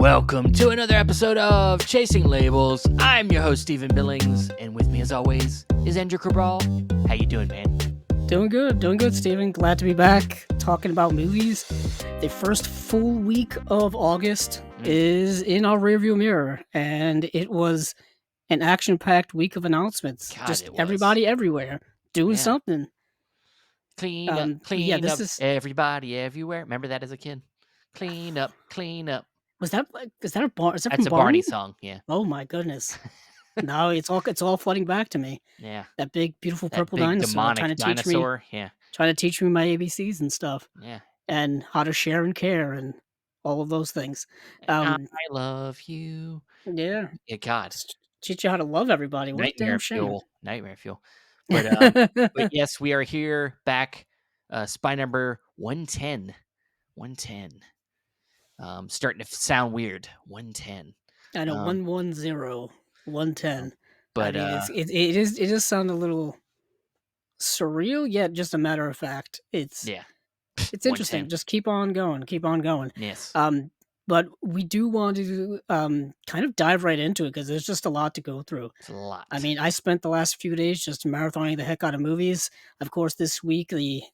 Welcome to another episode of Chasing Labels. I'm your host, Stephen Billings, and with me, as always, is Andrew Cabral. How you doing, man? Doing good, Stephen. Glad to be back talking about movies. The first full week of August is in our rearview mirror, and it was an action-packed week of announcements. God, Just it was. everybody everywhere doing something. Clean up, everybody everywhere. Remember that as a kid? Clean up. Is that a bar? Is that That's from a Barney Barney? song, yeah. Oh my goodness! Now it's all flooding back to me. Yeah. That big, beautiful That purple big dinosaur demonic dinosaur, yeah. trying to teach me my ABCs and stuff. Yeah. And how to share and care and all of those things. I love you. Yeah. Yeah, God. Teach you how to love everybody. What a damn shame. Nightmare fuel. But yes, we are here back. Spy number 110. 110. Starting to sound weird. 110. I know 110, 110. But I mean, it does sound a little surreal, yet just a matter of fact. It's interesting. 110. Just keep on going. Yes. But we do want to kind of dive right into it because there's just a lot to go through. It's a lot. I mean, I spent the last few days just marathoning the heck out of movies. Of course, this week the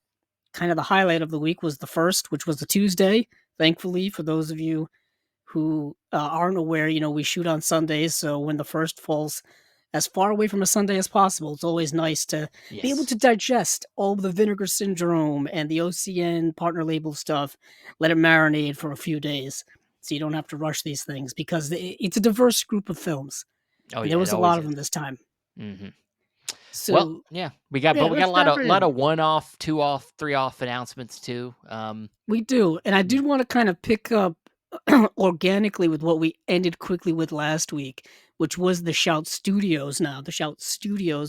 highlight of the week was the first, which was the Tuesday. Thankfully, for those of you who aren't aware, we shoot on Sundays, so when the first falls as far away from a Sunday as possible, it's always nice to be able to digest all the Vinegar Syndrome and the OCN partner label stuff, let it marinate for a few days, so you don't have to rush these things, because it's a diverse group of films. Oh, yeah, there was a lot of them this time. Mm-hmm. So, well, yeah, we got a lot of 1-off, 2-off, 3-off announcements too. We do, and I did want to kind of pick up organically with what we ended quickly with last week, which was the Shout Studios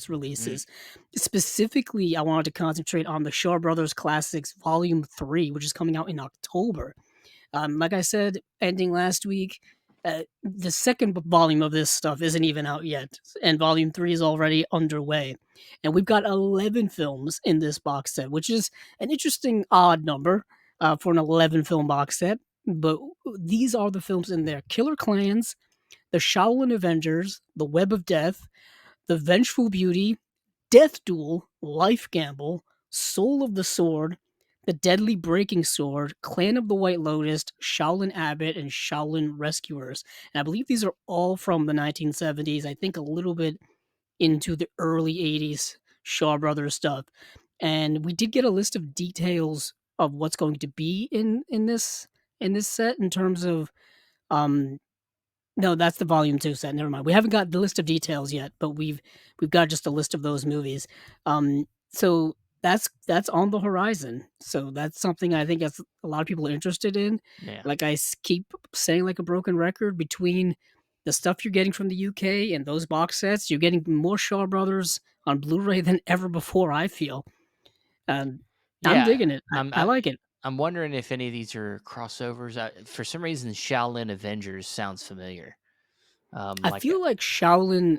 releases. Specifically, I wanted to concentrate on the Shaw Brothers Classics Volume 3, which is coming out in October. Like I said, ending last week, the second volume of this stuff isn't even out yet, and Volume 3 is already underway. And we've got 11 films in this box set, which is an interesting odd number for an 11-film box set. But these are the films in there: Killer Clans, The Shaolin Avengers, The Web of Death, The Vengeful Beauty, Death Duel, Life Gamble, Soul of the Sword, The Deadly Breaking Sword, Clan of the White Lotus, Shaolin Abbot, and Shaolin Rescuers. And I believe these are all from the 1970s, I think a little bit into the early 80s Shaw Brothers stuff. And we did get a list of details of what's going to be in this set in terms of no, that's the volume 2 set. Never mind. We haven't got the list of details yet, but we've got just a list of those movies. So that's on the horizon. So that's something I think a lot of people are interested in. Yeah. Like I keep saying, like a broken record, between the stuff you're getting from the UK and those box sets, you're getting more Shaw Brothers on Blu-ray than ever before, I feel. I'm digging it. I like it. I'm wondering if any of these are crossovers. For some reason, Shaolin Avengers sounds familiar. I feel like Shaolin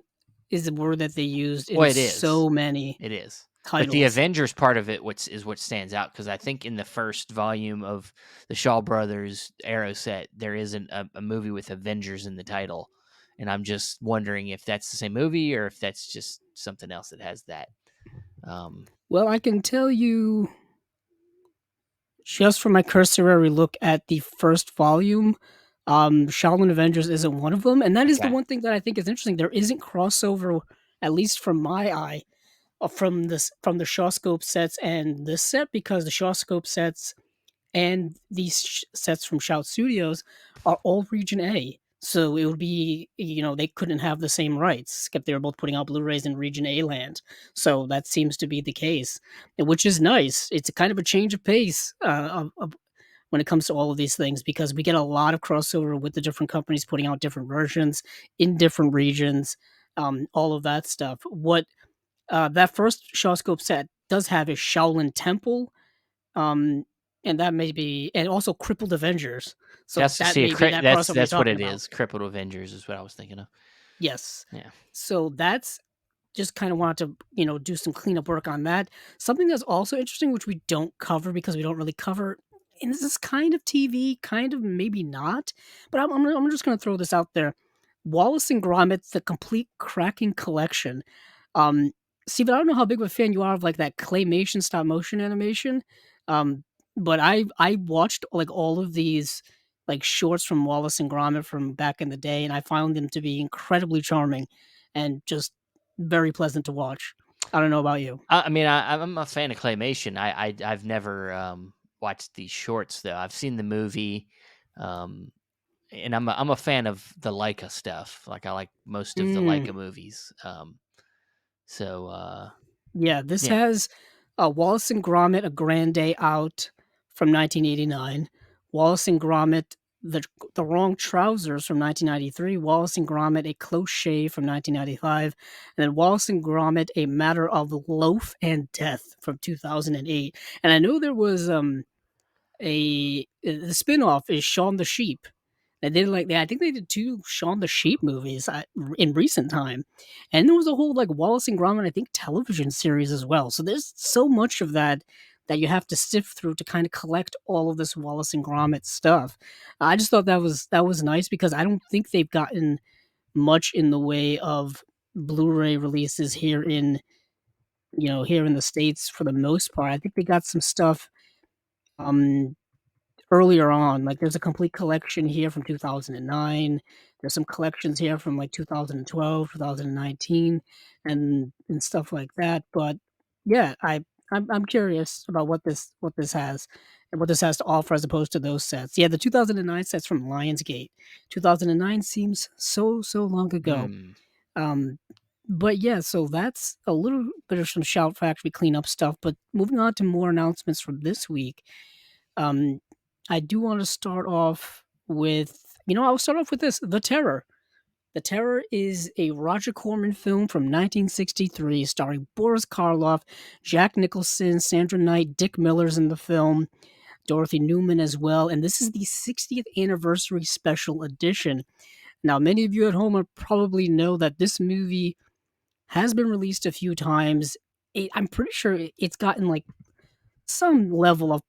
is the word that they used in so many. It is. Titles. But the Avengers part of it is what stands out, because I think in the first volume of the Shaw Brothers Arrow set, there isn't a movie with Avengers in the title. And I'm just wondering if that's the same movie or if that's just something else that has that. Well, I can tell you, just from my cursory look at the first volume, Shaolin Avengers isn't one of them, and that is the one thing that I think is interesting. There isn't crossover, at least from my eye, from the Shawscope sets and this set, because the Shawscope sets and these sets from Shout Studios are all Region A. So it would be, they couldn't have the same rights, except they were both putting out Blu-rays in Region A land. So that seems to be the case, which is nice. It's kind of a change of pace when it comes to all of these things, because we get a lot of crossover with the different companies putting out different versions in different regions, all of that stuff. What that first Shawscope set does have is Shaolin Temple, and that may be, and also Crippled Avengers. So that's what it is. Crippled Avengers is what I was thinking of. Yes. Yeah. So that's just kind of wanted to, do some cleanup work on that. Something that's also interesting, which we don't cover because we don't really cover and this is kind of TV, kind of maybe not, but I'm just gonna throw this out there. Wallace and Gromit: The Complete Cracking Collection. Um, Steven, I don't know how big of a fan you are of, like, that claymation stop motion animation, um, but I watched, like, all of these, like, shorts from Wallace and Gromit from back in the day, and I found them to be incredibly charming and just very pleasant to watch. I don't know about you. I mean, I'm a fan of claymation. I've never watched these shorts though. I've seen the movie, um, and I'm a fan of the Leica stuff. Like I like most of the Mm. Leica movies. So Yeah, this yeah. has, Wallace and Gromit: A Grand Day Out from 1989, Wallace and Gromit: The Wrong Trousers from 1993, Wallace and Gromit: A Close Shave from 1995, and then Wallace and Gromit: A Matter of Loaf and Death from 2008. And I know there was, the spinoff is Shaun the Sheep. They did like I think they did 2 Shaun the Sheep movies, in recent time, and there was a whole, like, Wallace and Gromit, I think, television series as well, so there's so much of that that you have to sift through to kinda collect all of this Wallace and Gromit stuff. I just thought that was nice because I don't think they've gotten much in the way of Blu-ray releases here in, here in the States for the most part. I think they got some stuff, um earlier on, like, there's a complete collection here from 2009. There's some collections here from, like, 2012, 2019, and stuff like that, but, yeah, I'm curious about what this has and what this has to offer as opposed to those sets. Yeah, the 2009 set's from Lionsgate. 2009 seems so long ago, Hmm. um, but, yeah, so that's a little bit of some Shout Factory cleanup stuff, but moving on to more announcements from this week. um, I do wanna start off with I'll start off with this, The Terror. The Terror is a Roger Corman film from 1963 starring Boris Karloff, Jack Nicholson, Sandra Knight, Dick Miller's in the film, Dorothy Newman as well, and this is the 60th anniversary special edition. Now, many of you at home probably know that this movie has been released a few times. I'm pretty sure it's gotten, like, some level of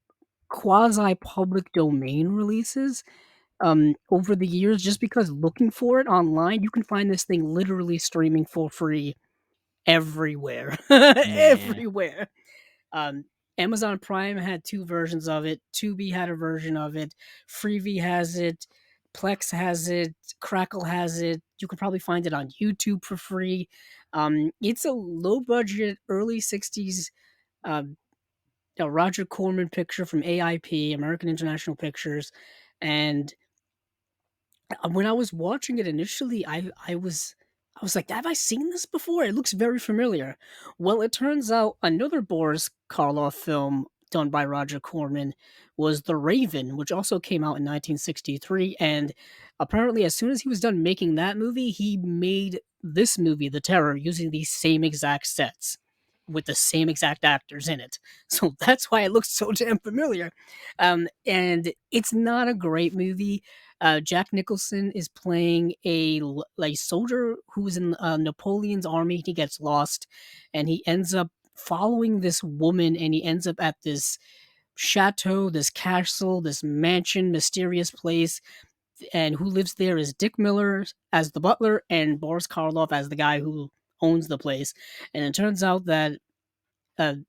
quasi public domain releases over the years just because looking for it online, you can find this thing literally streaming for free everywhere. Yeah. Everywhere. Um, Amazon Prime had 2 versions of it, Tubi had a version of it, Freevee has it, Plex has it, Crackle has it. You can probably find it on YouTube for free. It's a low budget early 60s um, a Roger Corman picture from AIP, American International Pictures, and when I was watching it initially, I was like, "Have I seen this before? It looks very familiar." Well, it turns out another Boris Karloff film done by Roger Corman was The Raven, which also came out in 1963, and apparently as soon as he was done making that movie, he made this movie, The Terror, using these same exact sets with the same exact actors in it. So that's why it looks so damn familiar. And it's not a great movie. Jack Nicholson is playing like soldier who's in Napoleon's army. He gets lost, and he ends up following this woman, and he ends up at this chateau, this castle, this mansion, mysterious place. And who lives there is Dick Miller as the butler and Boris Karloff as the guy who owns the place. And it turns out that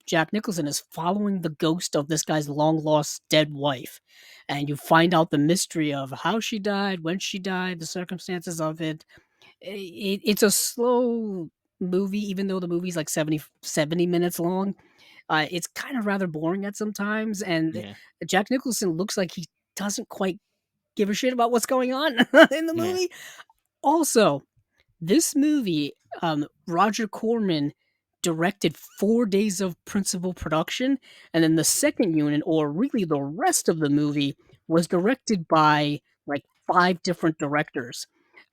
Jack Nicholson is following the ghost of this guy's long lost dead wife, and you find out the mystery of how she died, when she died, the circumstances of it. It's a slow movie, even though the movie's like 70 minutes long. It's kind of rather boring at some times, and Yeah. Jack Nicholson looks like he doesn't quite give a shit about what's going on in the Yeah. movie. Also, this movie, Roger Corman directed 4 days of principal production, and then the second unit, or really the rest of the movie, was directed by, like, 5 different directors.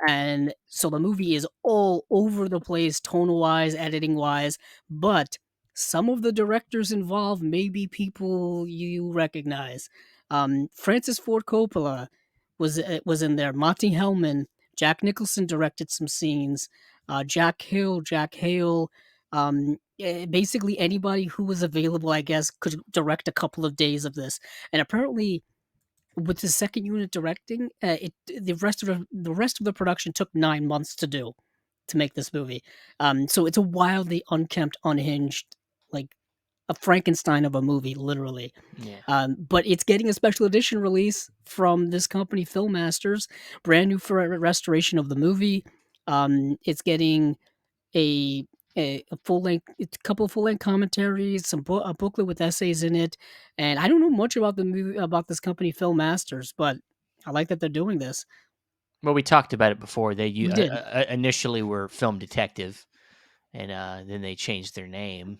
And so the movie is all over the place tonal-wise, editing-wise, but some of the directors involved may be people you recognize. Francis Ford Coppola was in there, Monty Hellman, Jack Nicholson directed some scenes. Jack Hale, Basically anybody who was available, I guess, could direct a couple of days of this. And apparently, with the second unit directing, the rest of the production took 9 months to do to make this movie. So it's a wildly unkempt, unhinged, like a Frankenstein of a movie, literally. Yeah. But it's getting a special edition release from this company, Filmmasters, brand new for a restoration of the movie. It's getting a a full length, it's a couple of full length commentaries, a booklet with essays in it, and I don't know much about the movie about this company, Filmmasters, but I like that they're doing this. Well, we talked about it before. They We did, initially were Film Detective, and then they changed their name.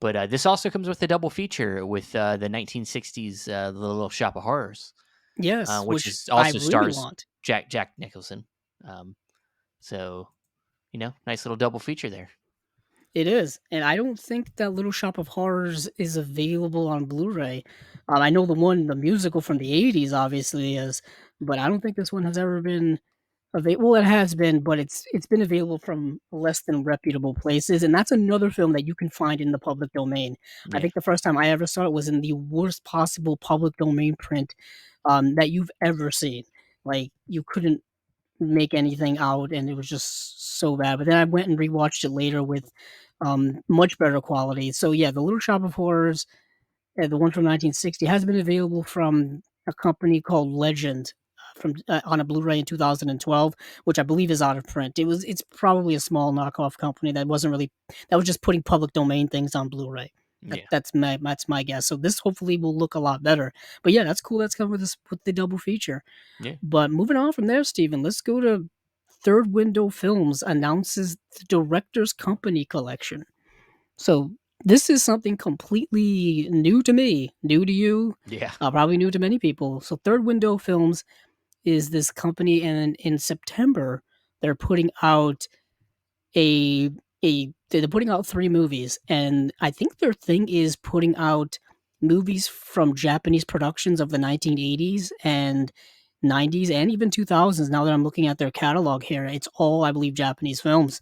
But this also comes with a double feature with the 1960s The Little Shop of Horrors, yes, which which is I also really stars want. Jack Nicholson. So nice little double feature there. It is, and I don't think that Little Shop of Horrors is available on Blu-ray. I know the musical from the '80s, obviously is, but I don't think this one has ever been well, it has been, but it's been available from less than reputable places, and that's another film that you can find in the public domain. I Yeah, think the first time I ever saw it was in the worst possible public domain print, that you've ever seen. Like, you couldn't make anything out, and it was just so bad, but then I went and rewatched it later with, much better quality. So, yeah, The Little Shop of Horrors, the one from 1960, has been available from a company called Legend, on a Blu-ray in 2012, which I believe is out of print. It's probably a small knockoff company that was just putting public domain things on Blu-ray. yeah, That's my guess. So this hopefully will look a lot better. But yeah, that's cool. That's coming with the double feature. yeah. But moving on from there, Steven, let's go to Third Window Films announces the Director's Company collection. So this is something completely new to me, new to you, Yeah. probably new to many people. So Third Window Films is this company, and in September they're putting out a they're putting out 3 movies, and I think their thing is putting out movies from Japanese productions of the 1980s and 90s and even 2000s. Now that I'm looking at their catalog here, it's all, I believe, Japanese films.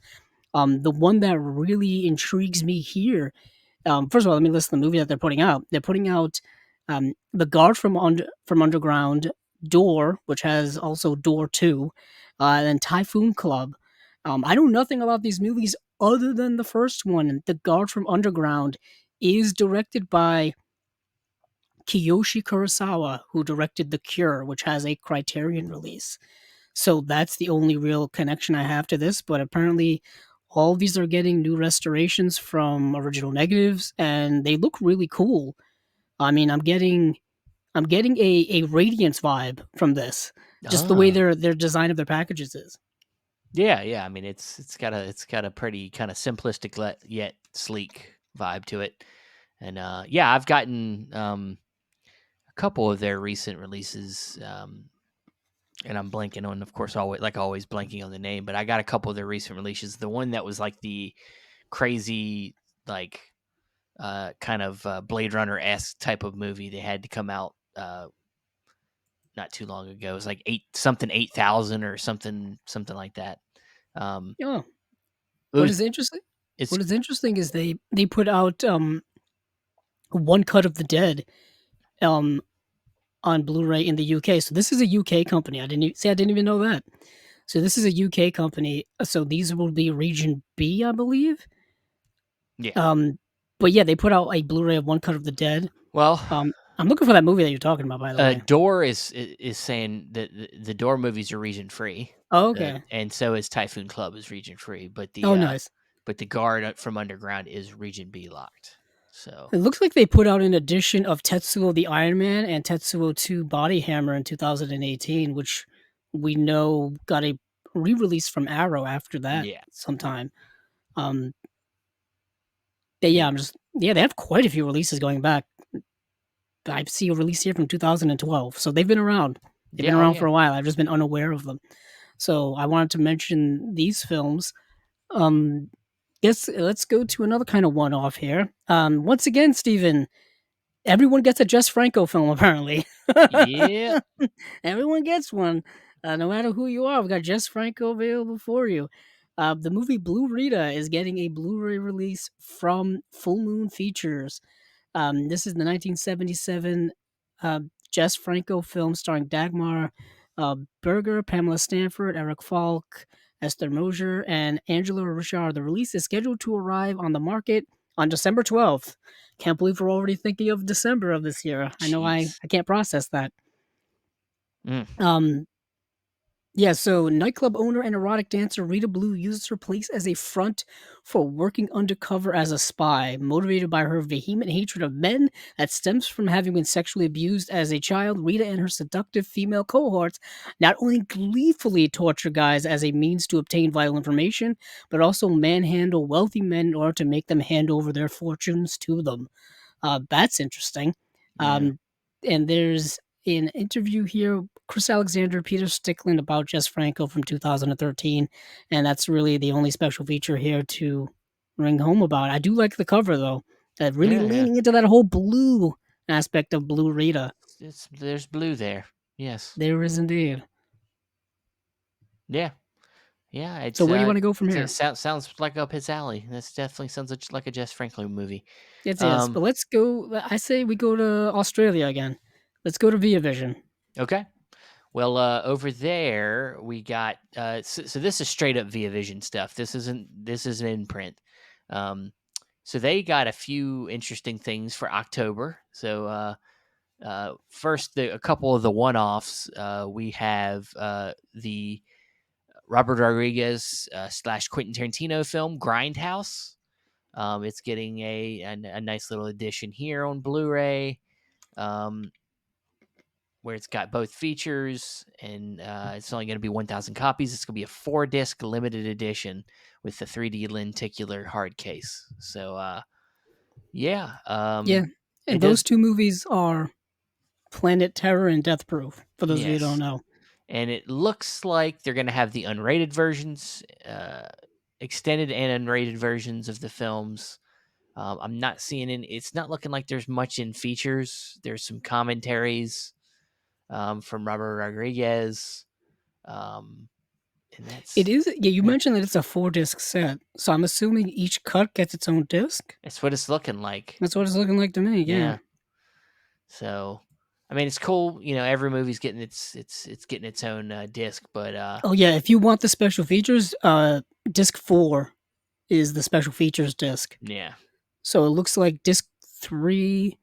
The one that really intrigues me here, first of all, let me list the movie that they're putting out. They're putting out, The Guard from Underground, Door, which has also Door 2, and then Typhoon Club. I know nothing about these movies other than the first one. The Guard from Underground is directed by Kiyoshi Kurosawa, who directed The Cure, which has a Criterion release. So that's the only real connection I have to this, but apparently all of these are getting new restorations from original negatives, and they look really cool. I mean, I'm getting a Radiance vibe from this. Just the way Ah. their design of their packages is. Yeah, yeah. I mean, it's got a pretty kind of simplistic yet sleek vibe to it. And yeah, I've gotten a couple of their recent releases, and I'm blanking on, of course, always like always blanking on the name, but I got a couple of their recent releases. The one that was like the crazy, like kind of Blade Runner esque type of movie they had to come out not too long ago. It was like 8,000 or something like that. Um, Yeah. it What was is interesting? it's What is interesting is they put out one cut of the dead um on Blu-ray in the UK. So this is a UK company. I didn't even know that. So this is a UK company. So these will be region B, I believe. Yeah. Um, but yeah, they put out a Blu-ray of One Cut of the Dead. Well, I'm looking for that movie that you're talking about, by the way. Door is saying that the Door movies are region free, Oh, okay. and so is Typhoon Club is region free, Oh, nice. but the Guard from Underground is region B locked. So It looks like they put out an edition of Tetsuo the Iron Man and Tetsuo 2 Body Hammer in 2018, which we know got a re-release from Arrow after that yeah, sometime. Um, and they have quite a few releases going back. I see a release here from 2012, so they've been around. They've been yeah, oh around yeah, for a while. I've just been unaware of them. So I wanted to mention these films. Um, guess let's go to another kind of one-off here. Once again, Steven, everyone gets a Jess Franco film apparently. yeah. Everyone gets one. No matter who you are, we've got Jess Franco available for you. The movie Blue Rita is getting a Blu-ray release from Full Moon Features. This is the 1977 uh, Jess Franco film starring Dagmar Berger, Pamela Stanford, Eric Falk, Esther Mosier, and Angela Richard. The release is scheduled to arrive on the market on December 12th. Can't believe we're already thinking of December of this year. I know Jeez. I can't process that. Mm, Um, yeah, so nightclub owner and erotic dancer Rita Blue uses her place as a front for working undercover as a spy, motivated by her vehement hatred of men that stems from having been sexually abused as a child. Rita and her seductive female cohorts not only gleefully torture guys as a means to obtain vital information, but also manhandle wealthy men in order to make them hand over their fortunes to them. That's interesting. yeah. Um, and there's an interview here, Chris Alexander, Peter Stickland about Jess Franco from 2013, and that's really the only special feature here to ring home about. I do like the cover though, really Yeah, yeah. leaning into that whole blue aspect of Blue Rita. There's blue there. Yes. There is indeed. Yeah. Yeah, So where do you want to go from here? sounds like up his alley. This definitely sounds like a Jess Franklin movie. It is, Um, but let's go. I say we go to Australia again. Let's go to Via Vision. okay. Well, over there we got so this is straight up Via Vision stuff. This isn't in print. Um, so they got a few interesting things for October. So first, a couple of the one-offs. We have the Robert Rodriguez slash Quentin Tarantino film Grindhouse. It's getting a nice little edition here on Blu-ray, um, where it's got both features, and it's only going to be 1,000 copies. It's going to be a 4-disc limited edition with the 3D lenticular hard case. So, yeah, Yeah, it and those does. two movies are Planet Terror and Death Proof, for those of you who don't Yes, know. and it looks like they're going to have the unrated versions, extended and unrated versions of the films. I'm not seeing it. It's not looking like there's much in features. There's some commentaries from Robert Rodriguez, um, and It that's is yeah, you yeah, mentioned that it's a 4-disc set, so I'm assuming each cut gets its own disc? that's what it's looking like. That's what it's looking like to me, yeah. Yeah. So, I mean, it's cool. Every movie's getting it's getting its own disc, but Oh, yeah, if you want the special features, disc 4 is the special features disc. yeah, So it looks like disc 3,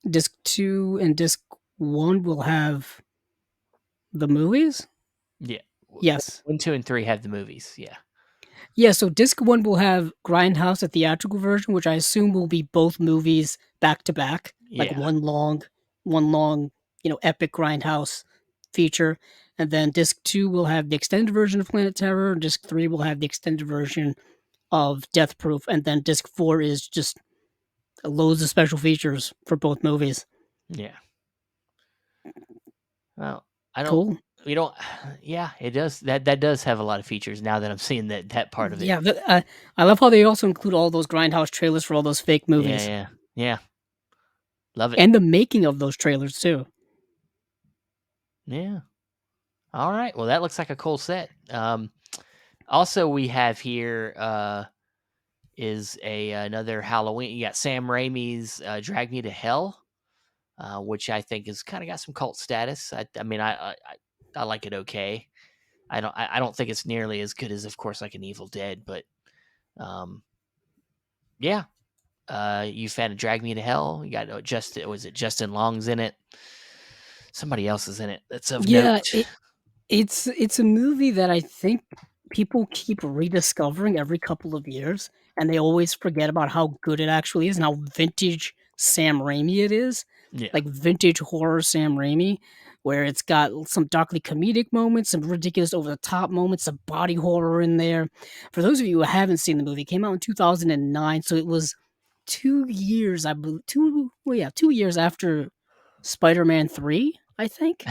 disc 2, and disc 1 will have the movies? yeah. Yes. 1, 2, and 3 have the movies. Yeah, Yeah, so disc 1 will have Grindhouse, a theatrical version, which I assume will be both movies back to back, like yeah, one long, epic Grindhouse feature. And then disc 2 will have the extended version of Planet Terror, and disc 3 will have the extended version of Death Proof, and then disc 4 is just loads of special features for both movies. yeah. Well, I don't. Cool. We don't. Yeah, it does. That does have a lot of features. Now that I'm seeing that part of it. Yeah, I love how they also include all those Grindhouse trailers for all those fake Yeah, movies yeah, yeah. Love it. and the making of those trailers too. Yeah. All right. Well, that looks like a cool set. Also, we have here is another Halloween. You got Sam Raimi's Drag Me to Hell, which I think has kind of got some cult status. I mean, I like it okay. I don't think it's nearly as good as, of course, like an Evil Dead, but um, yeah. You fan of Drag Me to Hell? You got was it Justin Long's in it? Somebody else is in it. That's of note. Yeah, it's a movie that I think people keep rediscovering every couple of years, and they always forget about how good it actually is and how vintage Sam Raimi it is. Yeah, Like vintage horror Sam Raimi, where it's got some darkly comedic moments, some ridiculous over the top moments, some body horror in there. For those of you who haven't seen the movie, it came out in 2009, so it was 2 years, I believe, 2 years after Spider-Man 3, I think.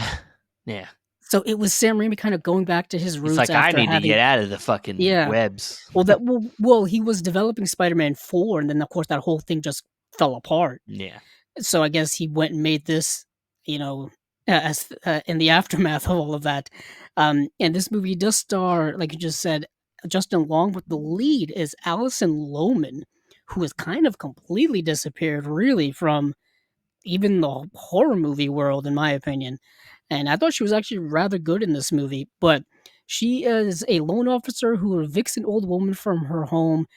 yeah. So it was Sam Raimi kind of going back to his He's roots like, I after need to having get out of the fucking yeah. webs. Well, he was developing Spider-Man 4, and then, of course, that whole thing just fell apart. Yeah, So I guess he went and made this, you know, as in the aftermath of all of that. And this movie does star, like you just said, Justin Long, but the lead is Alison Lohman, who has kind of completely disappeared, really, from even the horror movie world, in my opinion. And I thought she was actually rather good in this movie, but she is a loan officer who evicts an old woman from her home,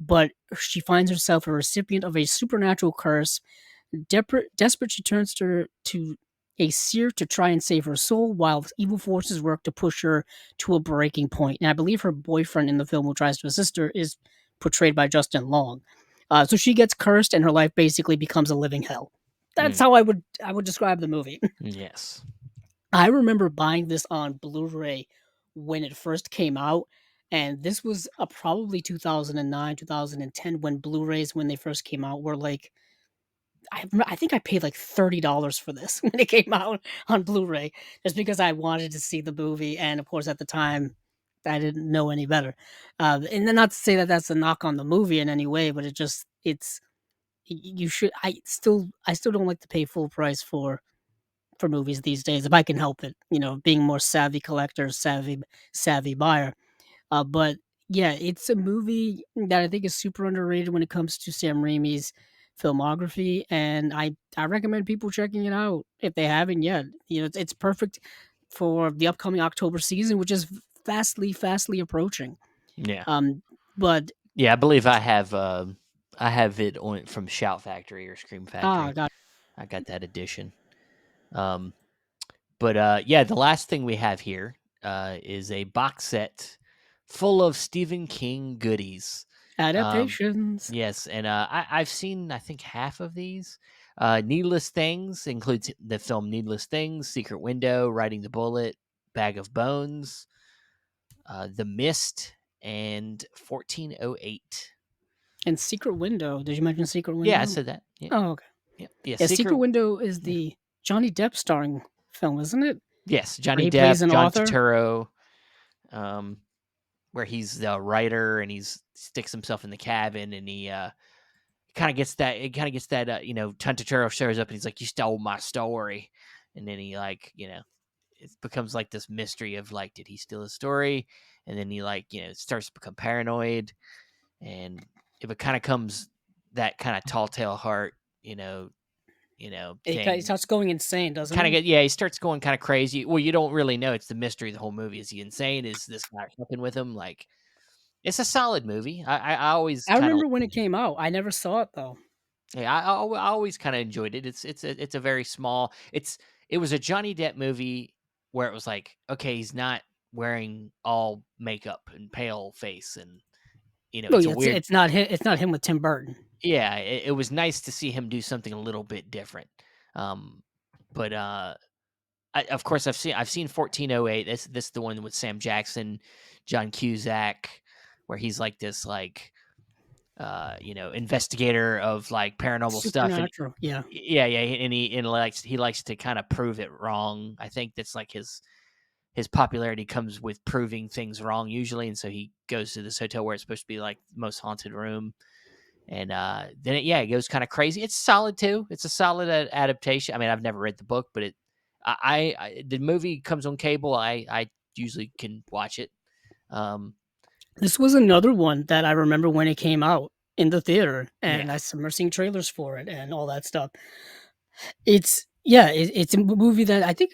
but she finds herself a recipient of a supernatural curse. Desperate, she turns to a seer to try and save her soul, while evil forces work to push her to a breaking point. And I believe her boyfriend in the film, who tries to assist her, is portrayed by Justin Long. So she gets cursed, and her life basically becomes a living hell. That's Mm, how I would describe the movie. yes. I remember buying this on Blu-ray when it first came out, and this was probably 2009, 2010 when Blu-rays when they first came out were like I think I paid like $30 for this when it came out on Blu-ray just because I wanted to see the movie, and of course at the time I didn't know any better. And then not to say that that's a knock on the movie in any way, but it's you should I still don't like to pay full price for movies these days if I can help it. Being more savvy collector, savvy buyer. But yeah, it's a movie that I think is super underrated when it comes to Sam Raimi's filmography, and I recommend people checking it out if they haven't yet. It's perfect for the upcoming October season, which is fastly approaching. Yeah. Um, but Yeah, I believe I have it on from Shout Factory or Scream Factory. God, I got that edition. Um, but yeah, the last thing we have here is a box set full of Stephen King goodies. Um, adaptations yes, and I've seen I think half of these. Needless Things includes the film Needless Things, Secret Window, Riding the Bullet, Bag of Bones, The Mist, and 1408. and Secret Window. Did you mention Secret Yeah, I Window? said that. Yeah, Oh, okay. yeah, yeah. Yeah, Secret Secret. Window is Yeah. the Johnny Depp starring film, isn't it? Yes, Where Johnny he Depp, plays an John author. Turturro, um, where he's the writer and he's sticks himself in the cabin and he kind of gets that. It kind of gets that. John Turturro shows up and he's like, "You stole my story," and then he like, it becomes like this mystery of like, did he steal his story? And then he like, starts to become paranoid, and it kind of comes that kind of tall tale heart, He thing. starts going insane, doesn't Kind of he? get yeah, he starts going kind of crazy. Well, you don't really know. It's the mystery of the whole movie. Is he insane? Is this guy fucking with him? Like, it's a solid movie. I always I kind of remember when it came out. I never saw it though. yeah, I always kind of enjoyed it. It's a very small. It was a Johnny Depp movie where it was like, okay, he's not wearing all makeup and pale face, and Oh it's a yeah, it's weird. it's not him. It's not him with Tim Burton. Yeah, it was nice to see him do something a little bit different. Um, but of course, I've seen 1408. This is the one with Sam Jackson, John Cusack, where he's like this like investigator of like paranormal stuff, and Supernatural. Yeah. yeah, yeah, and he likes to kind of prove it wrong. I think that's like his popularity comes with proving things wrong usually, and so he goes to this hotel where it's supposed to be like the most haunted room, and then it goes kind of crazy. It's solid too. It's a solid adaptation. I mean, I've never read the book, but the movie comes on cable. I usually can watch it. Um, This was another one that I remember when it came out in the theater, yeah, and I remember seeing trailers for it and all that stuff. It's a movie that I think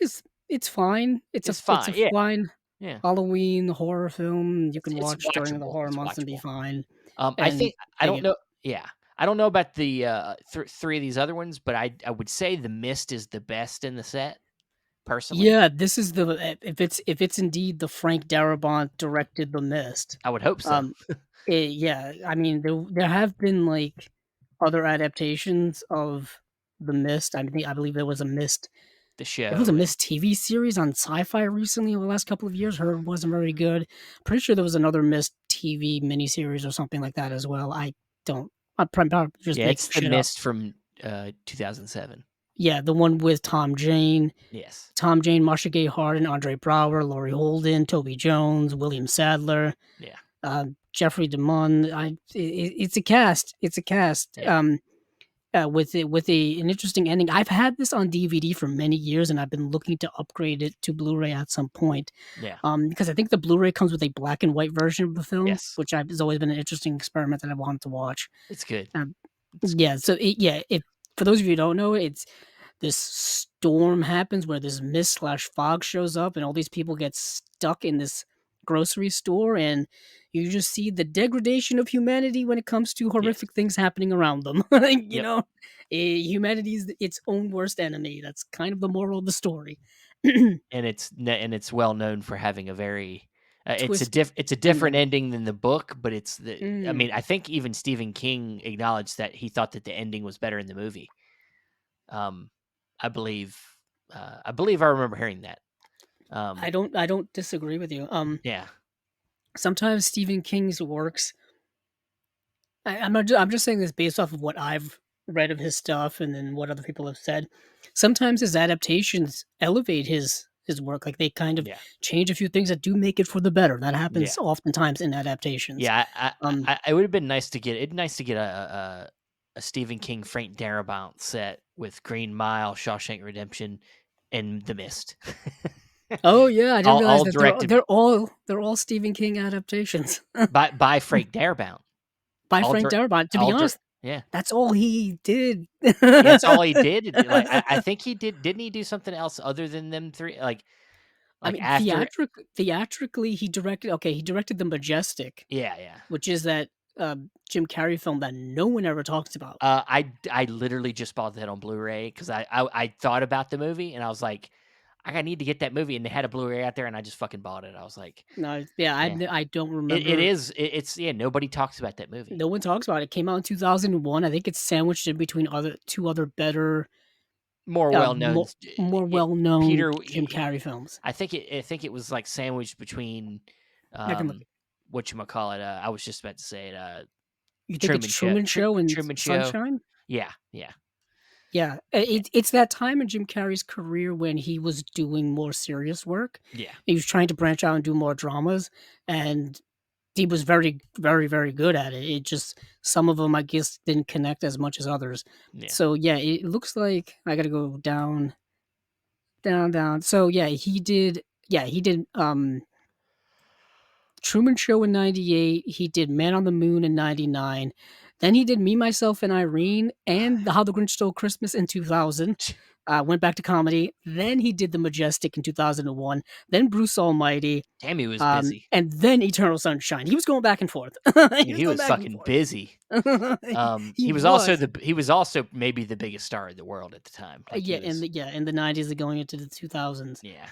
it's fine. It's it's a fine. Yeah, fine yeah, Halloween horror film you can it's watch during the watchable. horror It's months and be watchable. fine I and think I dig don't it. know. Yeah, I don't know about the three of these other ones, but I would say the Mist is the best in the set personally. Yeah, this is the if it's indeed the Frank Darabont directed The Mist. I would hope so. Um, yeah, I mean there have been like other adaptations of The Mist. I believe there was a Mist. The There was a show and Mist TV series on Sci-Fi recently in the last couple of years. Heard wasn't very good. Pretty sure there was another Mist TV miniseries or something like that as well. I don't. I'm probably just yeah, making it's the shit up. Mist from 2007. Yeah, the one with Tom Jane. Yes. Tom Jane, Marsha Gay Harden, Andre Brower, Laurie Holden, Toby Jones, William Sadler, Yeah. Jeffrey DeMunn. It's a cast. It's a cast. Yeah. with an interesting ending. I've had this on DVD for many years, and I've been looking to upgrade it to Blu-ray at some point. Yeah. Because I think the Blu-ray comes with a black and white version of the film, Yes. which has always been an interesting experiment that I wanted to watch. It's good. Um, It's yeah, so if for those of you who don't know, it's this storm happens where this mist slash fog shows up, and all these people get stuck in this grocery store, and you just see the degradation of humanity when it comes to yes. horrific things happening around them. Like, Yep. humanity is its own worst enemy. That's kind of the moral of the story. And it's well known for having a very Twist it's a different ending. ending than the book, but I Mm. mean, I think even Stephen King acknowledged that he thought that the ending was better in the movie. Um, I believe I believe I remember hearing that. Um, I don't disagree with you. yeah, Sometimes Stephen King's works I'm just saying this based off of what I've read of his stuff and then what other people have said. Sometimes his adaptations elevate his work, like, they kind of yeah, change a few things that do make it for the better. That yeah, happens oftentimes in adaptations. yeah. Um, It would have been nice to get a Stephen King Frank Darabont set with Green Mile, Shawshank Redemption, and The Mist. oh, yeah, I didn't realize All that directed they're all Stephen King adaptations by Frank Darabont. by All Frank dir Darabont. To be all dir honest, Yeah. that's all he did. Yeah, that's all he did. Like, I think he didn't he do something else other than them 3? I Like, mean, after theatrically, he directed The Majestic, yeah, yeah. which is that, Jim Carrey film that no one ever talks about. I literally just bought that on Blu-ray 'cause I thought about the movie, and I was like, "I need to get that movie," and they had a Blu-ray out there, and I just fucking bought it. I was like, No, yeah, "Yeah." I don't It remember. is it's yeah, nobody talks about that movie. No one talks about it. It came out in 2001. I think it's sandwiched in between other 2 other better, More well-known more it well-known Peter Jim Carrey films. I think it was, like, sandwiched between, I can look. whatchamacallit, I was just about to say it, You think it's Truman Show and Truman Show. Sunshine? Yeah, yeah, Yeah, yeah, it's that time in Jim Carrey's career when he was doing more serious work. yeah, He was trying to branch out and do more dramas, and he was very, very, very good at it. It just some of them, I guess, didn't connect as much as others. yeah. So, yeah, it looks like I gotta go down, down, down. So, yeah, he did, Truman Show in '98, he did Man on the Moon in '99, then he did Me, Myself, and Irene and How the Grinch Stole Christmas in 2000, went back to comedy, then he did The Majestic in 2001, then Bruce Almighty, Tammy was busy. and then Eternal Sunshine. He was going back and forth. He Dude, was he going was back and fucking forth. busy. He was. He was also maybe the biggest star in the world at the time. Like, he was In the '90s and going into the 2000s. yeah.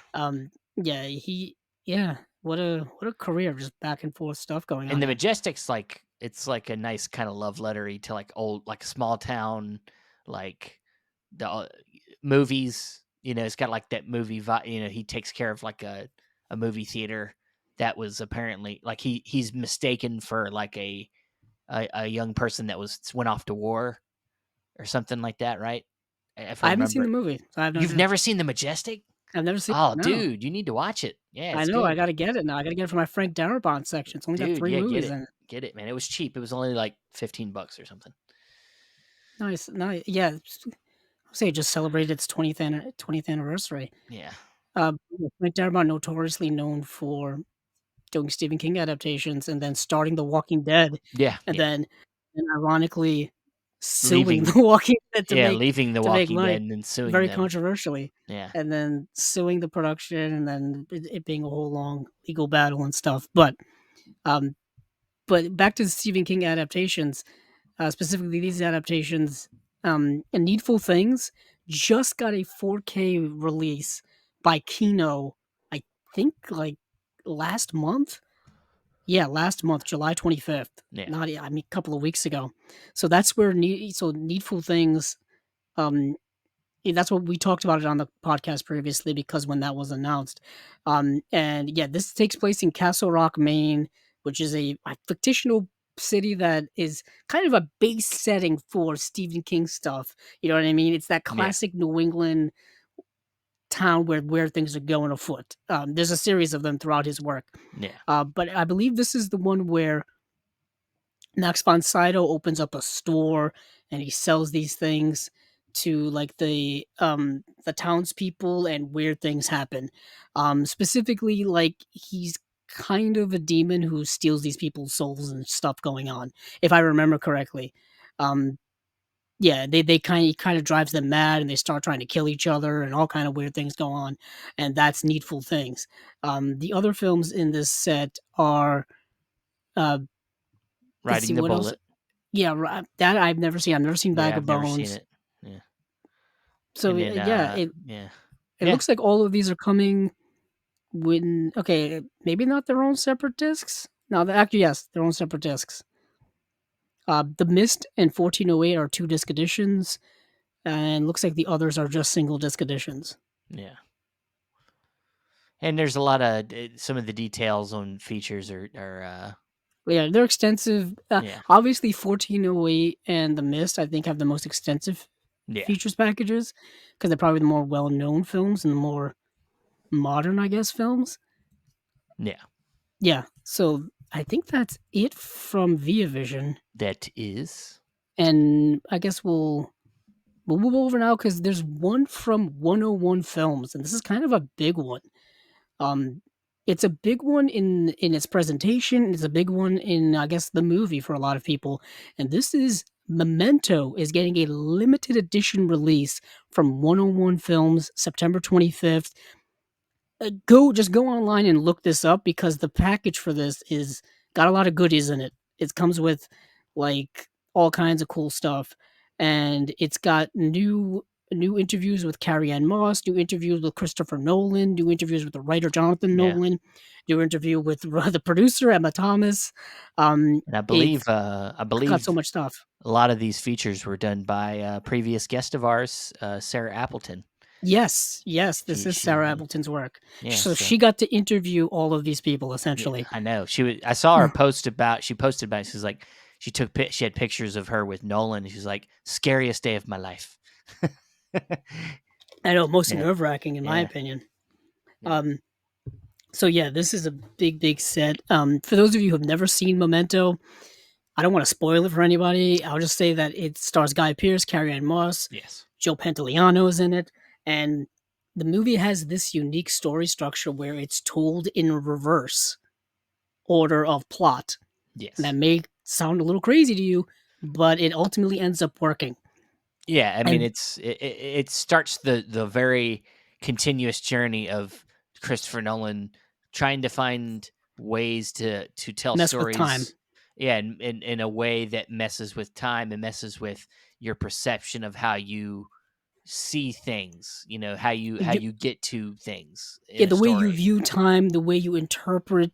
Yeah, what a career, just back and forth stuff going on And The there. Majestic's like it's like a nice kinda love lettery to, like, old like, small town, like, the, movies, it's got, like, that movie he takes care of, like, a movie theater that was apparently like, he's mistaken for, like, a young person that went off to war or something like that, right? If I I haven't seen the remember. movie, so I have no You've idea. never seen The Majestic? I've never seen Oh, it, no. dude, you need to watch it. Yeah, I it's know, I good. gotta get it now, I gotta get it for my Frank Darabont section, it's only got Dude, 3 yeah, movies in it. Get it, man. It was cheap. It was only like $15 or something. Yeah, I'll say it just celebrated its 20th anniversary. Yeah. Frank Darabont notoriously known for doing Stephen King adaptations and then starting The Walking Dead, Yeah, and yeah. then ironically suing Leaving The Walking Dead leaving The to make Walking money, Dead and then suing very them. controversially, Yeah. and then suing the production and then it being a whole long legal battle and stuff, um, but back to the Stephen King adaptations, specifically these adaptations, and Needful Things just got a 4K release by Kino, I think, like, last month? Yeah, last month, July 25th. Yeah. Not I mean, a couple of weeks ago. So that's where Needful Things, um, that's what we talked about it on the podcast previously because when that was announced. And yeah, this takes place in Castle Rock, Maine, which is a fictional city that is kind of a base setting for Stephen King stuff. You know what I mean? It's that Yeah. classic New England town where things are going afoot. There's a series of them throughout his work. Yeah. But I believe this is the one where Max von Sydow opens up a store and he sells these things to like the townspeople, and weird things happen. Specifically, like he's kind of a demon who steals these people's souls and stuff going on, if I remember correctly. Um, yeah, they kind of drives them mad, and they start trying to kill each other, and all kind of weird things go on, and that's Needful Things. The other films in this set are uh, let's see Riding the what else. Bullet. Yeah, that I've never seen. I've never seen Yeah, Bag of I've never seen Bones. it. Yeah. So And then yeah, yeah. it Yeah. looks like all of these are coming when okay, maybe not their own separate discs. No, actually yes, their own separate discs. The Mist and 1408 are two disc editions, and looks like the others are just single disc editions. Yeah. And there's a lot of some of the details on features are Yeah, they're extensive. yeah. Obviously, 1408 and The Mist, I think, have the most extensive Yeah. features packages because they're probably the more well known films and the more modern, I guess, films. Yeah. Yeah, so I think that's it from Via Vision, That is. and I guess we'll move over now because there's one from 101 Films, and this is kind of a big one. Um, it's a big one in its presentation. It's a big one in I guess the movie for a lot of people, and this is Memento is getting a limited edition release from 101 Films, September 25th. Go online and look this up because the package for this is got a lot of goodies in it. It comes with like all kinds of cool stuff, and it's got new interviews with Carrie Ann Moss, new interviews with Christopher Nolan, new interviews with the writer Jonathan Yeah. Nolan, new interview with the producer Emma Thomas. And I It's believe I got so believe much stuff. a lot of these features were done by a previous guest of ours, Sarah Appleton. Yes, yes, this She is she Sarah Appleton's work. yeah, So so she got to interview all of these people yeah, essentially. I know. I saw her post about she posted about it. She's like she had pictures of her with Nolan. And she's like scariest day of my life. I know, most Yeah. nerve-wracking in my Yeah. opinion. Yeah. Um, so yeah, this is a big, big set. For those of you who have never seen Memento, I don't want to spoil it for anybody. I'll just say that it stars Guy Pearce, Carrie Ann Moss, Yes. Joe Pantoliano is in it, and the movie has this unique story structure where it's told in reverse order of plot. And that Yes. may sound a little crazy to you, but it ultimately ends up working. Yeah, I mean, And it starts the very continuous journey of Christopher Nolan trying to find ways to tell mess with time. stories, yeah, in a way that messes with time and messes with your perception of how you see things, how you get to things in Yeah, a the way you story. view time, the way you interpret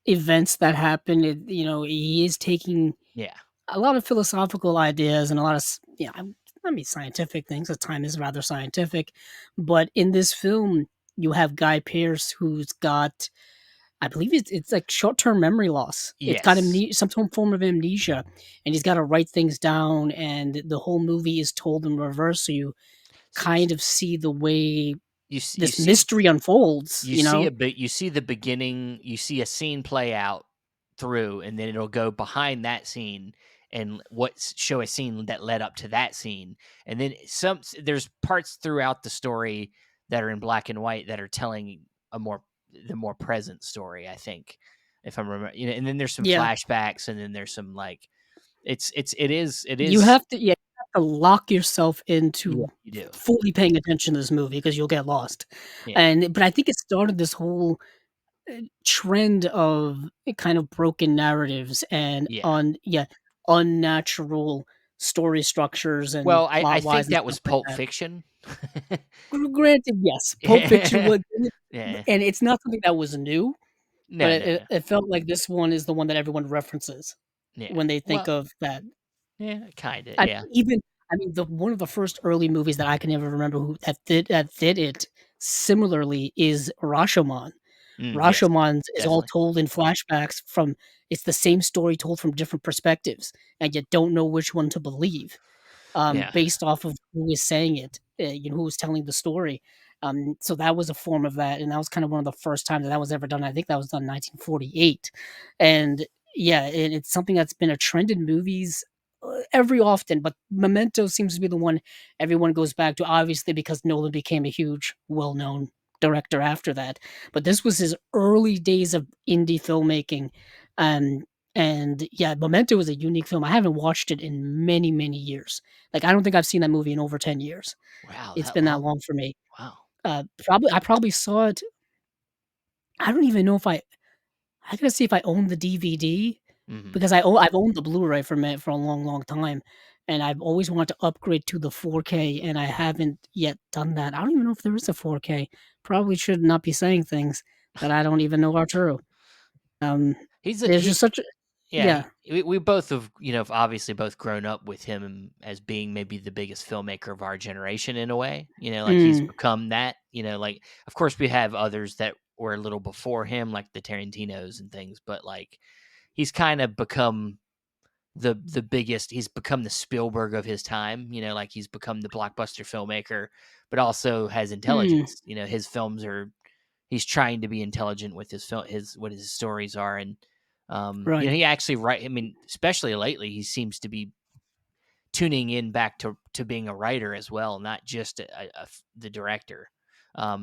events that happen, he is taking Yeah. a lot of philosophical ideas and a lot of, I mean, scientific things. The time is rather scientific, but in this film, you have Guy Pearce who's got, I believe it's like short term memory loss. It's got Yes. some form of amnesia, and he's got to write things down. And the whole movie is told in reverse, so you So, kind of see the way you this see mystery unfolds. you see a bit you see the beginning, you see a scene play out through, and then it'll go behind that scene and show a scene that led up to that scene, and then there's parts throughout the story that are in black and white that are telling a more the more present story, I think, if I'm remember, and then there's some Yeah, flashbacks, and then there's some like it you is have to yeah, you have to lock yourself yeah, into you do. fully paying attention to this movie because you'll get lost. Yeah. But I think it started this whole trend of kind of broken narratives and Yeah. unnatural story structures and Well, I plot wise think and that stuff was like Pulp that. Fiction. Granted, yes, Pulp Fiction Yeah. was, Yeah. and it's not something that was new, but No, no, no. it felt like this one is the one that everyone references Yeah. when they think Well, of that. yeah, kinda, I yeah. even I mean, the one of the first early movies that I can ever remember that did it similarly is Rashomon. Yes, Rashomon is all definitely. told in flashbacks from it's the same story told from different perspectives, and you don't know which one to believe, Yeah. based off of who is saying it, who was telling the story. So that was a form of that, and that was kind of one of the first times that was ever done. I think that was done in 1948, and Yeah, and it's something that's been a trend in movies, every often, but Memento seems to be the one everyone goes back to, obviously, because Nolan became a huge, well-known director after that. But this was his early days of indie filmmaking, um, and yeah, Memento was a unique film. I haven't watched it in many, many years. Like, I don't think I've seen that movie in over 10 years. Wow, It's that been that long? long for me. Wow. I probably saw it. I don't even know if I gotta see if I own the DVD Mhm. because I've owned the Blu-ray from it for a long, long time, and I've always wanted to upgrade to the 4K, and I haven't yet done that. I don't even know if there is a 4K. Probably should not be saying things that I don't even know are true. Um, He's a there's just he such a Yeah, yeah. we both have, have obviously both grown up with him as being maybe the biggest filmmaker of our generation in a way. Like he's Mm, become that. Like of course we have others that were a little before him, like the Tarantinos and things, but like he's kind of become the biggest. He's become the Spielberg of his time. Like he's become the blockbuster filmmaker, but also has mm, intelligence. His films are he's trying to be intelligent with his what his stories are, and right. he actually write. I mean, especially lately, he seems to be tuning in back to being a writer as well, not just the director.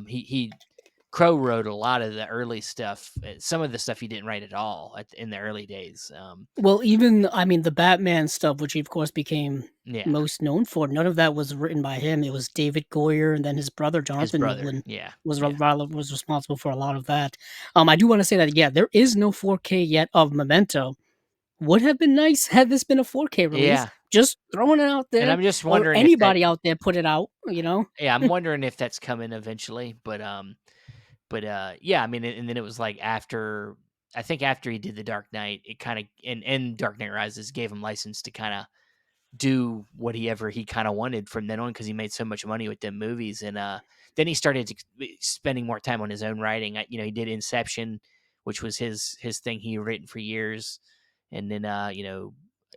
He Crow wrote a lot of the early stuff. Some of the stuff he didn't write at all in the early days. Well, even I mean, the Batman stuff, which he, of course, became Yeah, most known for, none of that was written by him. It was David Goyer, and then his brother his Jonathan brother. Nolan Yeah, was yeah, was responsible for a lot of that. I do want to say that yeah, there is no 4K yet of Memento. Would have been nice had this been a 4K release. yeah. Just throwing it out And there, I'm just or wondering if that. anybody out there put it out. You know. Yeah, I'm wondering if that's coming eventually, yeah, I mean, and then it was like after I think after he did the Dark Knight, it kind of and Dark Knight Rises gave him license to kind of do whatever he kind of wanted from then on because he made so much money with them movies, and then he started spending more time on his own writing. He did Inception, which was his thing he written for years, and then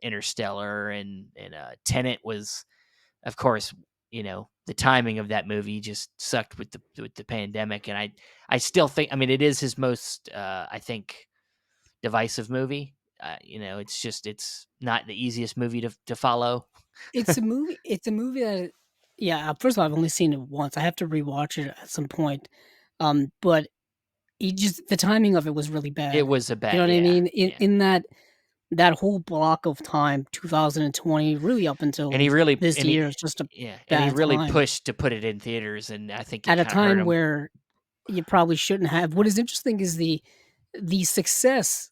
Interstellar and Tenet was of course, the timing of that movie just sucked with the pandemic, and I still think I mean it is his most I think divisive movie. It's not the easiest movie to follow. It's a movie that yeah, first of all, I've only seen it once. I have to rewatch it at some point. But it just the timing of it was really It bad. was a You know bad, what I yeah, mean? yeah, In that whole block of time, 2020, really up and until he really this and he year is just a yeah, and he bad really time. pushed to put it in theaters, and I think it At a kind of hurt time him. where you probably shouldn't have. What is interesting is the success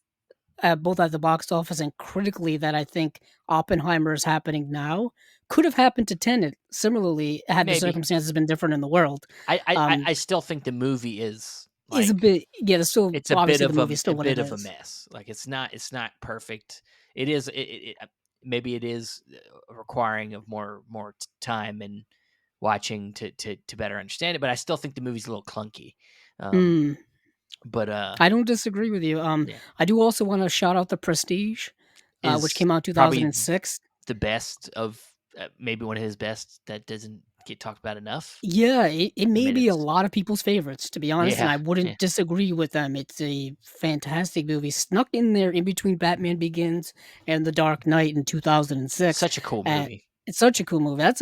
both at the box office and critically that I think Oppenheimer is happening now could have happened to Tenet similarly had the Maybe circumstances been different in the world. I still think the movie is Is a like bit yeah, there's still it's obviously the movie is still what it a is. mess. Like it's not perfect. It is maybe it is requiring of more time and watching to better understand it. But I still think the movie's a little clunky. Um, Mm, but I don't disagree with you. yeah, I do also want to shout out The Prestige, which is came out probably 2006. the best of maybe one of his best that doesn't get talked about enough. Yeah, it I may mean, be a it's lot of people's favorites, to be honest, and yeah, I yeah, wouldn't disagree with them. It's a fantastic movie, snuck in there in between Batman Begins and The Dark Knight in 2006, such a cool and movie. it's such a cool movie. That's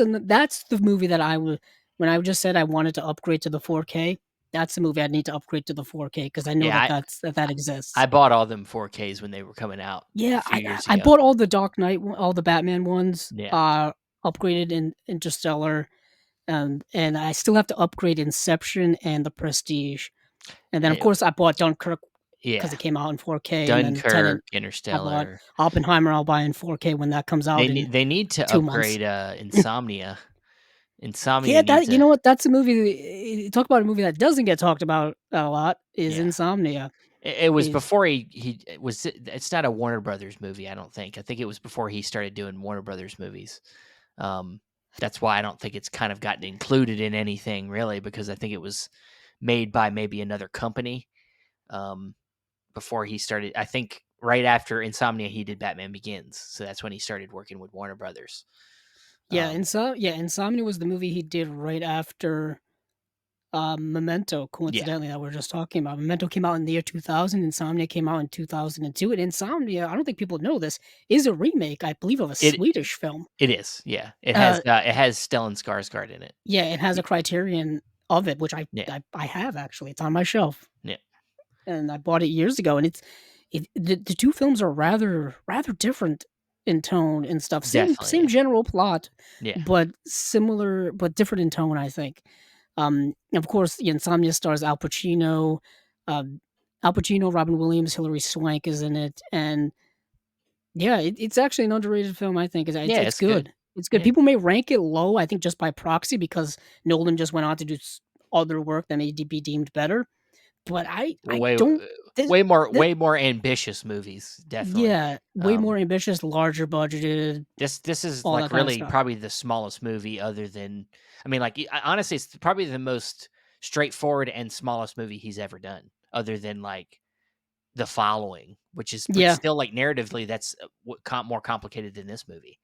the movie that I would when I just said I wanted to upgrade to the 4K, that's the movie I'd need to upgrade to the 4K because I know Yeah, that that I exists. bought all them 4Ks when they were coming out a Yeah, few years I ago. bought all the Dark Knight all the Batman ones, Yeah. upgraded in Interstellar. And I still have to upgrade Inception and The Prestige. And then, of Eh, course, I bought Dunkirk because yeah. it came out in 4K, and then Tenet, Dunkirk, I bought Interstellar. Oppenheimer, I'll buy in 4K when that comes out in They need to 2 months. upgrade, Insomnia. Insomnia Yeah, needs you a know what? That's a movie talk about a movie that doesn't get talked about a lot is yeah. Insomnia. It was Is before he it was it's not a Warner Brothers movie, I don't think. I think it was before he started doing Warner Brothers movies. Um, that's why I don't think it's kind of gotten included in anything really because I think it was made by maybe another company, um, before he started I think right after Insomnia, he did Batman Begins, so that's when he started working with Warner Brothers. yeah, Um, Insomnia was the movie he did right after, Memento, Yeah, coincidentally, that we're just talking about. Memento came out in the year 2000, Insomnia came out in 2002, and Insomnia, I don't think people know this, is a remake, I believe, of a it Swedish film. it is. Yeah, Uh, it has Stellan Skarsgård in it. yeah, it has Y a Criterion of it, which Yeah, I have actually, it's on my shelf, yeah, and I bought it years ago, and the 2 films are rather different in tone and stuff. definitely, Same yeah. general plot, Yeah, but similar but different in tone, I think. Of course, the Insomnia stars um, Al Pacino, Robin Williams, Hilary Swank is in it, and yeah, it's actually an underrated film, I think. yeah, It's it's good. good. It's good. Yeah, People may rank it low, I think, just by proxy because Nolan just went on to do other work that may be deemed better. But I way don't. This, way more ambitious movies, definitely. yeah, way Um, more ambitious, larger budgeted, this is, all that like, kind of really stuff. probably the smallest movie other than I mean, like, honestly, it's probably the most straightforward and smallest movie he's ever done, other than, like, The Following, which is but Yeah, still, like, narratively, that's, what more complicated than this movie.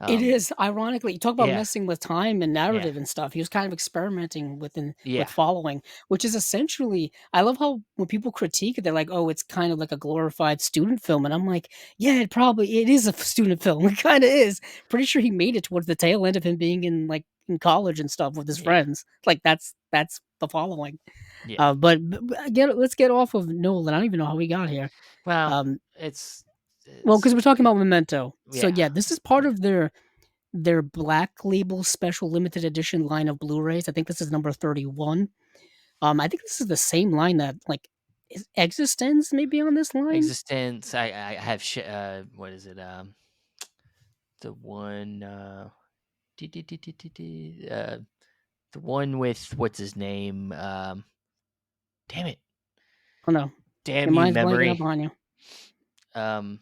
it Um, is. Ironically, you talk about yeah, messing with time and yeah, narrative and stuff. He was kind of experimenting with yeah, following, which is essentially. I love how when people critique it, they're like, "Oh, it's kind of like a glorified student film," and I'm like, "Yeah, it is a student film. It kind of is." Pretty sure he made it towards the tail end of him being in college and stuff with his yeah, friends. Like that's the following. yeah. Let's get off of Nolan. I don't even know how we got here. Well, Um, it's well, it's because we're talking about Memento. So yeah, yeah, this is part of their Black Label special limited edition line of Blu-rays. I think this is number 31. I think this is the same line that, like, is Existence maybe on this line? Existence. I have what is it? The one. Dee, dee, dee, dee, dee, dee, the one with what's his name? Damn it! Oh, no. Your Damn you, mind's blanking up memory. on you. Um,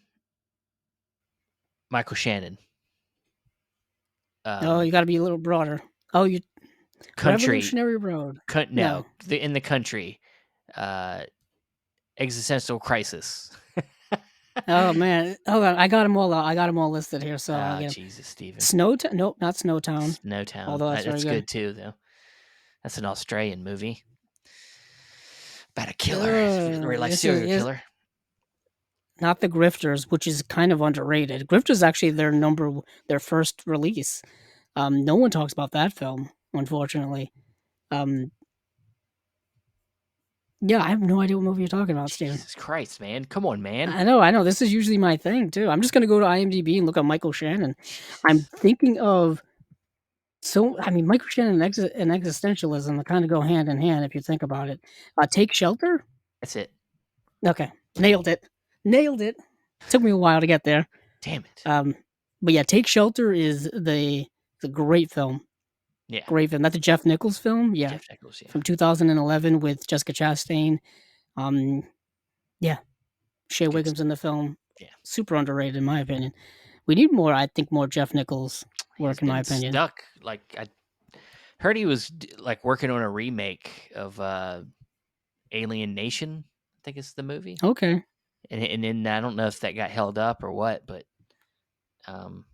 Michael Shannon. Oh, Um, you gotta be a little broader. Oh, you country. Revolutionary Road. No, No. in the country. Uh, existential crisis. Oh, man. Hold on. I got them all listed here, so I'll Ah, get 'em. Jesus, Steven. Snowtown? Nope, not Snowtown, Snowtown. although that's very That's good. good too, though. That's an Australian movie about a killer, real life This serial is killer. not The Grifters, which is kind of underrated. Grifters actually their first release. No one talks about that film, unfortunately. Um, yeah, I have no idea what movie you're talking about, Steven. Jesus Christ, man! Come on, man. I know. This is usually my thing too. I'm just gonna go to IMDb and look up Michael Shannon. I'm Jesus. thinking of I mean, Michael Shannon and existentialism they kind of go hand in hand if you think about it. Take Shelter. That's it. Okay, nailed it. Nailed it. Took me a while to get there. Damn it. Um, but yeah, Take Shelter is the great film. Yeah. Great film. That's a Jeff Nichols film. Yeah, Jeff Nichols. Yeah. from 2011 with Jessica Chastain. Um, yeah, Shea Good. Wiggum's in the film. Yeah. Super underrated in my opinion. We need more. I think more Jeff Nichols He's work in my been opinion. stuck. Like I heard he was like working on a remake of Alien Nation. I think it's the movie. Okay. And then I don't know if that got held up or what, but um,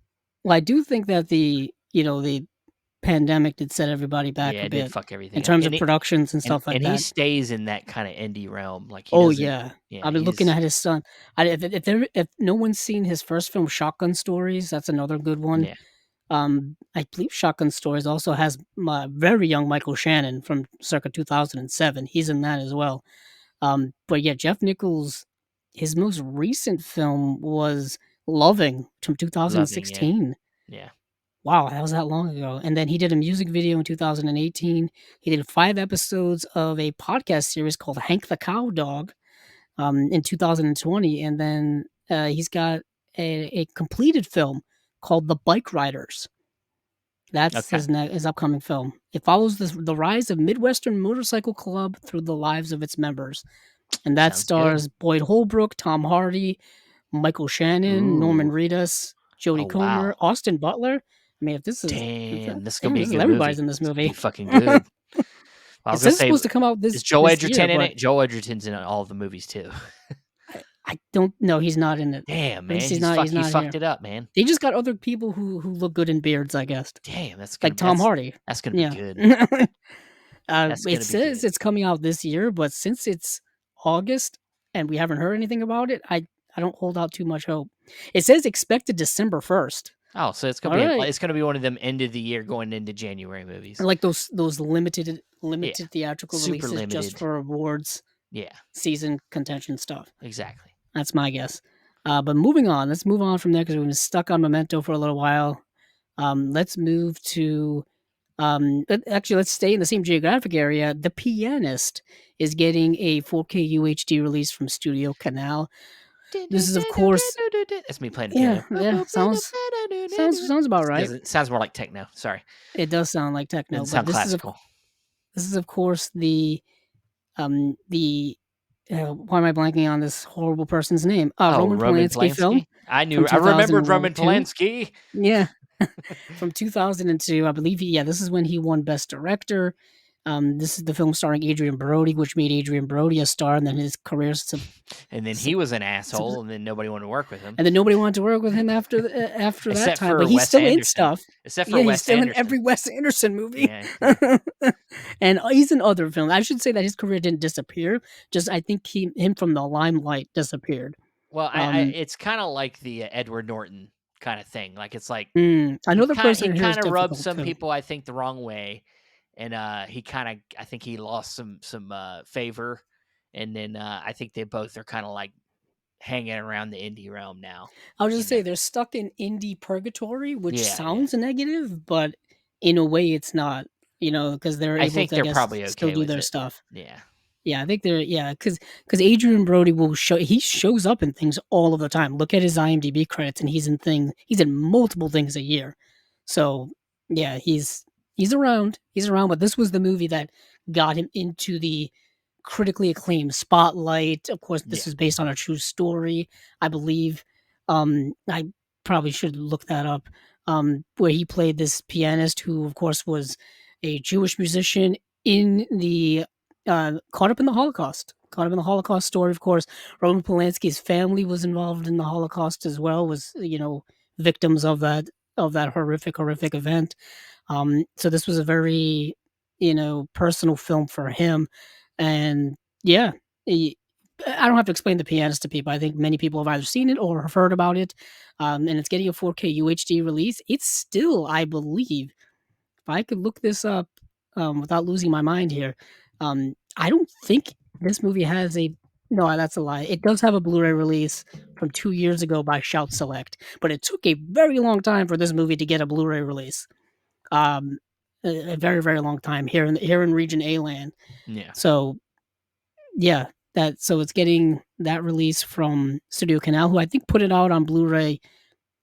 Well, I do think that the pandemic did set everybody back yeah, a it did bit fuck in everything up. terms of productions and stuff like And he that. stays in that kind of indie realm. Like he Oh doesn't. yeah, Yeah, I've been looking he's at his son. If no one's seen his first film, Shotgun Stories, that's another good one. yeah. I believe Shotgun Stories also has my very young Michael Shannon from circa 2007. He's in that as well. But yeah, Jeff Nichols, his most recent film was Loving from Loving. Yeah, 2016. yeah. Wow, that was that long ago. And then he did a music video in 2018. He did 5 episodes of a podcast series called Hank the Cow Dog in 2020. And then he's got a completed film called The Bike Riders. That's Okay, his upcoming film. It follows the rise of Midwestern Motorcycle Club through the lives of its members. And that sounds good. stars Boyd Holbrook, Tom Hardy, Michael Shannon, Norman Ooh. Reedus, Oh Jodie Comer, wow. Austin Butler. I mean, Damn, this is gonna damn, be a this is good everybody's movie. in this It's gonna be movie. fucking good. I It was gonna says it's say, supposed to come out is Joel this year, Edgerton in but it? Joel Edgerton's in all of the movies too. I don't know. He's not in it. Damn, At least man, he's he not fucked here. it up, man. They just got other people who look good in beards, I guess, Damn, like Tom Hardy. that's gonna be Yeah. good. That's It gonna be says good. it's coming out this year, but since it's August and we haven't heard anything about it, I don't hold out too much hope. It says expected December 1st. Oh, so Alright. it's gonna be one of them end of the year going into January movies. Like those Yeah, limited theatrical super releases just limited. for awards, Yeah, season contention stuff. exactly. That's my guess. But moving on, let's move on from there because we've been stuck on Memento for a little while. Let's move to actually let's stay in the same geographic area. The Pianist is getting a 4K UHD release from Studio Canal. This is of course, That's me playing the yeah, piano. yeah, sounds about right. Sounds more like techno. Sorry, It does sound like techno, doesn't but sound classical. this is of course the why am I blanking on this horrible person's name? Oh, Roman Roman Polanski film Polanski. from I remembered Roman 2002. Polanski. Yeah. From 2002, I believe this is when he won Best Director. This is the film starring Adrian Brody, which made Adrian Brody a star, and then his career And then sub he was an subs asshole, and then nobody wanted to work with him, and then nobody wanted to work with him after that except time, but for he's Wes still in Anderson. stuff. Except for Yeah, he's Wes still in Anderson. every Wes Anderson movie. Yeah, yeah. And he's in other films. I should say that his career didn't disappear, just I think him from the limelight disappeared. Well, Um, it's kind of like the Edward Norton kind of thing. Like it's like Another he person here is kind of rubbed difficult some too. people, I think, the wrong way, and he kind of I think he lost some favor, and then I think they both are kind of like hanging around the indie realm now. I'll You just know? say they're stuck in indie purgatory, which Yeah, yeah. sounds negative, but in a way it's not, because they're I able think to, I they're guess, probably still okay do with their it. stuff. Yeah. Yeah, I think they're because Adrian Brody he shows up in things all of the time. Look at his IMDb credits, and he's in multiple things a year. So yeah, he's around. He's around, but this was the movie that got him into the critically acclaimed spotlight. Of course, this Yeah. is based on a true story, I believe. I probably should look that up. Where he played this pianist who, of course, was a Jewish musician in the caught up in the Holocaust. Caught up in the Holocaust story, of course. Roman Polanski's family was involved in the Holocaust as well. Was victims of that horrific event. So this was a very personal film for him, and yeah, he, I don't have to explain the pianist to people. I think many people have either seen it or have heard about it, and it's getting a 4K UHD release. It's still, I believe, if I could look this up without losing my mind here, I don't think this movie has a. No, that's a lie. It does have a Blu-ray release from 2 years ago by Shout Select, but it took a very long time for this movie to get a Blu-ray release. Um, a very very long time here in Region A land. Yeah. So yeah, so it's getting that release from Studio Canal, who I think put it out on Blu-ray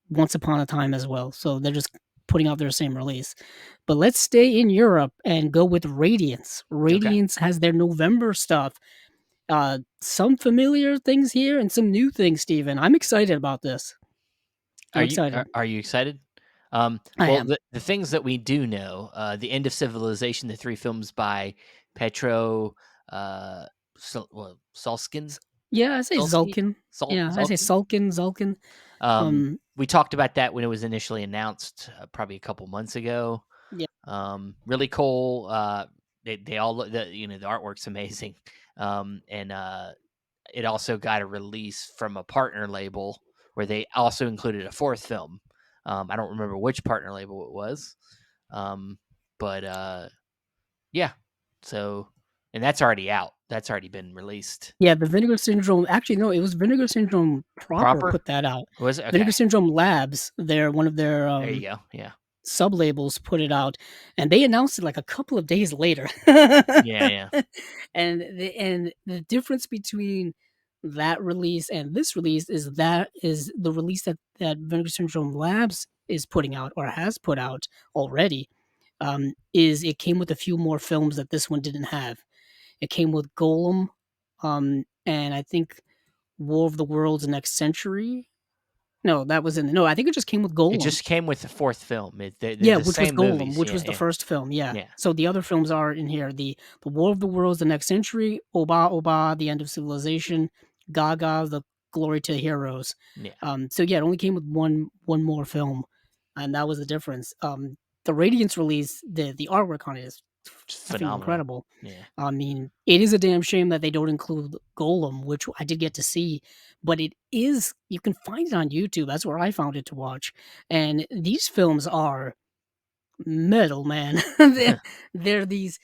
once upon a time as well. So they're just putting out their same release. But let's stay in Europe and go with Radiance. Okay. Radiance has their November stuff. Some familiar things here and some new things, Steven. I'm excited about this. I'm excited. Are you excited? I Well, am. the things that we do know, the end of civilization, the three films by Petro, Solskin, Yeah, I say Solsky, Zulkin. Yeah, I say Zulkin. Zulkin. Um, We talked about that when it was initially announced, probably a couple months ago. yeah, Really cool. They all look, the artwork's amazing. And it also got a release from a partner label where they also included a fourth film. I don't remember which partner label it was, um, but yeah. So, and that's already out. That's already been released. yeah, the Vinegar Syndrome. Actually, no, it was Vinegar Syndrome proper Proper put that out. was it? Okay. Vinegar Syndrome Labs, they're one of their There you go. Yeah. sub labels put it out, and they announced it like a couple of days later. Yeah. Yeah. And the difference between that release and this release is the release that Vinegar Syndrome Labs is putting out or has put out already. Is it came with a few more films that this one didn't have. It came with Golem, and I think War of the Worlds Next Century. No, that was in no, I think it just came with It Golem. just came with the fourth film. They're Yeah, the which was same Golem, movies. which Yeah. was the Yeah. first film, yeah. Yeah. So the other films are in here, the War of the Worlds, The Next Century, Oba Oba, The End of Civilization, Gaga, The Glory to Heroes. Yeah. So yeah, it only came with one more film, and that was the difference. The Radiance release, the artwork on it is Just effing phenomenal. incredible. Yeah. I mean, it is a damn shame that they don't include Golem, which I did get to see, but it is you can find it on YouTube. That's where I found it to watch. And these films are metal, man. They're these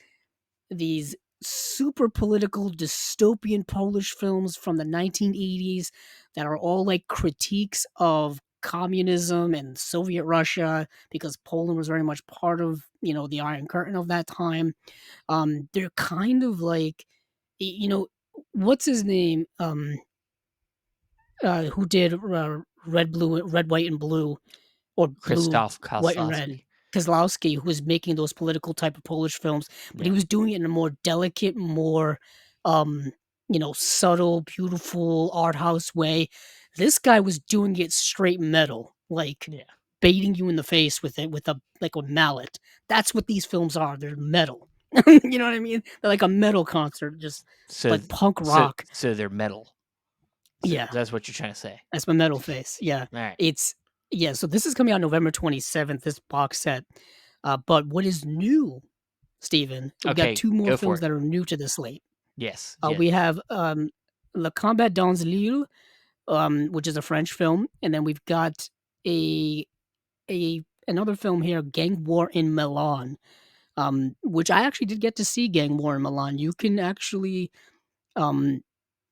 super political dystopian Polish films from the 1980s that are all like critiques of communism and Soviet Russia because Poland was very much part of, the Iron Curtain of that time. They're kind of like, what's his name? Who did Red, White, and Blue, or Blue, Christoph White, and Red? Kozlowski. Kozlowski, who was making those political type of Polish films, but he Yeah. was doing it in a more delicate, more, um, subtle, beautiful art house way. This guy was doing it straight metal, like Yeah. baiting you in the face with it with a mallet. That's what these films are. They're metal. You know what I mean? They're like a metal concert, just So like punk so rock. so they're metal. So Yeah, that's what you're trying to say. that's my metal face. Yeah, Alright. it's yeah. So this is coming out November 27th. This box set. But what is new, Steven? We got Okay, two more go for films it. that are new to this slate. Yes, yes. We have Le Combat dans l'Île, which is a French film, and then we've got a another film here, Gang War in Milan, which I actually did get to see Gang War in Milan. You can actually, um,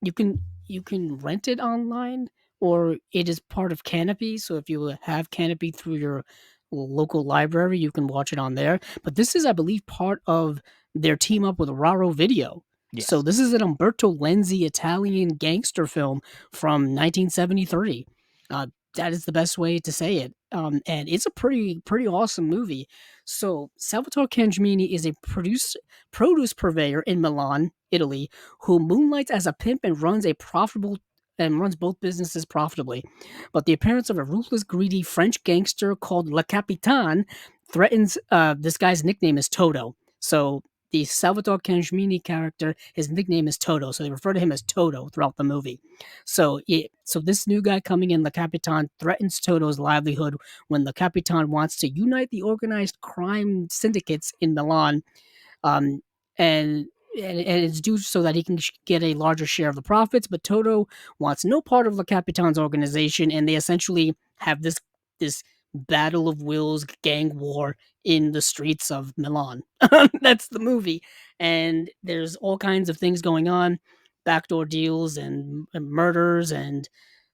you can you can rent it online, or it is part of Canopy. So if you have Canopy through your local library, you can watch it on there. But this is, I believe, part of their team up with Raro Video. So Yes. this is an Umberto Lenzi Italian gangster film from 1973. Uh, that is the best way to say it. And it's a pretty awesome movie. So Salvatore Cangemi is a produce purveyor in Milan, Italy, who moonlights as a pimp and runs both businesses profitably. But the appearance of a ruthless, greedy French gangster called Le Capitan threatens. This guy's nickname is Toto. So the Salvatore Cangemi character, his nickname is Toto. So they refer to him as Toto throughout the movie. So this new guy coming in, Le Capitan, threatens Toto's livelihood when Le Capitan wants to unite the organized crime syndicates in Milan, um, and and it's due so that he can get a larger share of the profits. But Toto wants no part of Le Capitan's organization, and they essentially have this battle of wills, gang war in the streets of Milan. That's the movie, and there's all kinds of things going on, backdoor deals and murders and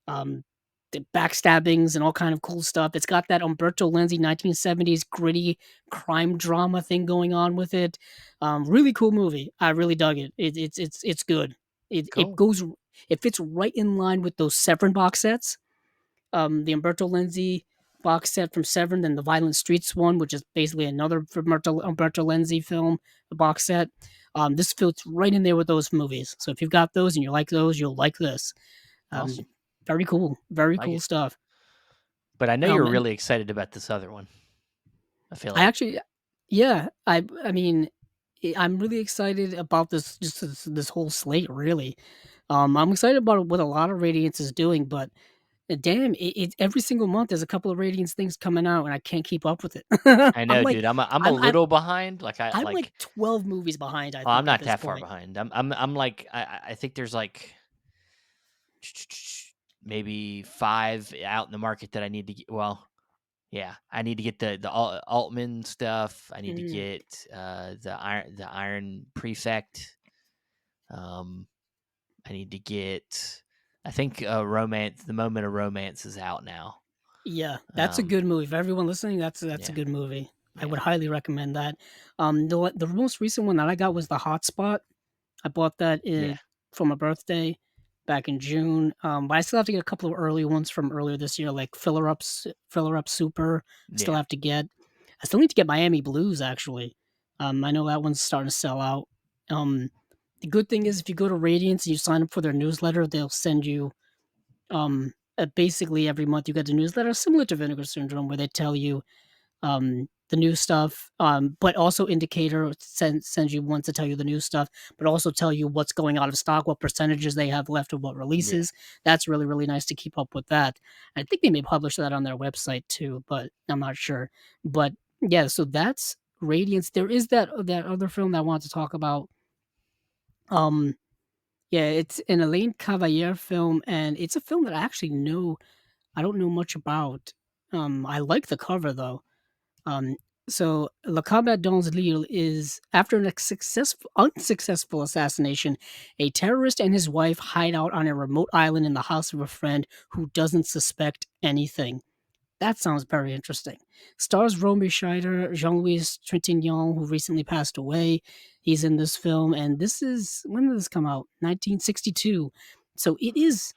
um, the backstabbings and all kind of cool stuff. It's got that Umberto Lenzi 1970s gritty crime drama thing going on with it. Really cool movie. I really dug it. It's good. Cool. It fits right in line with those Severin box sets. The Umberto Lenzi box set from Severin, and the Violent Streets one, which is basically another Umberto Lenzi film, a box set. This fits right in there with those movies. So if you've got those and you like those, you'll like this. Um, Awesome. very Like cool it. stuff. But I know you're And really excited about this other one. I feel I like. actually, yeah, I mean, I'm really excited about this whole slate. Really, I'm excited about what a lot of Radiance is doing, but damn, every single month there's a couple of Radiance things coming out, and I can't keep up with it. I I'm know, like, dude. I'm a I'm little behind. Like I I'm like like 12 movies behind. I well, I'm think at not this that far point. behind. I'm like I think there's like maybe 5 out in the market that I need to get. Well, yeah, I need to get the Altman stuff. I need to Mm, get the Iron Prefect. Um, I need to get. I think romance. The Moment of Romance is out now. yeah, that's a Um, good movie. For everyone listening, that's a yeah, good movie. I yeah, would highly recommend that. The most recent one that I got was The Hotspot. I bought that yeah, for my birthday back in June. But I still have to get a couple of early ones from earlier this year, like Filler Up Super. I still yeah, have to get. I still need to get Miami Blues actually. I know that one's starting to sell out. Um, the good thing is if you go to Radiance and you sign up for their newsletter, they'll send you basically every month you get a newsletter similar to Vinegar Syndrome where they tell you the new stuff, but also Indicator sends you one to tell you the new stuff, but also tell you what's going out of stock, what percentages they have left of what yeah. releases. That's really, really nice to keep up with that. I think they may publish that on their website too, but I'm not sure. But yeah, so Radiance. There is that other film that I want to talk about. Um, yeah, it's an Elaine Cavalier film, and it's a film that I actually know I don't know much about. I like the cover though. Um, so Le Combat dans l'Île is after an unsuccessful assassination, a terrorist and his wife hide out on a remote island in the house of a friend who doesn't suspect anything. That sounds very interesting. Stars Romy Scheider, Jean-Louis Trintignant, who recently passed away. He's in this film, and this is when did this come out? 1962. So it is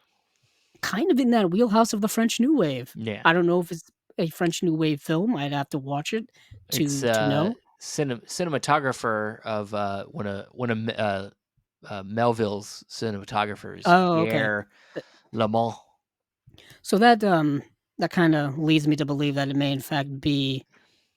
kind of in that wheelhouse of the French New Wave. Yeah. I don't know if it's a French New Wave film. I'd have to watch it It's to know. cinematographer of one of Melville's cinematographers, Oh, okay. Pierre Lamont. So that kind of leads me to believe that it may in fact be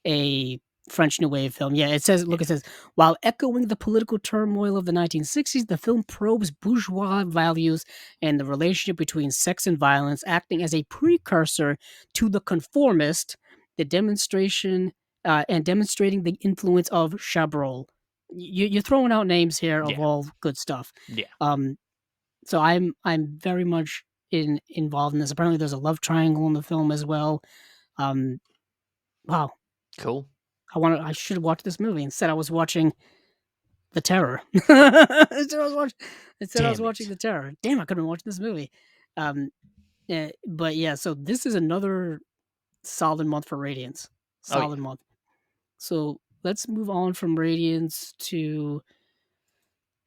a French New Wave film. Yeah, it says, Yeah. look, it says, while echoing the political turmoil of the 1960s, the film probes bourgeois values and the relationship between sex and violence, acting as a precursor to The Conformist, the demonstration and demonstrating the influence of Chabrol. You're throwing out names here of Yeah. all good stuff. Yeah. So I'm very much involved in this. Apparently, there's a love triangle in the film as well. Wow, Cool. I should have watched this movie. Instead, I was watching The Terror. Instead, I was Damn watching it. The Terror. Damn, I couldn't watch this movie. Um, but yeah, so this is another solid month for Radiance. Oh Solid yeah. month. So let's move on from Radiance to.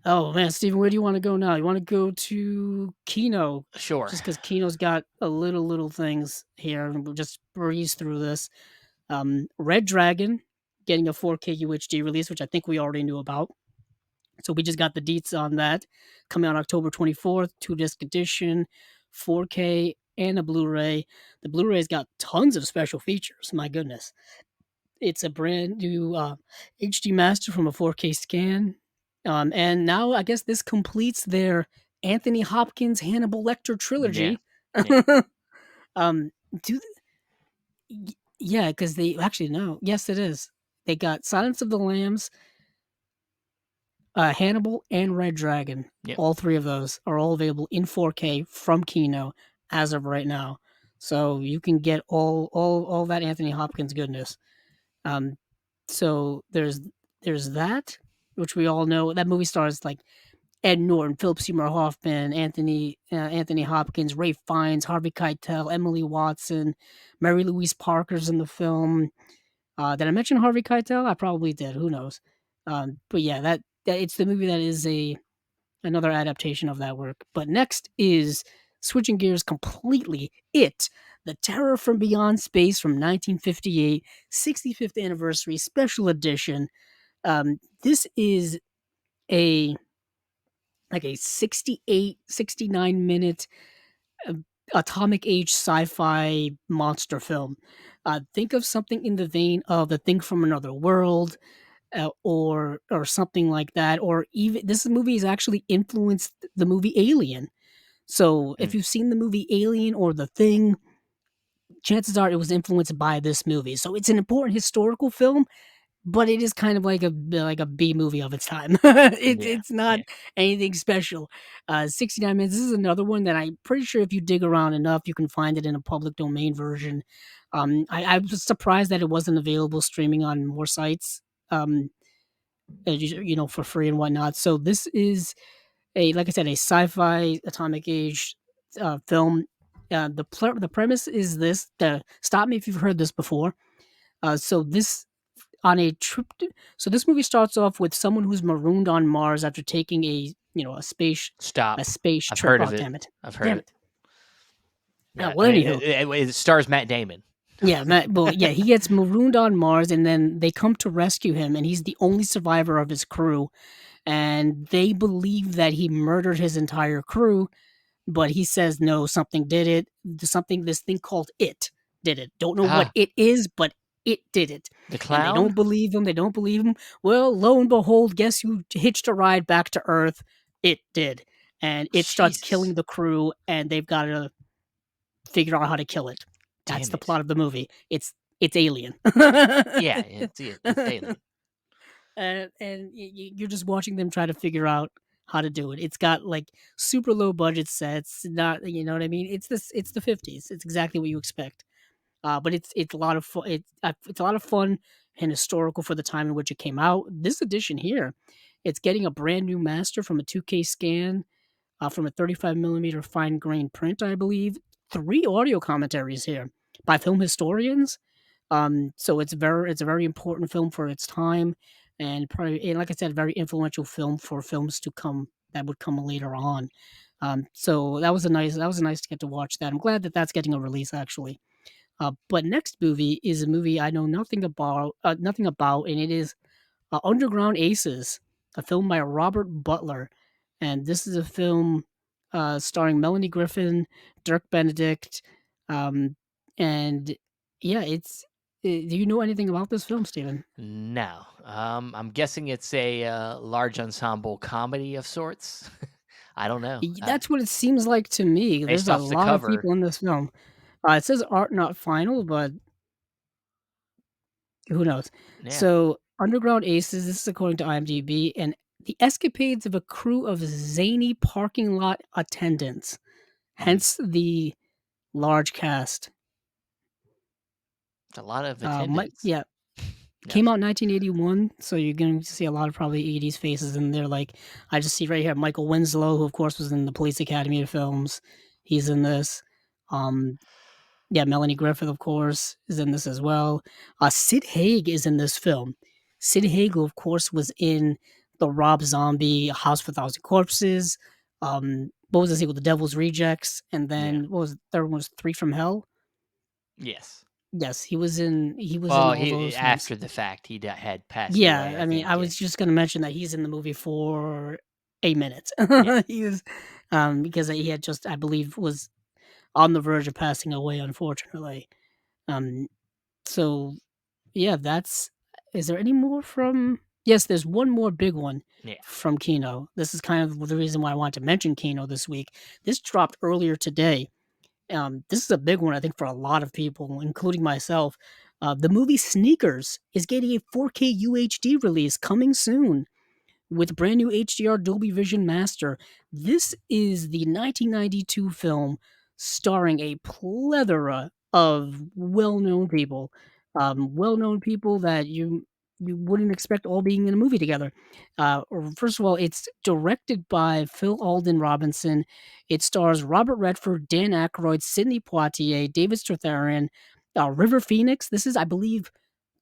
Oh man, Steven, where do you want to go now? You want to go to Kino, Sure. just because Kino's got a little things here, and we'll just breeze through this. Red Dragon getting a 4K UHD release, which I think we already knew about. So we just got the deets on that. Coming out October 24th, 2-disc edition, 4K, and a Blu-ray. The Blu-ray's got tons of special features. My goodness. It's a brand new HD master from a 4K scan. And now I guess this completes their Anthony Hopkins Hannibal Lecter Yeah. trilogy. Yeah. um, do yeah, because they actually no. Yes, it is. They got Silence of the Lambs, Hannibal, and Red Dragon. Yep. All three of those are all available in 4K from Kino as of right now. So you can get all that Anthony Hopkins goodness. Um, so there's that, which we all know. That movie stars like Ed Norton, Philip Seymour Hoffman, Anthony Hopkins, Ray Fiennes, Harvey Keitel, Emily Watson, Mary Louise Parker's in the film. Did I mention Harvey Keitel? I probably did. Who knows? But yeah, that it's the movie that is another adaptation of that work. But next is switching gears completely. The Terror from Beyond Space from 1958, 65th anniversary special edition. This is a like a 68, 69 minute uh, atomic age sci-fi monster film. Think of something in the vein of The Thing from Another World, or something like that. Or even this movie has actually influenced the movie Alien. So if Mm. you've seen the movie Alien or The Thing, chances are it was influenced by this movie. So it's an important historical film, but it is kind of like a B movie of its time. Yeah. It's not Yeah. anything special. 69 minutes. This is another one that I'm pretty sure if you dig around enough, you can find it in a public domain version. I was surprised that it wasn't available streaming on more sites. For free and whatnot. So this is like I said, a sci-fi atomic age film. The premise is this. Stop me if you've heard this before. So this on a trip. So this movie starts off with someone who's marooned on Mars after taking a Stop. space I've trip. heard Oh of it. damn it! I've heard Damn it. it! Yeah. Well, I mean, anywho, it stars Matt Damon. yeah, Matt. Well, yeah, he gets marooned on Mars, and then they come to rescue him, and he's the only survivor of his crew. And they believe that he murdered his entire crew, but he says no, something did it. This thing called it did it. Don't know what Ah, it is, but it did it. the And they clown. don't believe him. They don't believe him. Well, lo and behold, guess who hitched a ride back to Earth? It did. And it starts killing Jesus. the crew, and they've got to figure out how to kill it. That's Damn the it. plot of the movie. It's Alien. Yeah. It's Alien. you're just watching them try to figure out how to do it. It's got like super low budget sets, not you know what I mean. It's the 50s. It's exactly what you expect. But it's a lot of fun. It's a lot of fun and historical for the time in which it came out. This edition here, it's getting a brand new master from a 2K scan, from a 35 millimeter fine grain print, I believe. Three audio commentaries here by film historians. So it's a very important film for its time, and probably, and like I said, a very influential film for films to come that would come later on. So that was nice to get to watch that. I'm glad that that's getting a release actually. But next movie is a movie I know nothing about, and it is Underground Aces, a film by Robert Butler, and this is a film starring Melanie Griffin, Dirk Benedict, um, and yeah, do you know anything about this film, Steven? No. I'm guessing it's a large ensemble comedy of sorts. I don't know. That's what it seems like to me. There's Based a off the lot of cover, people in this film. It says art not final, but who knows? yeah. So, Underground Aces, this is according to IMDb, and the escapades of a crew of zany parking lot attendants, Mm. hence the large cast. It's a lot of Mike, attendance. yeah, came Yes. out in 1981, so you're going to see a lot of probably 80s faces in there. Like, I just see right here Michael Winslow, who of course was in the Police Academy films. He's in this. Um, Yeah, Melanie Griffith, of course, is in this as well. Sid Haig is in this film. Sid Haig, who of course was in the Rob Zombie House of a Thousand Corpses. What was the sequel? The Devil's Rejects, and Yeah. then what was the third one? Was Three from Hell? Yes. Yes, he was in Well, all he those films. after the fact, had passed away, Yeah, I I mean, think, I yeah. was just gonna mention that he's in the movie for a minute. Yeah. He was, because he had just, I believe, was on the verge of passing away, unfortunately. Um, so yeah, that's is there any more from yes, there's one more big one Yeah. from Kino. This is kind of the reason why I wanted to mention Kino this week. This dropped earlier today. This is a big one, I think, for a lot of people, including myself. The movie Sneakers is getting a 4K UHD release coming soon with brand new HDR Dolby Vision Master. This is the 1992 film starring a plethora of well-known people that you wouldn't expect all being in a movie together. First of all, it's directed by Phil Alden Robinson. It stars Robert Redford, Dan Aykroyd, Sidney Poitier, David Strathairn, River Phoenix. This is, I believe,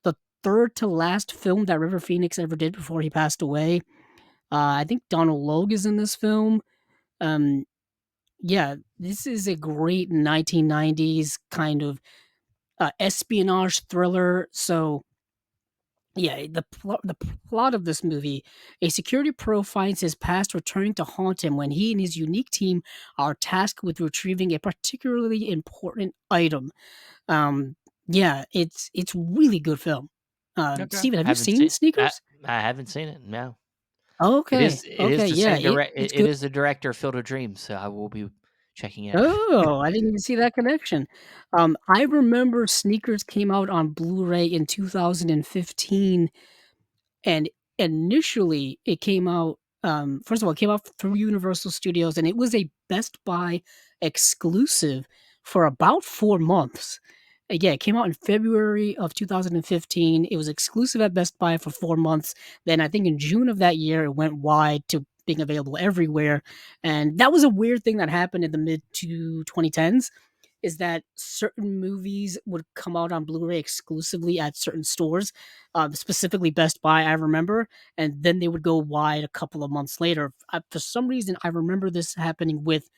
the third to last film that River Phoenix ever did before he passed away. I think Donald Logue is in this film. Um, yeah, this is a great 1990s kind of espionage thriller. So, yeah, the plot of this movie: a security pro finds his past returning to haunt him when he and his unique team are tasked with retrieving a particularly important item. Um, yeah, it's really good film. Okay. Steven, have you Haven't seen seen Sneakers? I haven't seen it, no. Okay, It is okay, the yeah, same direct it's it good. is the director of Field of Dreams, so I will be checking it out. Oh, I didn't even see that connection. I remember Sneakers came out on Blu-ray in 2015, and initially it came out, first of all, it came out through Universal Studios, and it was a Best Buy exclusive for about 4 months. Yeah, it came out in February of 2015. It was exclusive at Best Buy for 4 months. Then I think in June of that year, it went wide to being available everywhere. And that was a weird thing that happened in the mid to 2010s, is that certain movies would come out on Blu-ray exclusively at certain stores, specifically Best Buy, I remember, and then they would go wide a couple of months later. For some reason, I remember this happening with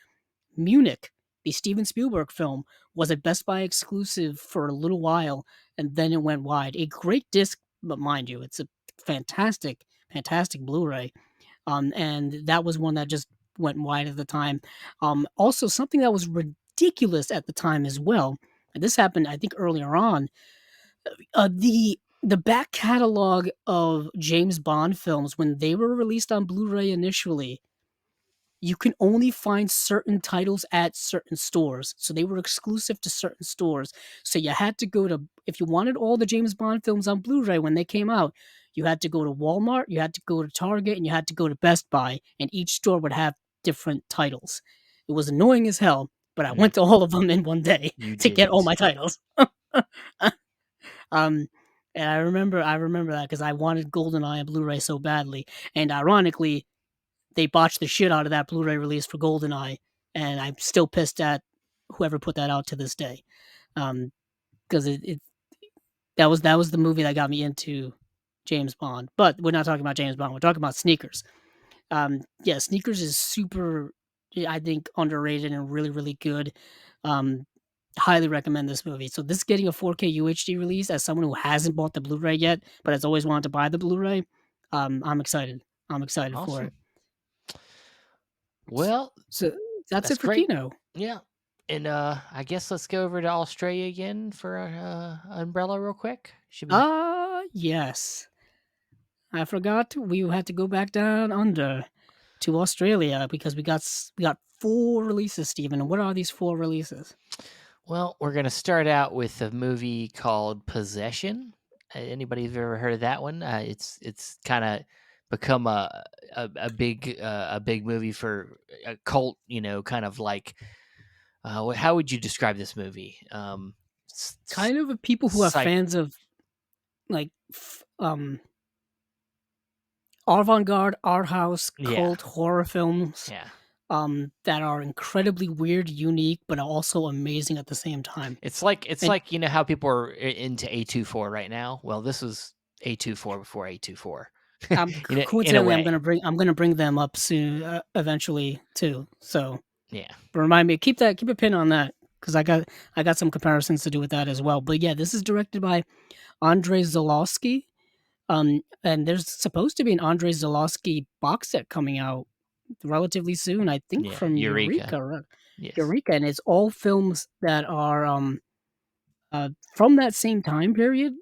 Munich, the Steven Spielberg film, was a Best Buy exclusive for a little while, and then it went wide. A great disc, but mind you, it's a fantastic, fantastic Blu-ray. And that was one that just went wide at the time. Also, something that was ridiculous at the time as well, and this happened, I think, earlier on. The back catalog of James Bond films when they were released on Blu-ray initially, you can only find certain titles at certain stores. So they were exclusive to certain stores. So you had to go to, if you wanted all the James Bond films on Blu-ray when they came out, You had to go to Walmart, you had to go to Target, and you had to go to Best Buy, and each store would have different titles. It was annoying as hell, but I Mm, went to all of them in one day you to did get all it. my titles. um, and I remember that because I wanted GoldenEye on Blu-ray so badly, and ironically, they botched the shit out of that Blu-ray release for GoldenEye, and I'm still pissed at whoever put that out to this day. Because it that was the movie that got me into James Bond. But we're not talking about James Bond. We're talking about sneakers. Yeah, sneakers is super, I think, underrated and really, really good. Um, highly recommend this movie. So this getting a 4K UHD release as someone who hasn't bought the Blu-ray yet, but has always wanted to buy the Blu-ray, I'm excited. I'm excited for it. Awesome. Well, So that's that's it for great. Kino. Yeah. And I guess let's go over to Australia again for Umbrella real quick. Should be Yes. I forgot we had to go back down under to Australia because we got 4 releases, Steven. And what are these 4 releases? well. We're gonna start out with a movie called Possession. Anybody have ever heard of that one? It's kind of become a big movie for a cult. Kind of like how would you describe this movie? Kind of a people who are Psych. fans of like avant-garde, art house, Yeah, cult horror films yeah. that are incredibly weird, unique, but also amazing at the same time. It's And like how people are into A24 right now. Well, this was A24 before A24. In a coincidentally, way. I'm gonna bring them up soon, eventually too. So Yeah. remind me, keep a pin on that because I got some comparisons to do with that as well. But yeah, this is directed by Andrei Zolowski. And there's supposed to be an Andrei Zolowski box set coming out relatively soon. I think Yeah, from Eureka. Eureka, Yes. Eureka, and it's all films that are from that same time period.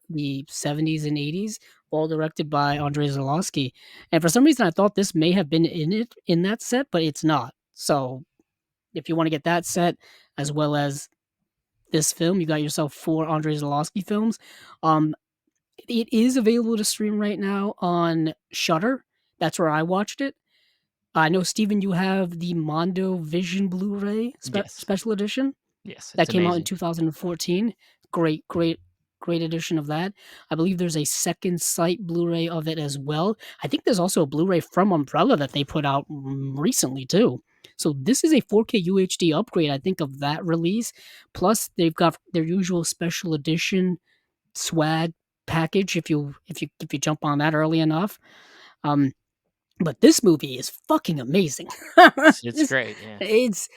The 70s and 80s, all directed by Andrei Zolowski. And for some reason, I thought this may have been in that set, but it's not. So if you want to get that set as well as this film, you got yourself 4 Andrei Zolowski films. Um, it is available to stream right now on Shutter. That's where I watched it. I know, Steven, you have the Mondo Vision Blu-ray Yes. special edition Yes, it's that came out in amazing. 2014. Great, great, great edition of that. I believe there's a second sight Blu-ray of it as well. I think there's also a Blu-ray from Umbrella that they put out recently too. So this is a 4K UHD upgrade, I think, of that release. Plus, they've got their usual special edition swag package if you jump on that early enough. Um, but this movie is fucking amazing. It's this great, yeah. it's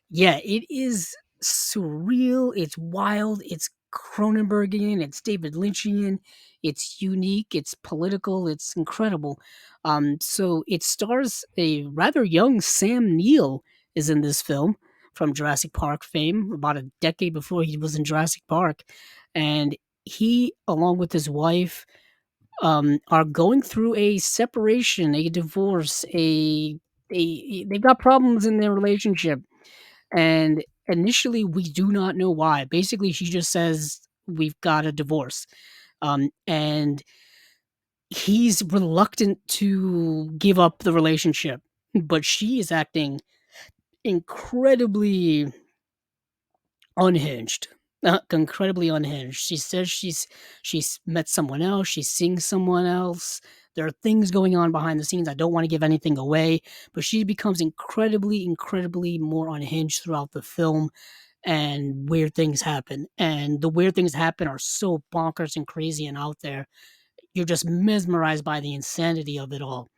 Yeah, it is surreal. It's wild. It's Cronenbergian. It's David Lynchian. It's unique. It's political. It's incredible. So it stars a rather young Sam Neill is in this film from Jurassic Park fame, about a decade before he was in Jurassic Park, and he, along with his wife, are going through a separation, a divorce, they've got problems in their relationship, and initially we do not know why. Basically, she just says we've got a divorce, and he's reluctant to give up the relationship, but she is acting incredibly unhinged. Incredibly unhinged. She says she's met someone else, she's seeing someone else. There are things going on behind the scenes. I don't want to give anything away, but she becomes incredibly, incredibly more unhinged throughout the film, and weird things happen. And the weird things happen are so bonkers and crazy and out there. You're just mesmerized by the insanity of it all.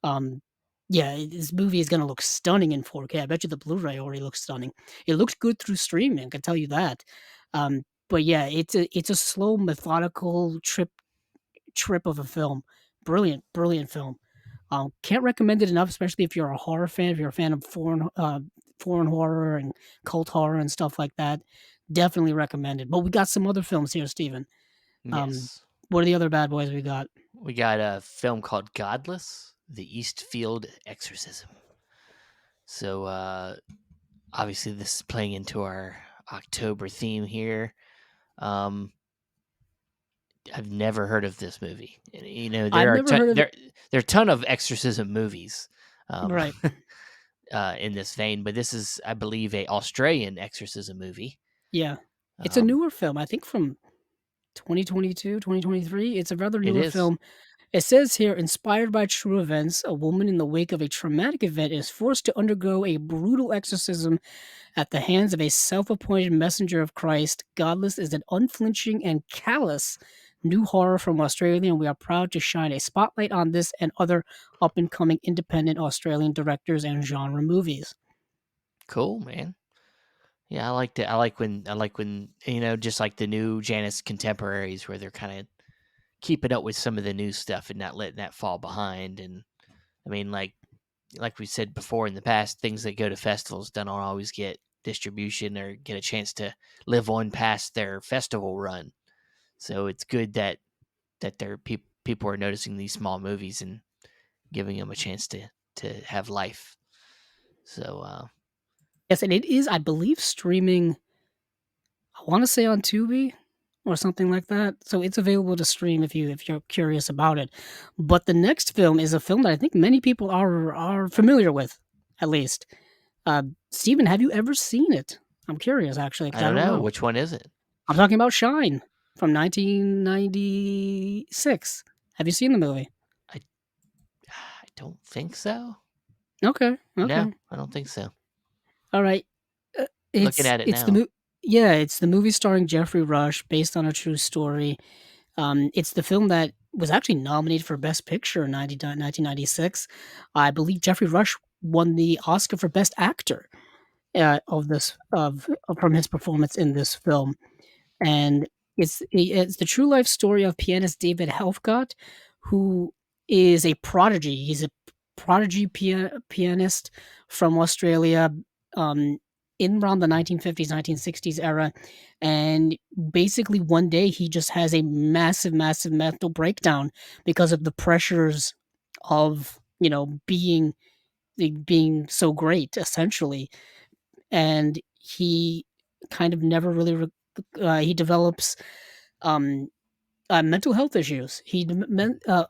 Um, yeah, this movie is gonna look stunning in 4K. I bet you the Blu-ray already looks stunning. It looks good through streaming, I can tell you that. But yeah, it's a slow, methodical trip of a film. Brilliant, brilliant film. Can't recommend it enough, especially if you're a horror fan, if you're a fan of foreign horror and cult horror and stuff like that. Definitely recommend it. But we got some other films here, Steven. Um, Yes. what are the other bad boys we got? We got a film called Godless: The Eastfield Exorcism. So obviously this is playing into our October theme here. Um I've never heard of this movie. You know, I've never heard of it. there are a ton of exorcism movies, um, Right. in this vein, but this is, I believe, a Australian exorcism movie. Yeah. It's a Um, newer film, I think from 2022, 2023. It's a rather it newer is film. It says here, inspired by true events, a woman in the wake of a traumatic event is forced to undergo a brutal exorcism at the hands of a self appointed messenger of Christ. Godless is an unflinching and callous new horror from Australia, and we are proud to shine a spotlight on this and other up and coming independent Australian directors and genre movies. cool, man. Yeah, I liked it. I like when just like the new Janus contemporaries, where they're kind of keeping up with some of the new stuff and not letting that fall behind. And I mean, like we said before in the past, things that go to festivals don't always get distribution or get a chance to live on past their festival run. So it's good that there people are noticing these small movies and giving them a chance to have life. So Yes, and it is, I believe, streaming, I want to say on Tubi or something like that. So it's available to stream if you're curious about it. But the next film is a film that I think many people are familiar with, at least. Uh, Steven, have you ever seen it? I'm curious, actually, I because I don't don't know know. which one is it. I'm talking about Shine from 1996. Have you seen the movie? I I don't think so. Okay, No, okay. I don't think so. All right. Uh, Looking at it it's the now. yeah, it's the movie starring Jeffrey Rush based on a true story. It's the film that was actually nominated for Best Picture in 1996. I believe Jeffrey Rush won the Oscar for Best Actor of this of from his performance in this film. And it's the true life story of pianist David Helfgott, who is a prodigy. He's a prodigy pianist from Australia, um, in around the 1950s, 1960s era, and basically one day he just has a massive, massive mental breakdown because of the pressures of being so great, essentially, and he kind of never really he develops um, mental health issues.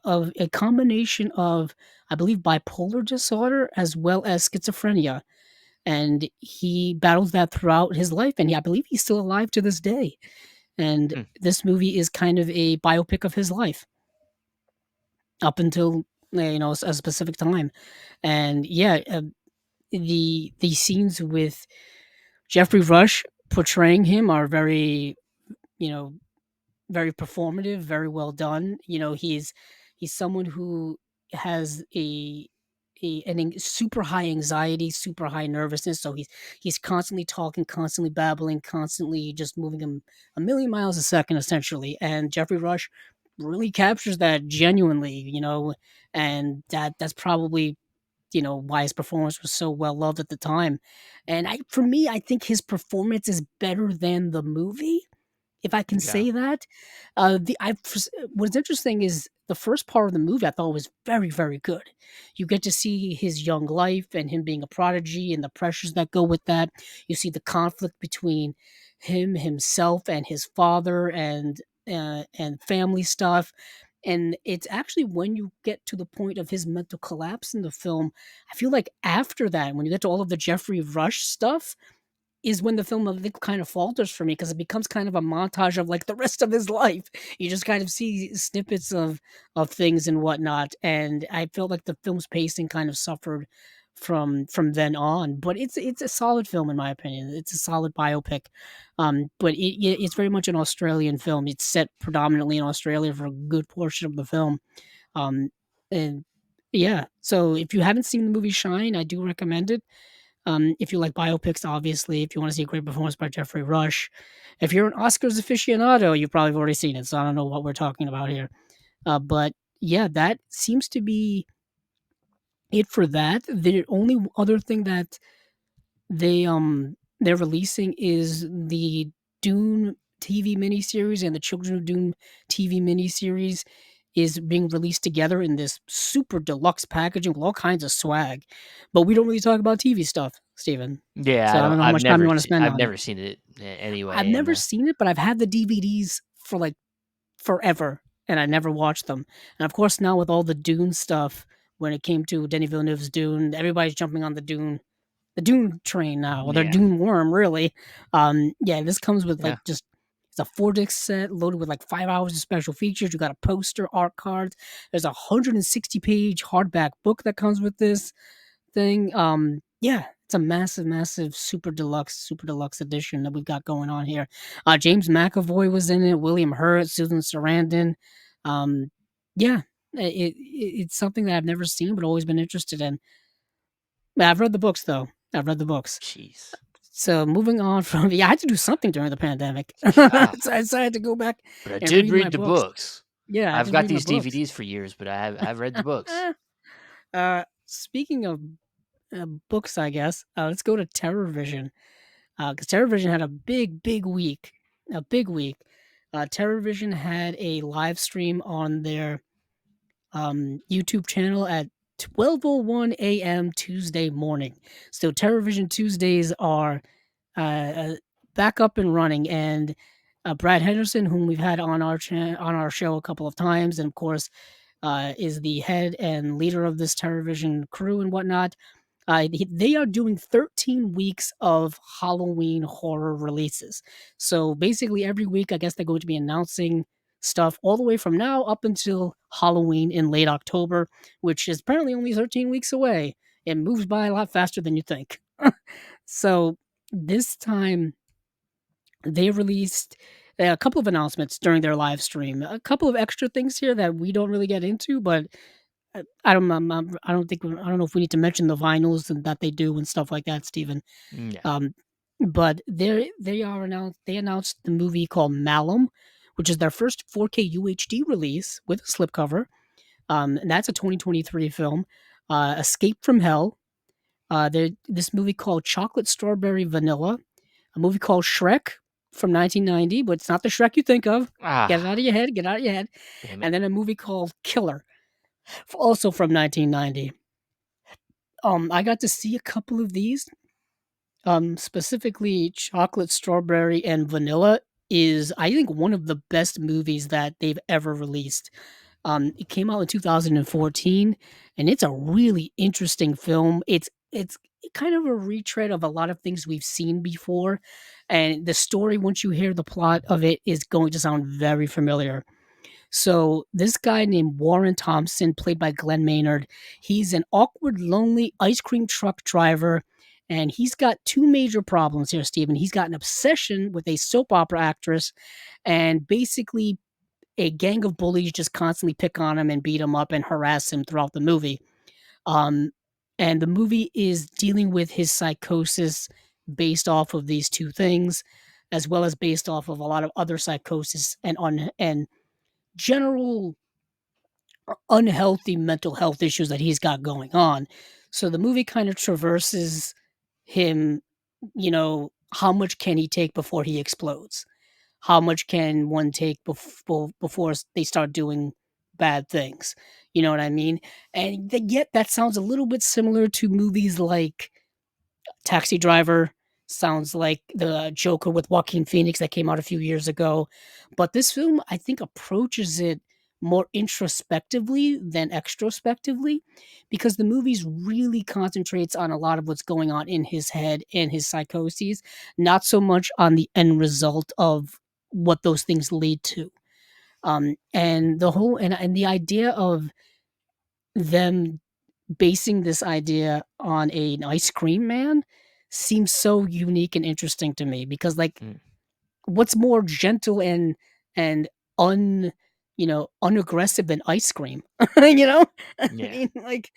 Of a combination of, I believe, bipolar disorder as well as schizophrenia, and he battles that throughout his life. And I believe he's still alive to this day. And Hmm, this movie is kind of a biopic of his life up until a specific time. And yeah, the scenes with Jeffrey Rush portraying him are very, you know, very performative, very well done. He's someone who has super high anxiety, super high nervousness. So he's constantly talking, constantly babbling, constantly just moving a million miles a second, essentially. And Jeffrey Rush really captures that genuinely, and that's probably why his performance was so well loved at the time. And for me, I think his performance is better than the movie, if I can yeah. say that. What's interesting is the first part of the movie I thought was very, very good. You get to see his young life and him being a prodigy and the pressures that go with that. You see the conflict between himself, and his father, and family stuff. And it's actually when you get to the point of his mental collapse in the film, I feel like after that, when you get to all of the Jeffrey Rush stuff, is when the film, I think, kind of falters for me because it becomes kind of a montage of like the rest of his life. You just kind of see snippets of things and whatnot, and I felt like the film's pacing kind of suffered from then on. But it's a solid film in my opinion. It's a solid biopic, but it's very much an Australian film. It's set predominantly in Australia for a good portion of the film, um, and yeah. So if you haven't seen the movie Shine, I do recommend it. If you like biopics, obviously, if you want to see a great performance by Jeffrey Rush, if you're an Oscars aficionado, you've probably already seen it. So I don't know what we're talking about here. But yeah, that seems to be it for that. The only other thing that they're releasing is the Dune TV miniseries, and the Children of Dune TV miniseries is being released together in this super deluxe packaging with all kinds of swag. But we don't really talk about TV stuff, Steven. Yeah, So I I don't. don't know how much time you want to spend I've on it. never seen it I've anyway, and never seen it, but I've had the DVDs for like forever, and I never watched them. And of course, now with all the Dune stuff, when it came to Denis Villeneuve's Dune, everybody's jumping on the Dune train now, or the Yeah. Dune worm, really. Yeah, this comes with Yeah. like just it's a 4 disc set loaded with like 5 hours of special features. You got a poster, art cards. There's a 160-page hardback book that comes with this thing. Yeah, it's a massive, massive super deluxe edition that we've got going on here. James McAvoy was in it, William Hurt, Susan Sarandon. Um, yeah, it's something that I've never seen but always been interested in. I've read the books though. I've read the books. Jeez. So moving on from I had to do something during the pandemic. Yeah. So I decided to go back But I and did read my read the books. books. Yeah, I I've just got read my these books. DVDs for years, but I've read the books. Speaking of books, I guess let's go to Terror Vision because Terror Vision had a big, big week. A big week. Terror Vision had a live stream on their YouTube channel at 12:01 a.m. Tuesday morning. So Terror Vision Tuesdays are uh, back up and running, and Brad Henderson, whom we've had on on our show a couple of times, and of course is the head and leader of this Terror Vision crew and whatnot. They are doing 13 weeks of Halloween horror releases. So basically, every week, I guess they're going to be announcing stuff all the way from now up until Halloween in late October, which is apparently only 13 weeks away. It moves by a lot faster than you think. So this time, they released a couple of announcements during their live stream. A couple of extra things here that we don't really get into, but I don't know if we need to mention the vinyls and that they do and stuff like that, Steven. Yeah. Um, but they announced the movie called Malum, which is their first 4K UHD release with a slipcover. And that's a 2023 film. Escape from Hell. This movie called Chocolate Strawberry Vanilla. A movie called Shrek from 1990, but it's not the Shrek you think of. Get it Ah, out of your head. Get it out of your head. damn it. And then a movie called Killer, also from 1990. I got to see a couple of these. Specifically, Chocolate Strawberry and Vanilla is, I think, one of the best movies that they've ever released. It came out in 2014, and it's a really interesting film. It's kind of a retread of a lot of things we've seen before, and the story, once you hear the plot of it, is going to sound very familiar. So this guy named Warren Thompson, played by Glenn Maynard, he's an awkward, lonely ice cream truck driver, and he's got two major problems here, Stephen. He's got an obsession with a soap opera actress, and basically a gang of bullies just constantly pick on him and beat him up and harass him throughout the movie. Um, and the movie is dealing with his psychosis based off of these two things, as well as based off of a lot of other psychosis and general unhealthy mental health issues that he's got going on. So the movie kind of traverses him, how much can he take before he explodes? How much can one take before they start doing bad things? You know what I mean? And yet that sounds a little bit similar to movies like Taxi Driver, sounds like the Joker with Joaquin Phoenix that came out a few years ago. But this film, I think, approaches it more introspectively than extrospectively because the movies really concentrates on a lot of what's going on in his head and his psychoses, not so much on the end result of what those things lead to. And the whole and the idea of them basing this idea on an ice cream man seems so unique and interesting to me because like Mm, what's more gentle and un unaggressive than ice cream. I yeah. mean like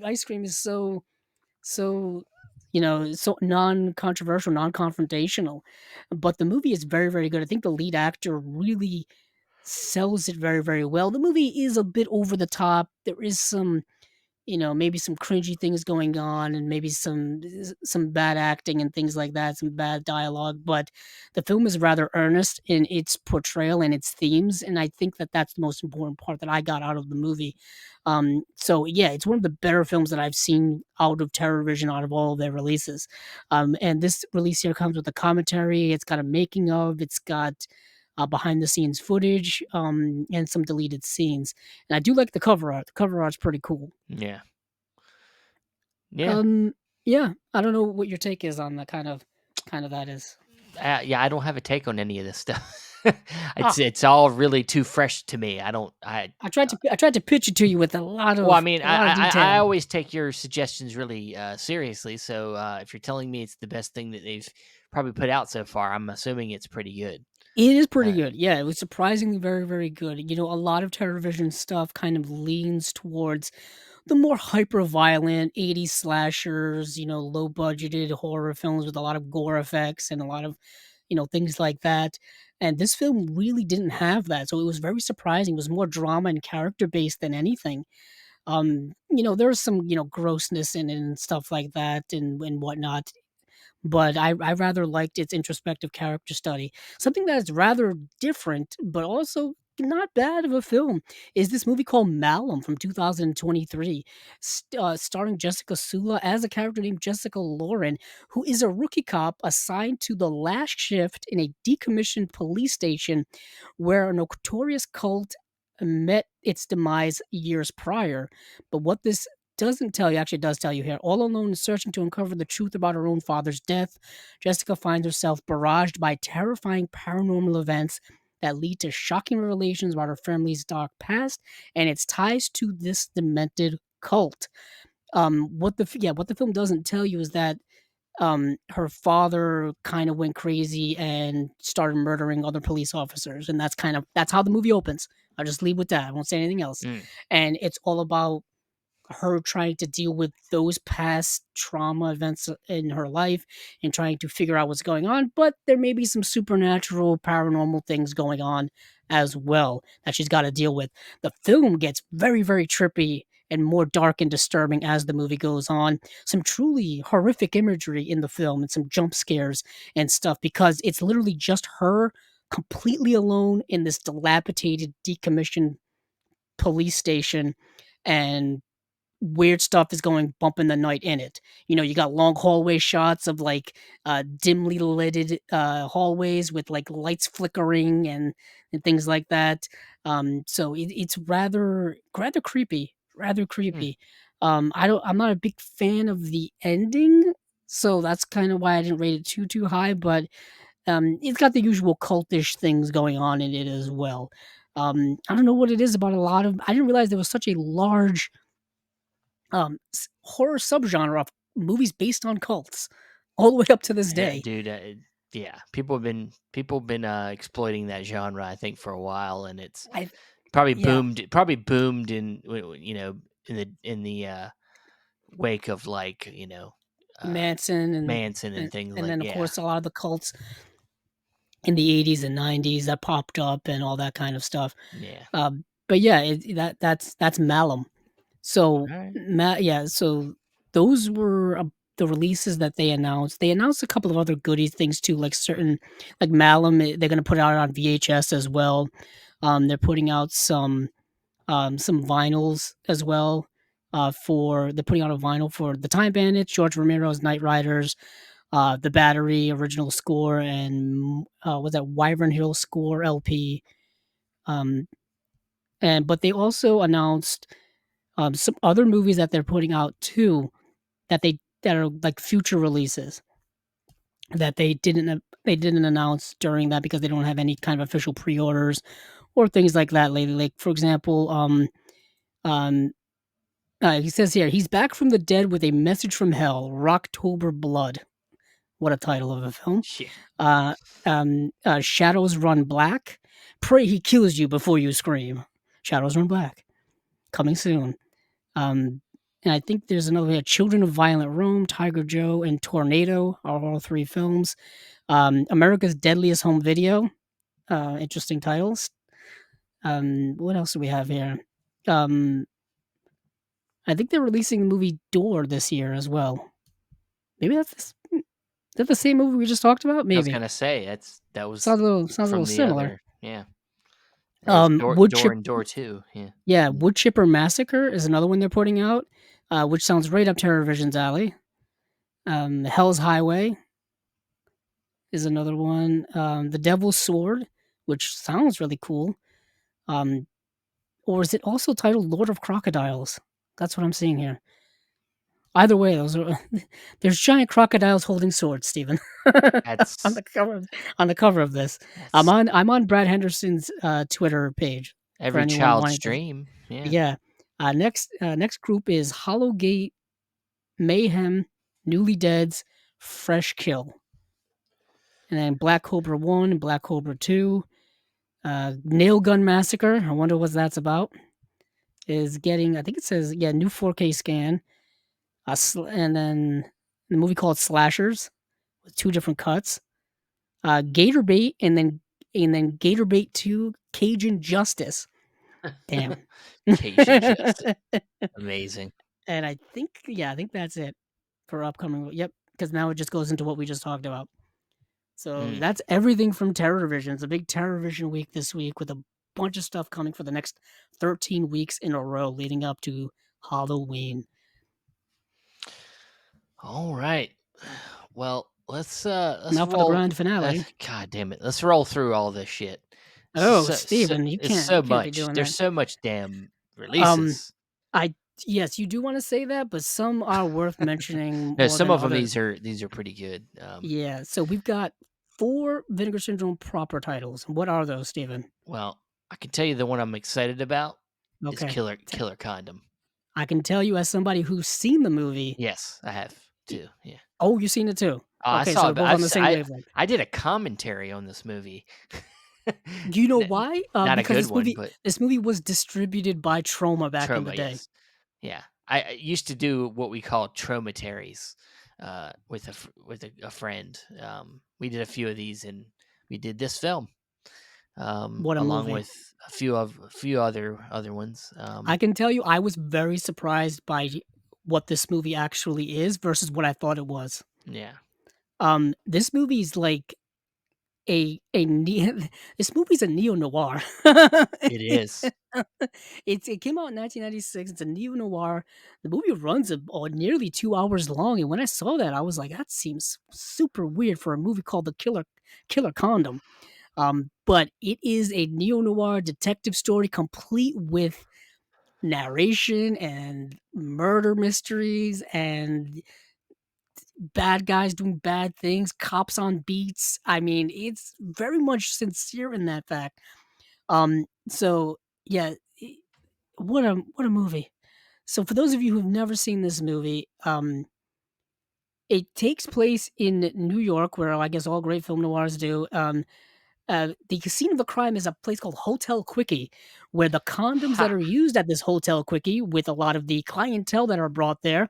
ice cream is so so non-controversial, non-confrontational, but the movie is very, very good. I think the lead actor really sells it very, very well. The movie is a bit over the top. There is some maybe some cringy things going on and maybe some bad acting and things like that, some bad dialogue, but the film is rather earnest in its portrayal and its themes, and I think that that's the most important part that I got out of the movie. So yeah, it's one of the better films that I've seen out of Terror Vision out of all of their releases. And this release here comes with a commentary. It's got a making of. It's got behind the scenes footage, and some deleted scenes. And I do like the cover art. The cover art's pretty cool. Yeah. Yeah. Um, yeah, I don't know what your take is on the kind of that is. Yeah, I don't have a take on any of this stuff. Ah, It's all really too fresh to me. I don't I tried to pitch it to you with a lot well, I of mean, a lot of I detail. always take your suggestions really, seriously, so, if you're telling me it's the best thing that they've probably put out so far, I'm assuming it's pretty good. It is pretty Uh, good. Yeah, it was surprisingly very, very good. You know, a lot of television stuff kind of leans towards the more hyper violent 80s slashers, low budgeted horror films with a lot of gore effects and a lot of, things like that. And this film really didn't have that. So it was very surprising. It was more drama and character based than anything. There was some, grossness in it and stuff like that and whatnot, but I rather liked its introspective character study. Something that is rather different, but also not bad of a film, is this movie called Malum from 2023, starring Jessica Sula as a character named Jessica Lauren, who is a rookie cop assigned to the last shift in a decommissioned police station where a notorious cult met its demise years prior. But what this doesn't tell you, actually it does tell you here, all alone and searching to uncover the truth about her own father's death, Jessica finds herself barraged by terrifying paranormal events that lead to shocking revelations about her family's dark past and its ties to this demented cult. What the film doesn't tell you is that her father kind of went crazy and started murdering other police officers, and that's how the movie opens. I'll just leave with that. I won't say anything else. mm, And it's all about her trying to deal with those past trauma events in her life and trying to figure out what's going on. But there may be some supernatural, paranormal things going on as well that she's got to deal with. The film gets very, very trippy and more dark and disturbing as the movie goes on. Some truly horrific imagery in the film and some jump scares and stuff because it's literally just her completely alone in this dilapidated, decommissioned police station, and weird stuff is going bump in the night in it. You got long hallway shots of like dimly lighted hallways with like lights flickering and things like that. So it's rather creepy, rather mm. creepy. I'm not a big fan of the ending, so that's kind of why I didn't rate it too high. But it's got the usual cultish things going on in it as well. I don't know what it is about a lot of. I didn't realize there was such a large horror subgenre of movies based on cults all the way up to this Yeah, day. dude, yeah, people have been, exploiting that genre, I think, for a while, and it's I Yeah, probably boomed in in the, wake of, like, uh, Manson Manson and and things and like then of yeah, course a lot of the cults in the 80s and 90s that popped up and all that kind of stuff. yeah. But yeah, that's Malum. So Alright. yeah, so those were the releases that they announced. They announced a couple of other goodies things too, like certain like Malum. They're going to put it out on VHS as well. They're putting out some vinyls as well. For they're putting out a vinyl for the Time Bandits, George Romero's Night Riders, the Battery original score, and was that Wyvern Hill score LP. Um, and but they also announced some other movies that they're putting out too that are like future releases that they didn't announce during that because they don't have any kind of official pre-orders or things like that lately. Like for example, um, he says here he's back from the dead with a message from hell, Rocktober Blood. What a title of a film. Yeah. Uh, Shadows Run Black. Pray he kills you before you scream. Shadows Run Black. Coming soon. Um, and I think there's another one here, Children of Violent Rome, Tiger Joe, and Tornado are all three films. America's Deadliest Home Video. Interesting titles. What else do we have here? Um, I think they're releasing the movie Door this year as well. Maybe is that the same movie we just talked about? I was Maybe. gonna say, that was Sounds a little from the similar. other yeah. It's Wood Door Chip and Door 2, yeah. Yeah, Mm. Wood Chipper Massacre is another one they're putting out, which sounds right up TerrorVision's alley. Hell's Highway is another one. The Devil's Sword, which sounds really cool. Um, or is it also titled Lord of Crocodiles? That's what I'm seeing here. Either way, those are there's giant crocodiles holding swords, Stephen, on That's the cover of this. that's I'm on Brad Henderson's Twitter page for every anyone child's wanting to. dream. Yeah. Yeah. Next group is Hollowgate, Mayhem, Newly Deads, Fresh Kill, and then Black Cobra 1 and Black Cobra 2. Nail Gun Massacre. I wonder what that's about. Is getting, I think it says, yeah, new 4K scan. And then the movie called Slashers with 2 different cuts. Gator Bait, and then Gator Bait 2 Cajun Justice. Damn. Cajun justice. Amazing. And I think that's it for upcoming. Yep, because now it just goes into what we just talked about. So Mm. that's everything from Terror Vision. It's a big Terror Vision week this week with a bunch of stuff coming for the next 13 weeks in a row leading up to Halloween. All right. Well, let's Now for the roll. grand finale. God damn it. Let's roll through all this shit. Oh, Steven, It's you so can't be much. doing There's that. so much damn Um, releases. I yes, you do want to say that, but some are worth mentioning No, more some than of them others. these are pretty good. Yeah, so we've got 4 Vinegar Syndrome proper titles. What are those, Steven? Well, I can tell you the one I'm excited about is Okay. Killer Condom. I can tell you as somebody who's seen the movie. Yes, I have i- too. Yeah. Oh, you've seen it too. I Okay, so saw we're it, but both on the same wavelength. I did a commentary on this movie. Do you know N- why? Not a Because good one, but this movie was distributed by Troma back in the trauma. day. Yes. Yeah, I used to do what we call traumataries with a friend. We did a few of these, and we did this film What a along movie! with a few other ones. I can tell you, I was very surprised by what this movie actually is versus what I thought it was. Yeah, This movie's like a neo this movie's a neo-noir. it is. It came out in 1996, it's a neo-noir. The movie runs nearly 2 hours long, and when I saw that, I was like, "That seems super weird for a movie called The Killer Condom." But it is a neo-noir detective story complete with narration and murder mysteries and bad guys doing bad things, cops on beats. I mean, it's very much sincere in that fact. So yeah, what a movie. So for those of you who've never seen this movie, it takes place in New York, where I guess all great film noirs do. The scene of the crime is a place called Hotel Quickie, where the condoms Ha! that are used at this Hotel Quickie, with a lot of the clientele that are brought there,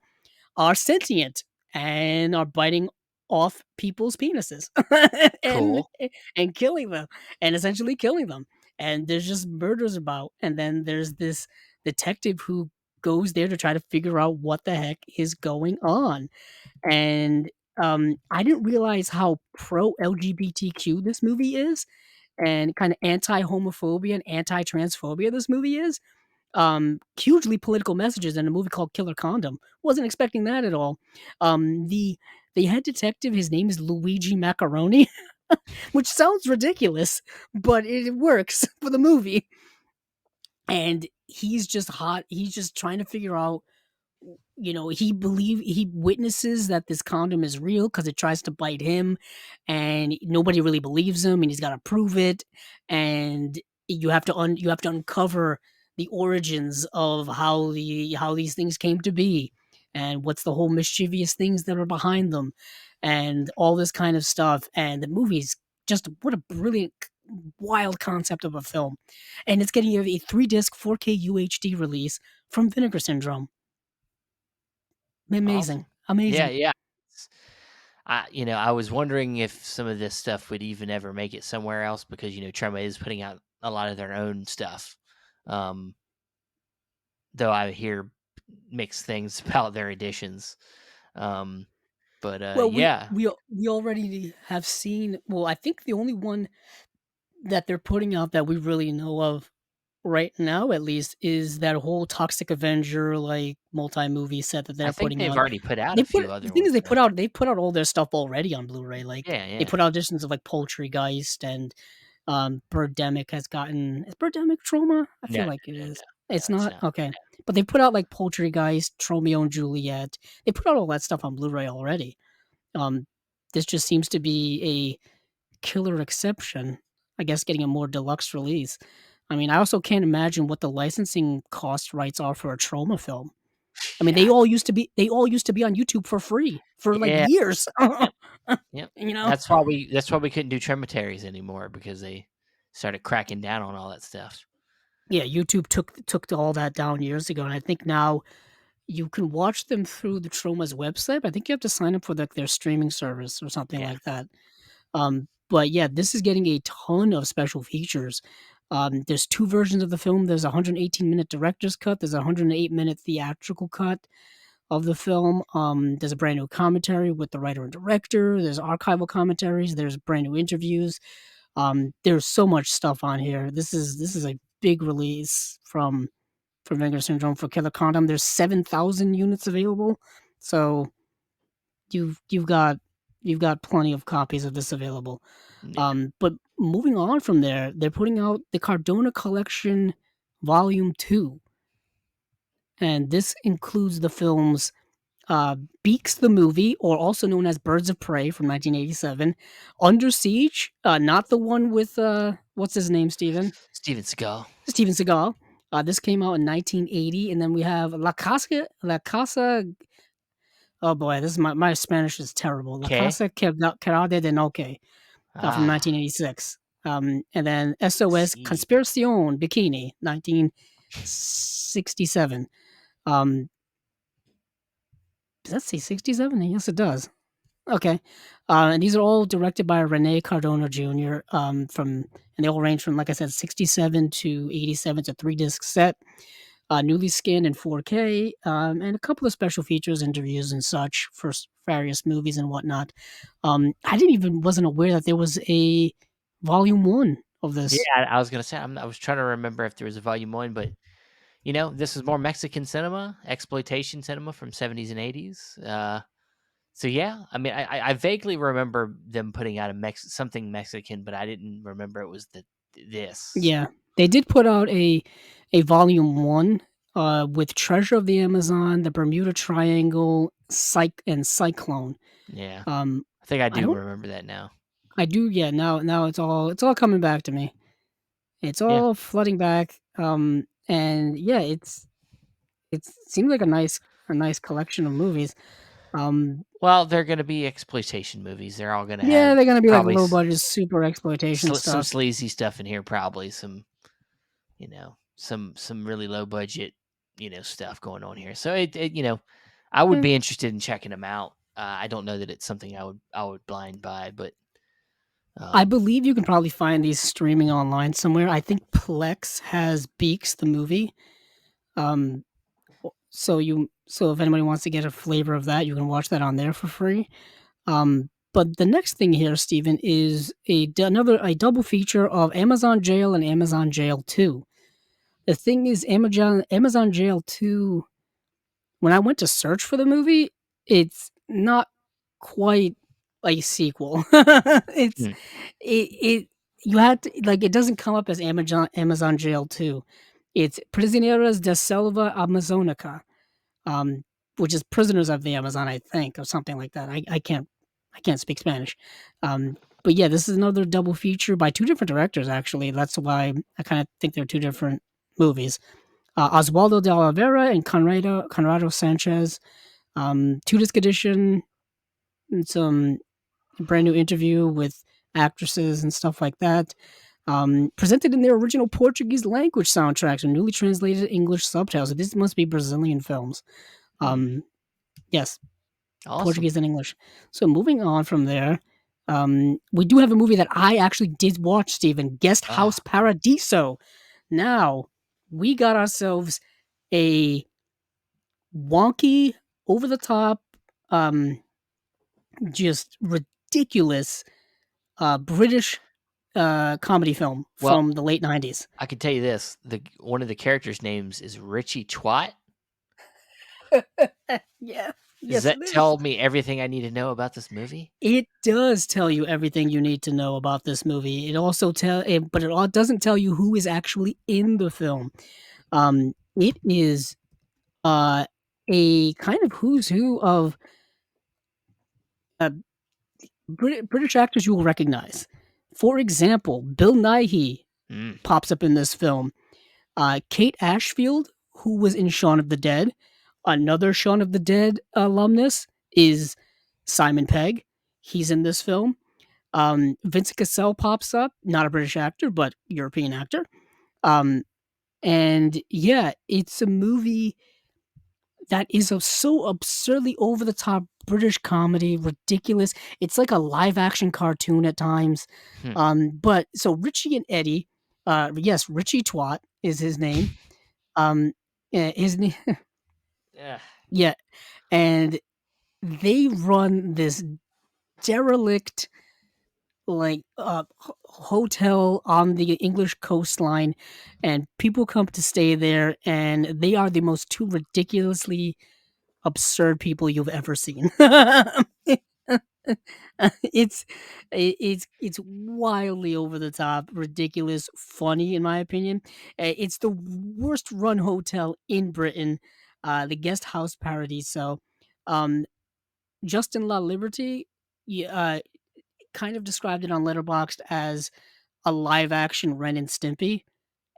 are sentient and are biting off people's penises and Cool. and killing them and essentially killing them. And there's just murders about. And then there's this detective who goes there to try to figure out what the heck is going on. And I didn't realize how pro LGBTQ this movie is and kind of anti homophobia and anti transphobia this movie is. Hugely political messages in a movie called Killer Condom. Wasn't expecting that at all. The head detective, his name is Luigi Macaroni, which sounds ridiculous, but it works for the movie. And he's just hot. He's just trying to figure out, he witnesses that this condom is real because it tries to bite him, and nobody really believes him, and he's got to prove it. And you have to uncover the origins of how these things came to be, and what's the whole mischievous things that are behind them, and all this kind of stuff. And the movie's just what a brilliant, wild concept of a film, and it's getting a 3-disc 4K UHD release from Vinegar Syndrome. Amazing, Awesome. Yeah, amazing. yeah. It's- I was wondering if some of this stuff would even ever make it somewhere else because Trauma is putting out a lot of their own stuff. Um, though I hear mixed things about their editions. Um, but Well, yeah, we already have seen. Well, I think the only one that they're putting out that we really know of right now, at least, is that whole Toxic Avenger like multi-movie set that I they're think putting they've out. already put out a few The other thing is, ones though. they put out all their stuff already on Blu-ray. Like Yeah, they yeah. put out editions of like Poultrygeist and Birdemic has gotten is Birdemic Trauma? I No, no, feel like it no, is. no, no, It's it's not? not. Okay. But they put out, like, Poltergeist, Tromeo and Juliet. They put out all that stuff on Blu-ray already. Um, this just seems to be a killer exception, I guess, getting a more deluxe release. I mean, I also can't imagine what the licensing cost rights are for a trauma film. I mean, Yeah, they all used to be on YouTube for free for, like, yeah, years. yep, yep. You know? That's why we couldn't do Tremataries anymore because they started cracking down on all that stuff. Yeah, YouTube took all that down years ago, and I think now you can watch them through the Troma's website, but I think you have to sign up for, like, their streaming service or something Yeah, like that. But yeah, this is getting a ton of special features. There's 2 versions of the film. There's a 118-minute director's cut, there's a 108-minute theatrical cut of the film. There's a brand new commentary with the writer and director, there's archival commentaries, there's brand new interviews. There's so much stuff on here. This is a big release from Vinegar Syndrome for Killer Condom. There's 7,000 units available, so you've got you've got plenty of copies of this available. yeah. But moving on from there, they're putting out the Cardona Collection Volume 2, and this includes the films Beaks the Movie, or also known as Birds of Prey from 1987, Under Siege, not the one with, what's his name, Steven? Steven Seagal. Steven Seagal. This came out in 1980, and then we have La Casa. Oh boy, this is my Spanish is terrible. La Okay. Casa Quebrada de Noche, from Ah, 1986. And then SOS see. Conspiración Bikini, 1967. Um, does that say 67? Yes, it does. Okay. And these are all directed by Rene Cardona Jr. And they all range from, like I said, 67 to 87. It's a 3-disc set, newly scanned in 4K, and a couple of special features, interviews, and such for various movies and whatnot. I didn't even wasn't aware that there was a volume 1 of Yeah, this. I was gonna say, I was trying to remember if there was a volume 1, but, this is more Mexican cinema, exploitation cinema from 70s and 80s, so yeah, I mean, I vaguely remember them putting out something Mexican, but I didn't remember it was this. Yeah, they did put out a volume 1, with Treasure of the Amazon, the Bermuda Triangle, and Cyclone. Yeah, Um, I think I I do don't remember that now. I do, yeah, now it's all coming back to me. It's Yeah. all flooding back, and yeah, it seems like a nice collection of movies. Um, Well, they're gonna be exploitation movies. They're all gonna yeah, have they're gonna be like probably low budget, super exploitation some stuff. sleazy stuff in here, probably some really low budget, stuff going on here. So I would Yeah. be interested in checking them out. I don't know that it's something I would blind buy, but I um, believe you can probably find these streaming online somewhere. I think Plex has Beaks the movie. Um, so if anybody wants to get a flavor of that, you can watch that on there for free. But the next thing here, Stephen, is a double feature of Amazon Jail and Amazon Jail 2. The thing is, Amazon Jail 2, when I went to search for the movie, it's not quite a sequel. It's hmm, it you had to, like, it doesn't come up as Amazon Jail 2. It's Prisioneros de Selva Amazonica, um, which is Prisoners of the Amazon, I think, or something like that. I can't speak Spanish. But yeah, this is another double feature by 2 different directors, actually. That's why I kinda think they're 2 different movies. Oswaldo de Oliveira and Conrado Sanchez, 2-disc edition, and some brand new interview with actresses and stuff like that. Presented in their original Portuguese language soundtracks and newly translated English subtitles. So this must be Brazilian films. hmm, Um, yes, awesome. Portuguese and English. So moving on from there, we do have a movie that I actually did watch, Stephen. Guest House Ah, Paradiso. Now, we got ourselves a wonky, over the top, um, just ridiculous, British, comedy film well, from the late 90s. I can tell you this: the one of the characters' names is Richie Twat. Yeah. Does Yes, that it is. tell me everything I need to know about this movie? It does tell you everything you need to know about this movie. It also but it all doesn't tell you who is actually in the film. It is uh, a kind of who's who of uh, British actors you will recognize. For example, Bill Nighy Mm, pops up in this film. Kate Ashfield, who was in Shaun of the Dead, another Shaun of the Dead alumnus, is Simon Pegg. He's in this film. Vincent Cassel pops up, not a British actor, but European actor. Um, and yeah, it's a movie that is so absurdly over the top British comedy, ridiculous. It's like a live action cartoon at times. hmm. But so Richie and Eddie, yes, Richie Twat is his name. Um, his name, Yeah. yeah, and they run this derelict hotel on the English coastline, and people come to stay there, and they are the most two ridiculously absurd people you've ever seen. it's it's wildly over the top, ridiculous, funny in my opinion. It's the worst run hotel in Britain, the guest house parody. So, um, Justin La Liberty, yeah, kind of described it on Letterboxd as a live action Ren and Stimpy,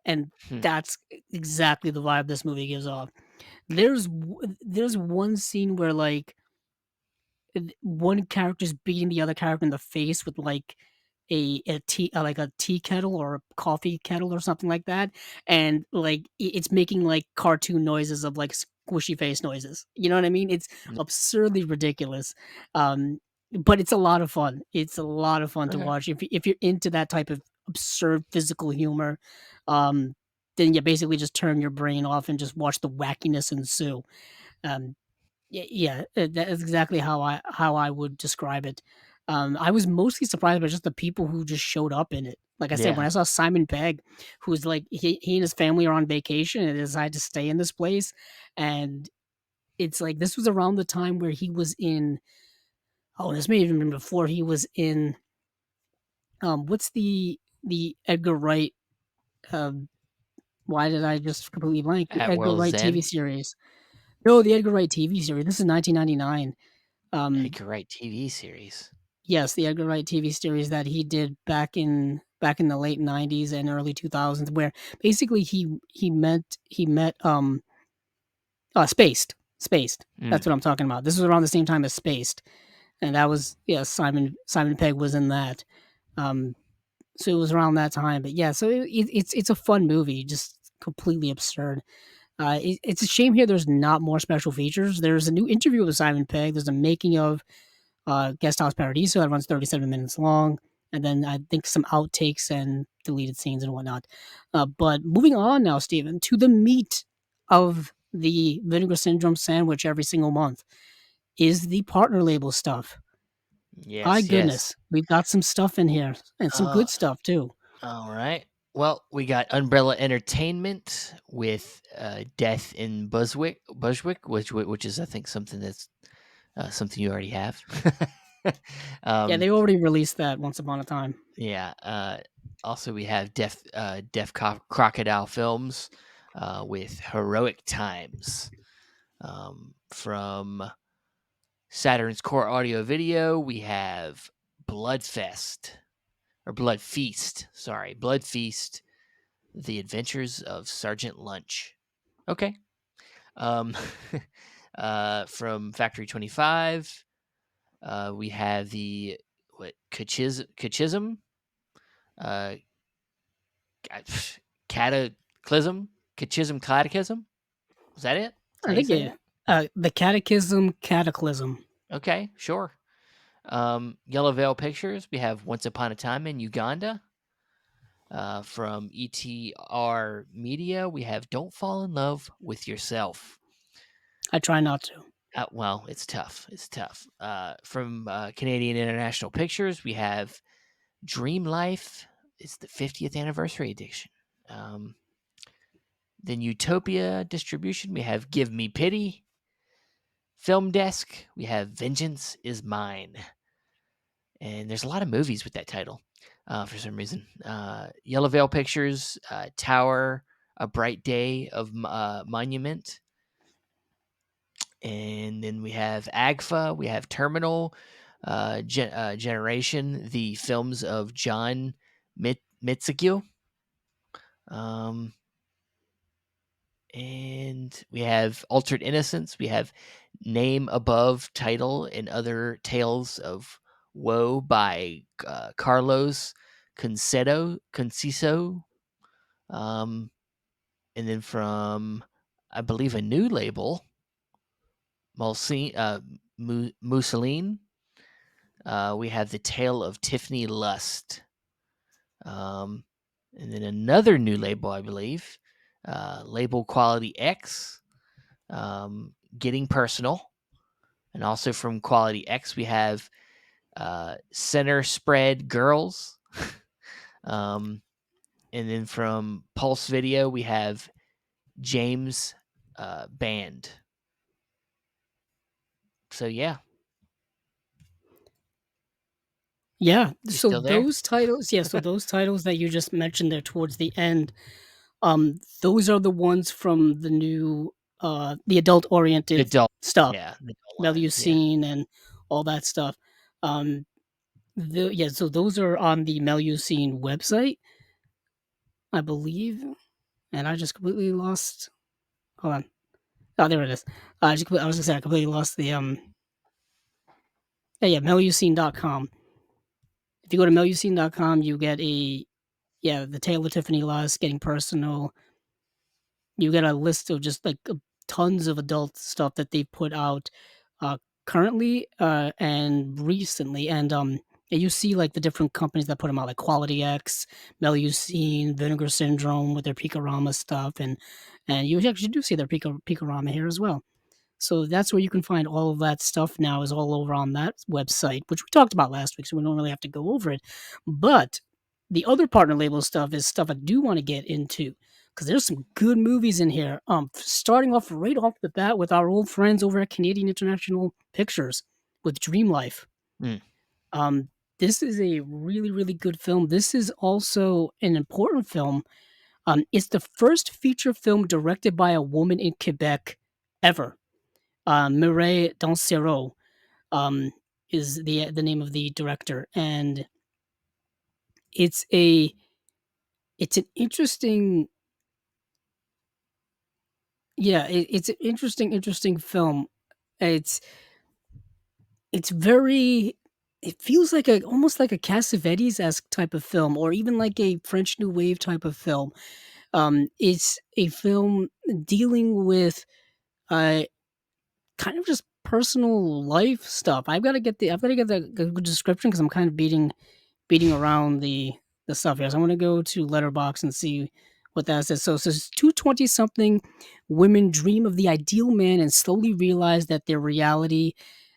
and Hmm. that's exactly the vibe this movie gives off. There's one scene where one character's beating the other character in the face with like a tea kettle or a coffee kettle or something like that, and it's making like cartoon noises of like squishy face noises. You know what I mean? It's Mm, absurdly ridiculous, um, but it's a lot of fun. It's a lot of fun to okay. watch if you're into that type of absurd physical humor. Um, then you basically just turn your brain off and just watch the wackiness ensue. Um, yeah, that is exactly how I would describe it. I was mostly surprised by just the people who just showed up in it. Like I said, when Yeah. I saw Simon Pegg, who's like he and his family are on vacation and they decided to stay in this place, and it's like this was around the time where he was in. Oh, this may even been before he was in. What's the Edgar Wright? Um, why did I just completely blank? The At Edgar World's Wright TV End. series. No, the Edgar Wright TV series. This is 1999. Um, Edgar Wright TV series. Yes, the Edgar Wright TV series that he did back in the late '90s and early 2000s, where basically he met Spaced. That's Mm, what I'm talking about. This was around the same time as Spaced, and that was yeah Simon Pegg was in that. Um, so it was around that time, but yeah, so it's a fun movie, just completely absurd. It's a shame here there's not more special features. There's a new interview with Simon Pegg. There's a making of Guest House Paradiso that runs 37 minutes long, and then I think some outtakes and deleted scenes and whatnot. But moving on now, Stephen, to the meat of the Vinegar Syndrome sandwich every single month is the partner label stuff. My yes, yes. goodness, we've got some stuff in here and some Uh, good stuff too. all right. Well, we got Umbrella Entertainment with Death in Bushwick, which is I think something that's something you already have. Yeah, um, they already released that once upon a time. yeah. Also, we have Crocodile Films with Heroic Times from Saturn's Core Audio Video. We have Bloodfest or Blood Feast. Sorry, Blood Feast. The Adventures of Sergeant Lunch. Okay. Um, from Factory 25, we have the Kachism, uh, Cataclysm, Kachism Catechism. Was that it? Is that I how you think say it, it? the Catechism Cataclysm. Okay, sure. Yellow Veil Pictures. We have Once Upon a Time in Uganda. From ETR Media, we have Don't Fall in Love with Yourself. I try not to. Well, it's tough. It's tough. From Canadian International Pictures, we have Dream Life. It's the 50th anniversary edition. Um, then Utopia Distribution, we have Give Me Pity. Film Desk, we have Vengeance is Mine. And there's a lot of movies with that title for some reason. Yellow Veil Pictures, Tower, A Bright Day of Monument. And then we have AGFA, we have Terminal, Generation, the films of John Mitsuko. Um, and we have Altered Innocence. We have Name Above Title and Other Tales of Woe by Carlos Conciso. Um, and then from, I believe, a new label, Mussolini, we have The Tale of Tiffany Lust. And then another new label, I believe, Label Quality X, Getting Personal. And also from Quality X, we have Center Spread Girls. And then from Pulse Video, we have James Band. So, yeah. Yeah, You so still there? those titles so those titles that you just mentioned there towards the end, those are the ones from the new, the adult-oriented Adult. stuff, Yeah. The adult line. Yeah. Melusine and all that stuff. Um, so those are on the Melusine website, I believe, and I just completely lost hold on. Oh, there it is. I was gonna say I completely lost the, Melusine.com. If you go to Melusine.com, you get The Tale of Tiffany Luss, Getting Personal. You get a list of just, like, tons of adult stuff that they've put out, uh, currently, and recently, and you see, like, the different companies that put them out, like Quality X, Melusine, Vinegar Syndrome with their Picorama stuff, and you actually do see their Picorama here as well. So that's where you can find all of that stuff now is all over on that website, which we talked about last week, so we don't really have to go over it. But the other partner label stuff is stuff I do want to get into because there's some good movies in here. Starting off right off the bat with our old friends over at Canadian International Pictures with Dream Life. Mm. This is a really, really good film. This is also an important film. It's the first feature film directed by a woman in Quebec ever. Mireille Dansereau, um, is the name of the director, and it's a it's an interesting it's an interesting film. It's it's very it feels like a almost like a Cassavetes-esque type of film, or even like a French New Wave type of film. It's a film dealing with uh kind of just personal life stuff. I've gotta get the good description because I'm kind of beating around the stuff here. So I'm gonna go to Letterbox and see what that says. So it says 220 something women dream of the ideal man and slowly realize that reality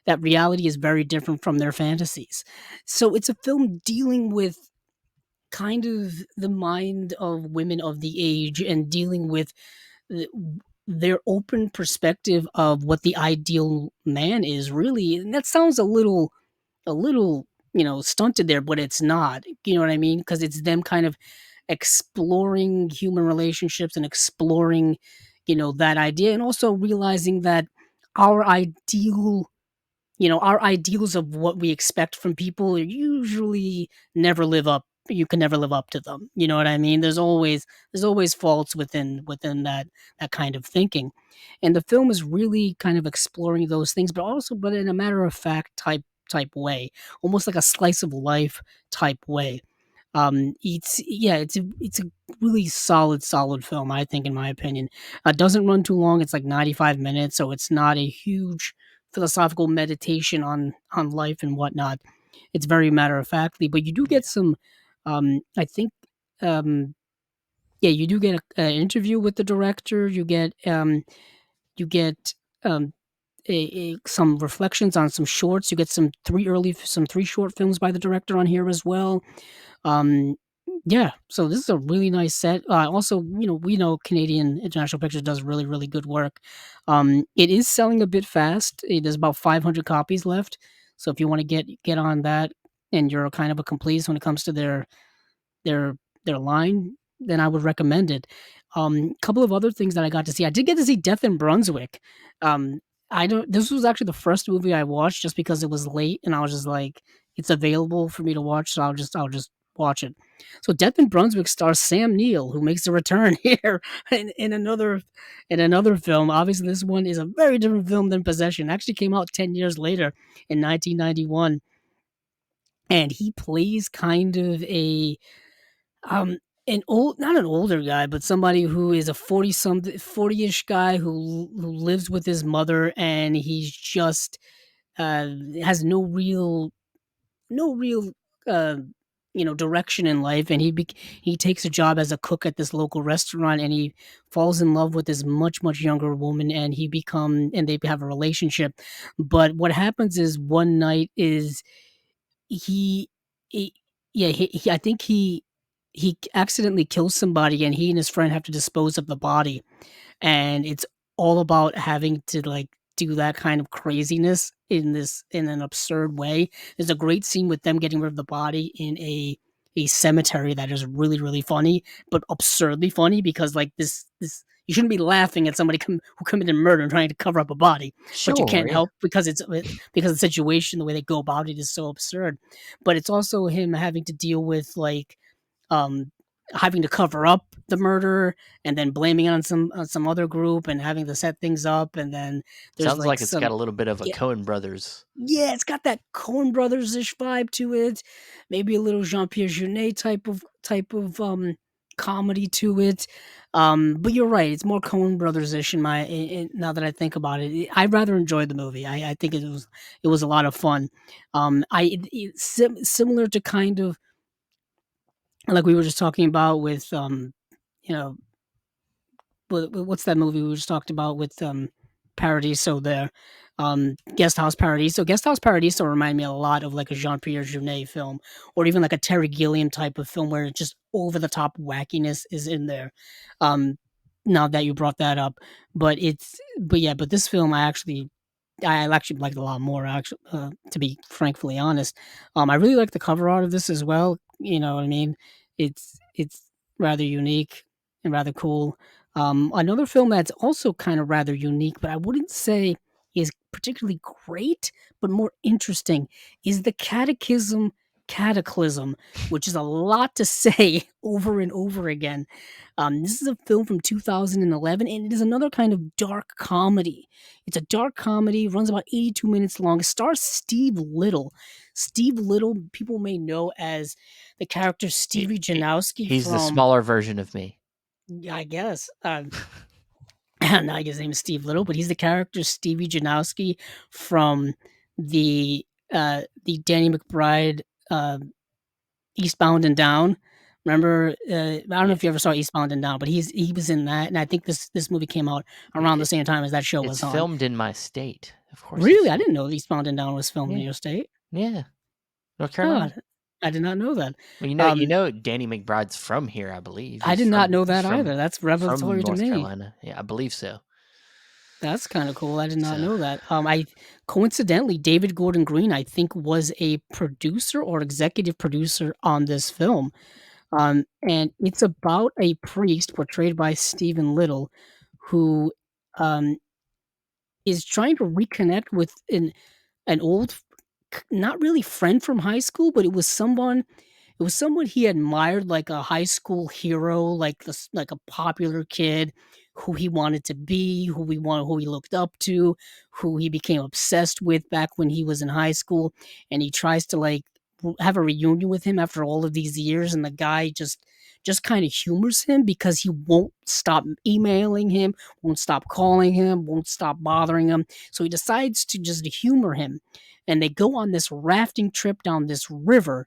is very different from their fantasies. So it's a film dealing with kind of the mind of women of the age and dealing with th- their open perspective of what the ideal man is really. And that sounds a little, stunted there, but it's not. You know what I mean? Because it's them kind of exploring human relationships and exploring, that idea, and also realizing that our ideal our ideals of what we expect from people usually never live up you can never live up to them. You know what I mean? There's always faults within that kind of thinking. And the film is really kind of exploring those things, but in a matter of fact type way, almost like a slice of life type way. It's a really solid film, I think, in my opinion. Doesn't run too long. It's like 95 minutes, so it's not a huge philosophical meditation on life and whatnot. It's very matter of factly, but you do get Yeah. some. I think, um, yeah, you do get an interview with the director. You get um, some reflections on some shorts. You get some three short films by the director on here as well. Um, Yeah, so this is a really nice set. Also, we know Canadian International Pictures does really, really good work. It is selling a bit fast. There's about 500 copies left. So if you want to get on that, and you're kind of a completist when it comes to their their line, then I would recommend it. Couple of other things that I got to see. I did get to see Death in Brunswick. Um, I don't. This was actually the first movie I watched just because it was late, and I was just like, it's available for me to watch, so I'll just watch it. So Death in Brunswick stars Sam Neill, who makes a return here in another film. Obviously, this one is a very different film than Possession. It actually came out 10 years later in 1991, and he plays kind of um, an old not an older guy, but somebody who is a 40-ish guy who lives with his mother, and he's just, uh, has no real, uh, direction in life, and he takes a job as a cook at this local restaurant, and he falls in love with this much, much younger woman, and they have a relationship. But what happens is one night is he he yeah, I think he accidentally kills somebody, and he and his friend have to dispose of the body, and it's all about having to, like, do that kind of craziness in an absurd way. There's a great scene with them getting rid of the body in a cemetery that is really, really funny, but absurdly funny because, like, this you shouldn't be laughing at somebody who committed murder and trying to cover up a body, but you Sure, can't yeah. help because because the situation, the way they go about it is so absurd. But it's also him having to deal with, like, um, having to cover up the murder and then blaming it on some other group and having to set things up, and then there's, Sounds like, like it's got some a little bit of a yeah, Coen Brothers. yeah, it's got that Coen Brothers-ish vibe to it, maybe a little Jean-Pierre Jeunet type of comedy to it, but you're right, it's more Coen Brothers-ish now that I think about it. I rather enjoyed the movie. I think it was a lot of fun. Similar to kind of like we were just talking about with, you know, what's that movie we just talked about with, Paradiso there, Guest House Paradiso. Guest House Paradiso remind me a lot of, like, a Jean-Pierre Jeunet film, or even like a Terry Gilliam type of film where it's just over the top wackiness is in there. Um, Now that you brought that up, but this film I actually liked a lot more, actually, to be frankly honest. I really like the cover art of this as well. You know what I mean? It's rather unique and rather cool. Another film that's also kind of rather unique, but I wouldn't say is particularly great, but more interesting, is the Cataclysm, which is a lot to say over and over again. This is a film from 2011, and it is another kind of dark comedy. It's a dark comedy, runs about 82 minutes long. It stars Steve Little. Steve Little, people may know as the character He Stevie he Janowski he's the from, smaller version of me. yeah, I guess. Now his name is Steve Little, but he's the character Stevie Janowski from the the Danny McBride, uh, Eastbound and Down. Remember, I don't know Yeah, if you ever saw Eastbound and Down, but he was in that, and I think this movie came out around the it same time as that show it's was on. filmed in my state. Of course Really? it's I filmed. didn't know Eastbound and Down was filmed in Yeah, your state. yeah. North Oh, Carolina. I did not know that. Well, you Um, know Danny McBride's from here, I believe. I did not know He's that either. That's from revelatory to North me. Carolina. Yeah, I believe so. That's kinda cool. I did not So, know that. I coincidentally, David Gordon Green, I think, was a producer or executive producer on this film. And it's about a priest portrayed by Stephen Little who, um, is trying to reconnect with an old not really friend from high school, but it was someone he admired, like a high school hero, like a popular kid who he wanted to be, who he looked up to, who he became obsessed with back when he was in high school, and he tries to, like, have a reunion with him after all of these years, and the guy just kind of humors him because he won't stop emailing him, won't stop calling him, won't stop bothering him. So he decides to just humor him, and they go on this rafting trip down this river,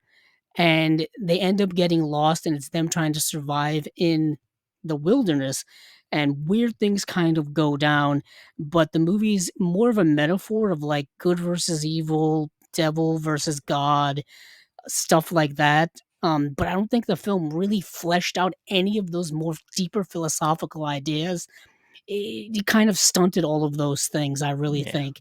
and they end up getting lost, and it's them trying to survive in the wilderness, and weird things kind of go down. But the movie's more of a metaphor of, like, good versus evil, devil versus god, stuff like that. But I don't think the film really fleshed out any of those more deeper philosophical ideas. It kind of stunted all of those things, I really Yeah. think.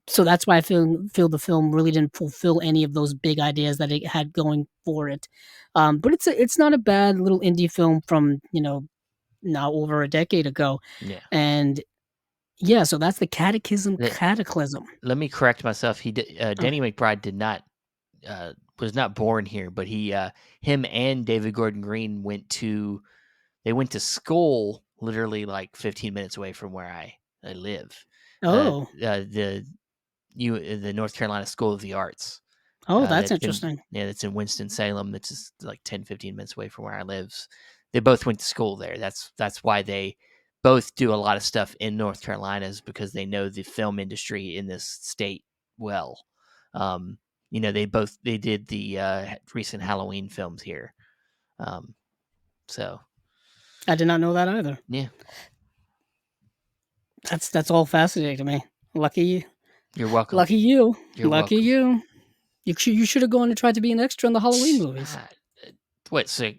So that's why I feel the film really didn't fulfill any of those big ideas that it had going for it. But it's not a bad little indie film from, now over a decade ago. Yeah. And yeah, so that's the Catechism Let Cataclysm. let me correct myself. Uh, Danny McBride did not was not born here, but him and David Gordon Green went to school literally like 15 minutes away from where I live. Uh, oh, the the North Carolina School of the Arts. oh, that's That's in interesting. yeah, that's in Winston Salem. That's just like 10, 15 minutes away from where I live. They both went to school there. That's why they both do a lot of stuff in North Carolina, is because they know the film industry in this state well. Um, they did the recent Halloween films here. Um, so I did not know that either. yeah, That's all fascinating to me. Lucky, you're welcome. lucky you, You're lucky welcome. you. You should have gone and tried to be an extra in the Halloween movies. Ah, what? So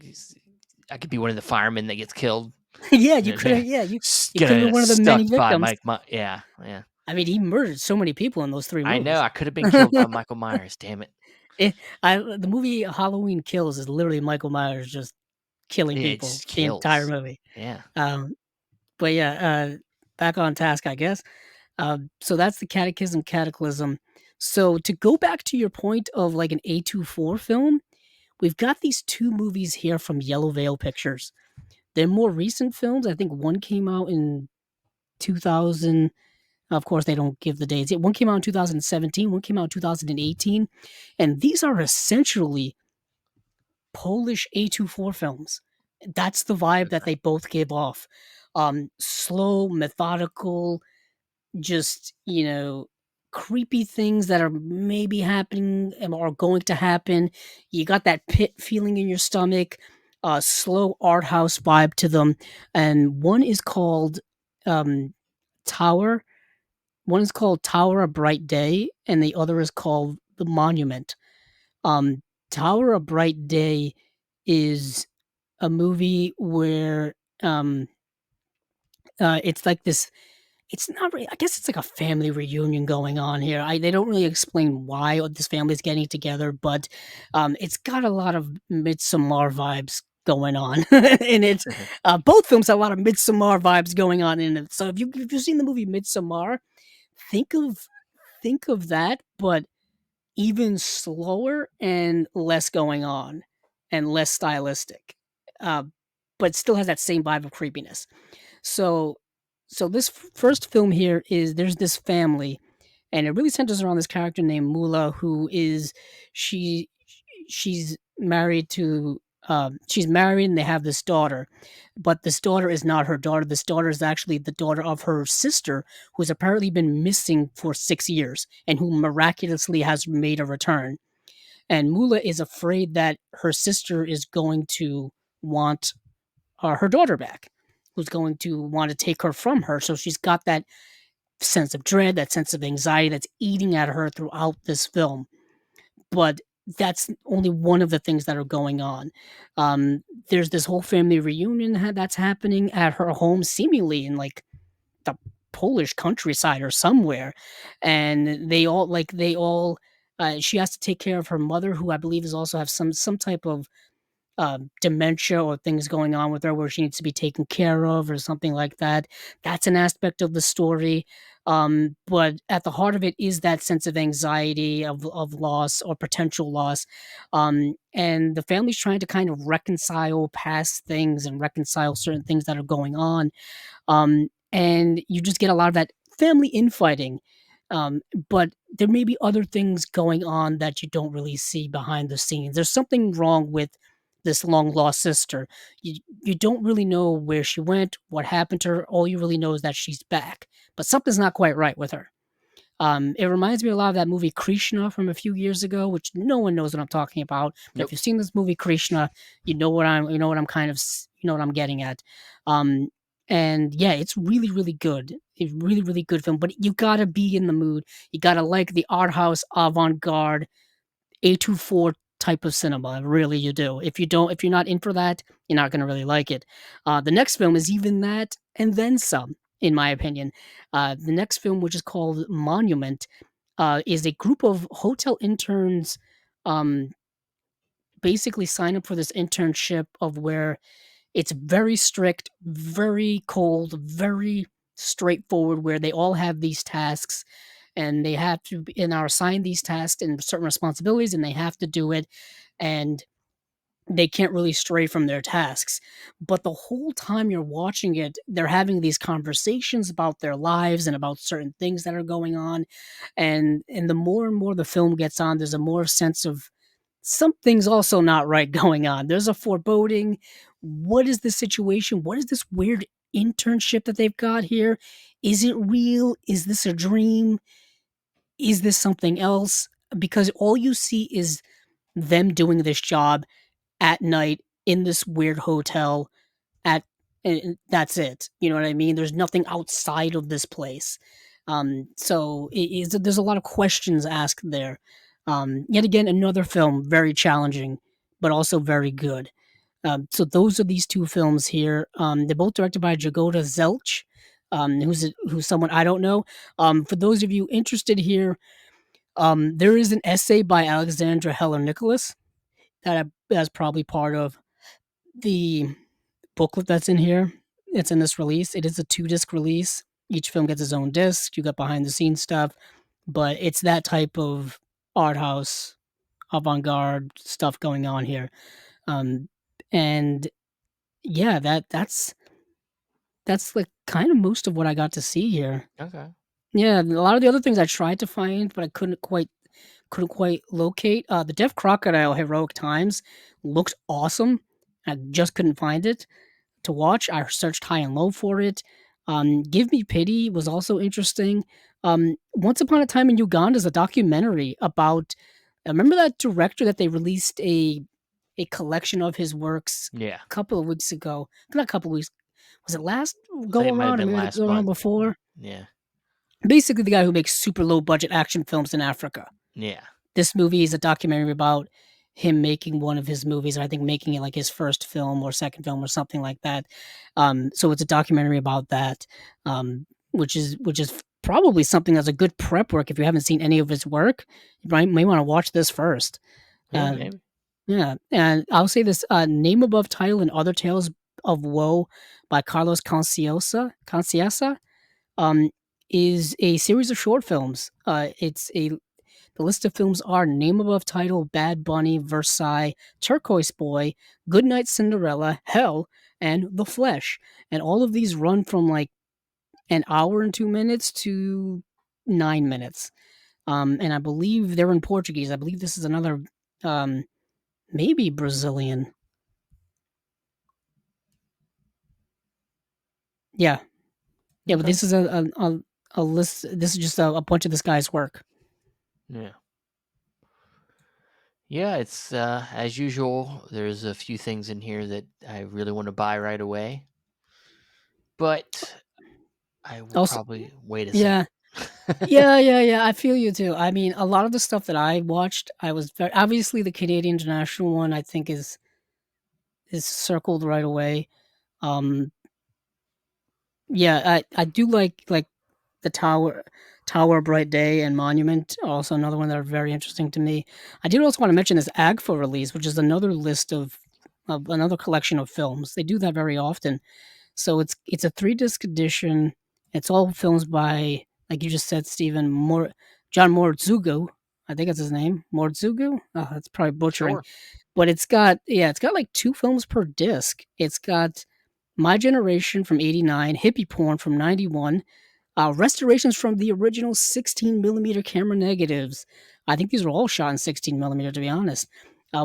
I could be one of the firemen that gets killed. Yeah, you could have. Yeah, Yeah, you could have been get one of the many stuck by victims. Mike. Yeah, yeah. I mean, he murdered so many people in those 3 I know. movies. I could have been killed by Michael Myers. Damn it! It the movie Halloween Kills is literally Michael Myers just killing It people just the entire kills. movie. Yeah. Um, but yeah, back on task, I guess. So that's the Catechism Cataclysm. So to go back to your point of like an A24 film, we've got these 2 movies here from Yellow Veil Pictures. They're more recent films. I think one came out in 2000. Of course, they don't give the dates. One came out in 2017, one came out in 2018. And these are essentially Polish A24 films. That's the vibe that they both give off. Slow, methodical, just, creepy things that are maybe happening or going to happen. You got that pit feeling in your stomach, slow art house vibe to them. And one is called um, Tower. One is called Tower of Bright Day, and the other is called The Monument. Um, Tower of Bright Day is a movie where um, it's like this. It's not really. I guess it's like a family reunion going on here. They don't really explain why this family is getting together, but it's got a lot of Midsommar vibes going on in it. Both films have a lot of Midsommar vibes going on in it. So if you've seen the movie Midsommar, think of that, but even slower and less going on and less stylistic, uh, but still has that same vibe of creepiness. So, this first film here is there's this family, and it really centers around this character named Mula, who is she she's married to she's married and they have this daughter, but this daughter is not her daughter. This daughter is actually the daughter of her sister, who's apparently been missing for 6 years and who miraculously has made a return. And Mula is afraid that her sister is going to want her daughter back, who's going to want to take her from her. So she's got that sense of dread, that sense of anxiety that's eating at her throughout this film. But that's only one of the things that are going on. There's this whole family reunion that's happening at her home, seemingly in like the Polish countryside or somewhere, and they all. She has to take care of her mother, who I believe is also have some type of dementia or things going on with her where she needs to be taken care of or something like that. That's an aspect of the story. But at the heart of it is that sense of anxiety of loss or potential loss. And the family's trying to kind of reconcile past things and reconcile certain things that are going on. And you just get a lot of that family infighting. But there may be other things going on that you don't really see behind the scenes. There's something wrong with this long lost sister. You don't really know where she went, what happened to her. All you really know is that she's back, but something's not quite right with her. It reminds me a lot of that movie Krishna from a few years ago, which no one knows what I'm talking about. But if Nope. you've seen this movie Krishna, you know what I'm kind of you know what I'm getting at. Um, and yeah, it's really really good. It's really really good film. But you gotta be in the mood. You gotta like the art house avant garde A24 type of cinema, really you do. If you're not in for that, you're not gonna really like it. The next film is even that and then some, in my opinion. The next film, which is called Monument, is a group of hotel interns, um, basically sign up for this internship of where it's very strict, very cold, very straightforward, where they all have these tasks and they have to be and are assigned these tasks and certain responsibilities, and they have to do it, and they can't really stray from their tasks. But the whole time you're watching it, they're having these conversations about their lives and about certain things that are going on. And the more and more the film gets on, there's a more sense of something's also not right going on. There's a foreboding. What is the situation? What is this weird internship that they've got here? Is it real? Is this a dream? Is this something else? Because all you see is them doing this job at night in this weird hotel at and that's it. You know what I mean? There's nothing outside of this place. So there's a lot of questions asked there. Yet again, another film very challenging, but also very good. So those are these two films here. They're both directed by Jagoda Zelch, who's someone I don't know. For those of you interested here, there is an essay by Alexandra Heller Nicholas that's probably part of the booklet that's in here. It's in this release. It is a 2-disc release. Each film gets its own disc. You got behind the scenes stuff, but it's that type of art house, avant-garde stuff going on here. Um, and yeah, that's like kind of most of what I got to see here. Okay. Yeah, a lot of the other things I tried to find, but I couldn't quite locate. The Deaf Crocodile Heroic Times looked awesome. I just couldn't find it to watch. I searched high and low for it. Give Me Pity was also interesting. Once Upon a Time in Uganda is a documentary about. I remember that director that they released a collection of his works Yeah. a couple of weeks ago. Not a couple of weeks. Was it last I go think it might have around or been maybe the last go around month. before? Yeah. Basically, the guy who makes super low budget action films in Africa. Yeah. This movie is a documentary about him making one of his movies, I think making it like his first film or second film or something like that. So it's a documentary about that, which is probably something that's a good prep work if you haven't seen any of his work. You may want to watch this first. Yeah, Uh, maybe. yeah, and I'll say this: Name Above Title and Other Tales of Woe by Carlos Conciosa, um, is a series of short films. The list of films are Name Above Title, Bad Bunny, Versailles, Turquoise Boy, Goodnight Cinderella, Hell, and The Flesh. And all of these run from like an hour and 2 minutes to 9 minutes. And I believe they're in Portuguese. I believe this is another, um, maybe Brazilian. Yeah. Yeah, but Okay. this is a list. This is just a bunch of this guy's work. Yeah. Yeah, it's as usual. There's a few things in here that I really want to buy right away, but I will Also, probably wait a yeah. second. Yeah. I feel you too. I mean, a lot of the stuff that I watched, I was very obviously the Canadian International one. I think is circled right away. Um, yeah, I do like the Tower, Bright Day, and Monument. Are also another one that are very interesting to me. I did also want to mention this AGFA release, which is another list of another collection of films. They do that very often. So it's a 3-disc edition. It's all films by, like you just said, Stephen John Mortzugu. I think that's his name. Mortzugu? Oh, that's probably butchering. Sure. But it's got like 2 films per disc. It's got My Generation from '89, Hippie Porn from '91, restorations from the original 16 millimeter camera negatives. I think these were all shot in 16 millimeter, to be honest.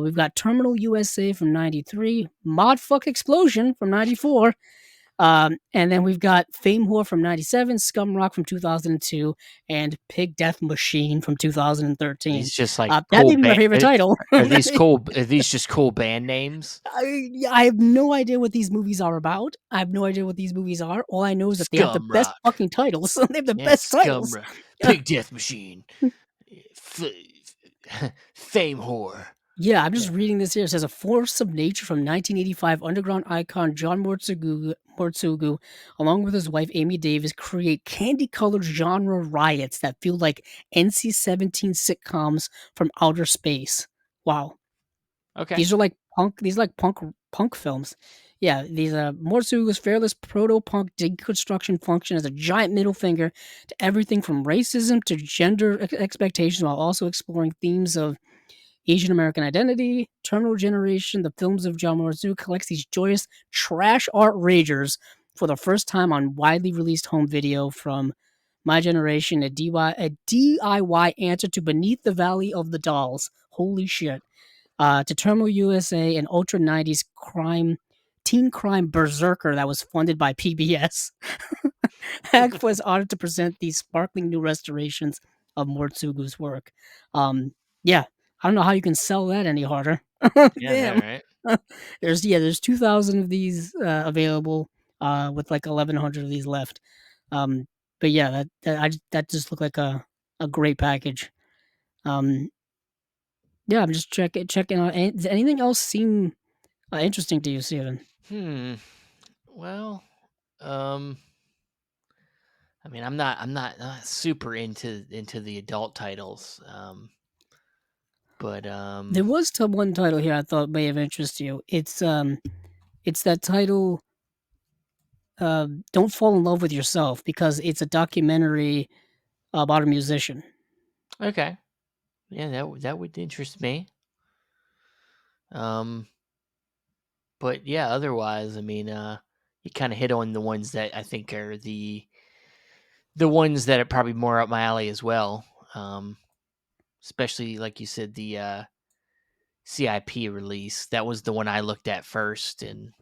We've got Terminal USA from '93, Modfuck Explosion from '94, and then we've got Fame Whore from '97, Scum Rock from 2002, and Pig Death Machine from 2013. These just like That cool may be my band. favorite title. Are these cool? Are these just cool band names? I have no idea what these movies are about. I have no idea what these movies are. All I know is that they have the Scum best Rock. fucking titles. They have the Yeah, best Scum titles. Rock. Pig Death Machine. F- Fame Whore. Yeah, I'm just Yeah. reading this here. It says a force of nature from 1985 underground icon John Mortsugu, along with his wife Amy Davis, create candy-colored genre riots that feel like NC-17 sitcoms from outer space. Wow. Okay. These are like punk films. Yeah, these Mortsugu's fearless proto-punk deconstruction function as a giant middle finger to everything from racism to gender expectations, while also exploring themes of Asian American identity, terminal generation. The films of John Morzu collects these joyous trash art ragers for the first time on widely released home video from My Generation, a DIY answer to Beneath the Valley of the Dolls. Holy shit. To Terminal USA, an ultra 90s teen crime berserker that was funded by PBS. Hack was honored to present these sparkling new restorations of Mortsugu's work. Um, yeah, I don't know how you can sell that any harder. Yeah, no, Damn. right? There's 2,000 of these available, with like 1,100 of these left. Um, but yeah, that just looked like a great package. Um, yeah, I'm just checking out. Does anything else seem interesting to you, Steven? Hmm. Well, um, I mean, I'm not super into the adult titles. But There was one title here I thought may have interest you. It's that title, "Don't Fall in Love with Yourself," because it's a documentary about a musician. okay. Yeah, that would interest me. Um, but yeah, otherwise, I mean, you kind of hit on the ones that I think are the ones that are probably more up my alley as well. Um, especially like you said, the CIP release. That was the one I looked at first, and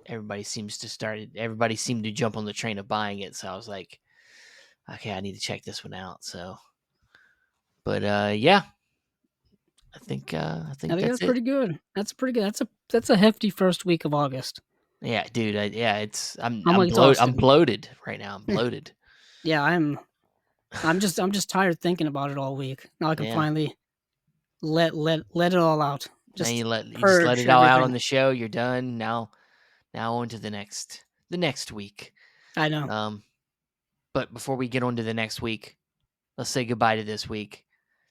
everybody seemed to jump on the train of buying it. So I was like, okay, I need to check this one out. So, but yeah, I I think think that's that's it. pretty good. That's pretty good. That's a hefty first week of August. Yeah, dude. Yeah, it's I'm I'm exhausted. bloated right now. I'm bloated. Yeah, I'm just tired thinking about it all week. Now I can Yeah. finally let it all out. Now Just you just let purge it all out on everything. the show. You're done. Now on to the next week. I know. Um, but before we get on to the next week, let's say goodbye to this week.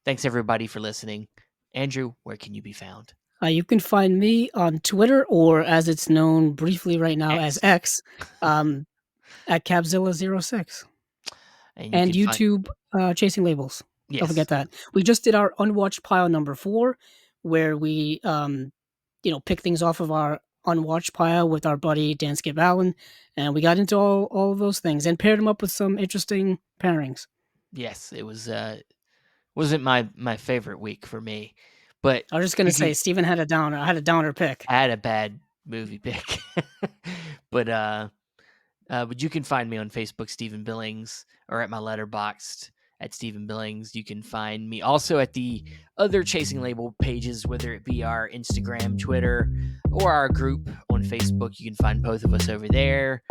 Thanks everybody for listening. Andrew, where can you be found? You can find me on Twitter, or as it's known briefly right now as X. X, um, at Cabzilla06. And you And can find YouTube, Chasing Labels. Don't yes. forget that. We just did our unwatched pile number 4, where we, pick things off of our unwatched pile with our buddy Dan Skip Allen, and we got into all of those things and paired them up with some interesting pairings. Yes, it was wasn't my favorite week for me. But I was just gonna you say can Steven had a downer. I had a downer pick. I had a bad movie pick. but but you can find me on Facebook, Stephen Billings, or at my letterboxed at Stephen Billings. You can find me also at the other Chasing Label pages, whether it be our Instagram, Twitter, or our group on Facebook. You can find both of us over there.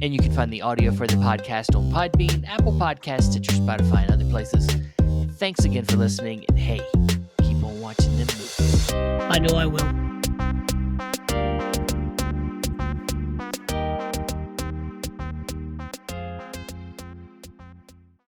And you can find the audio for the podcast on Podbean, Apple Podcasts, Stitcher, Spotify, and other places. Thanks again for listening, and hey, keep on watching them movies. I know I will.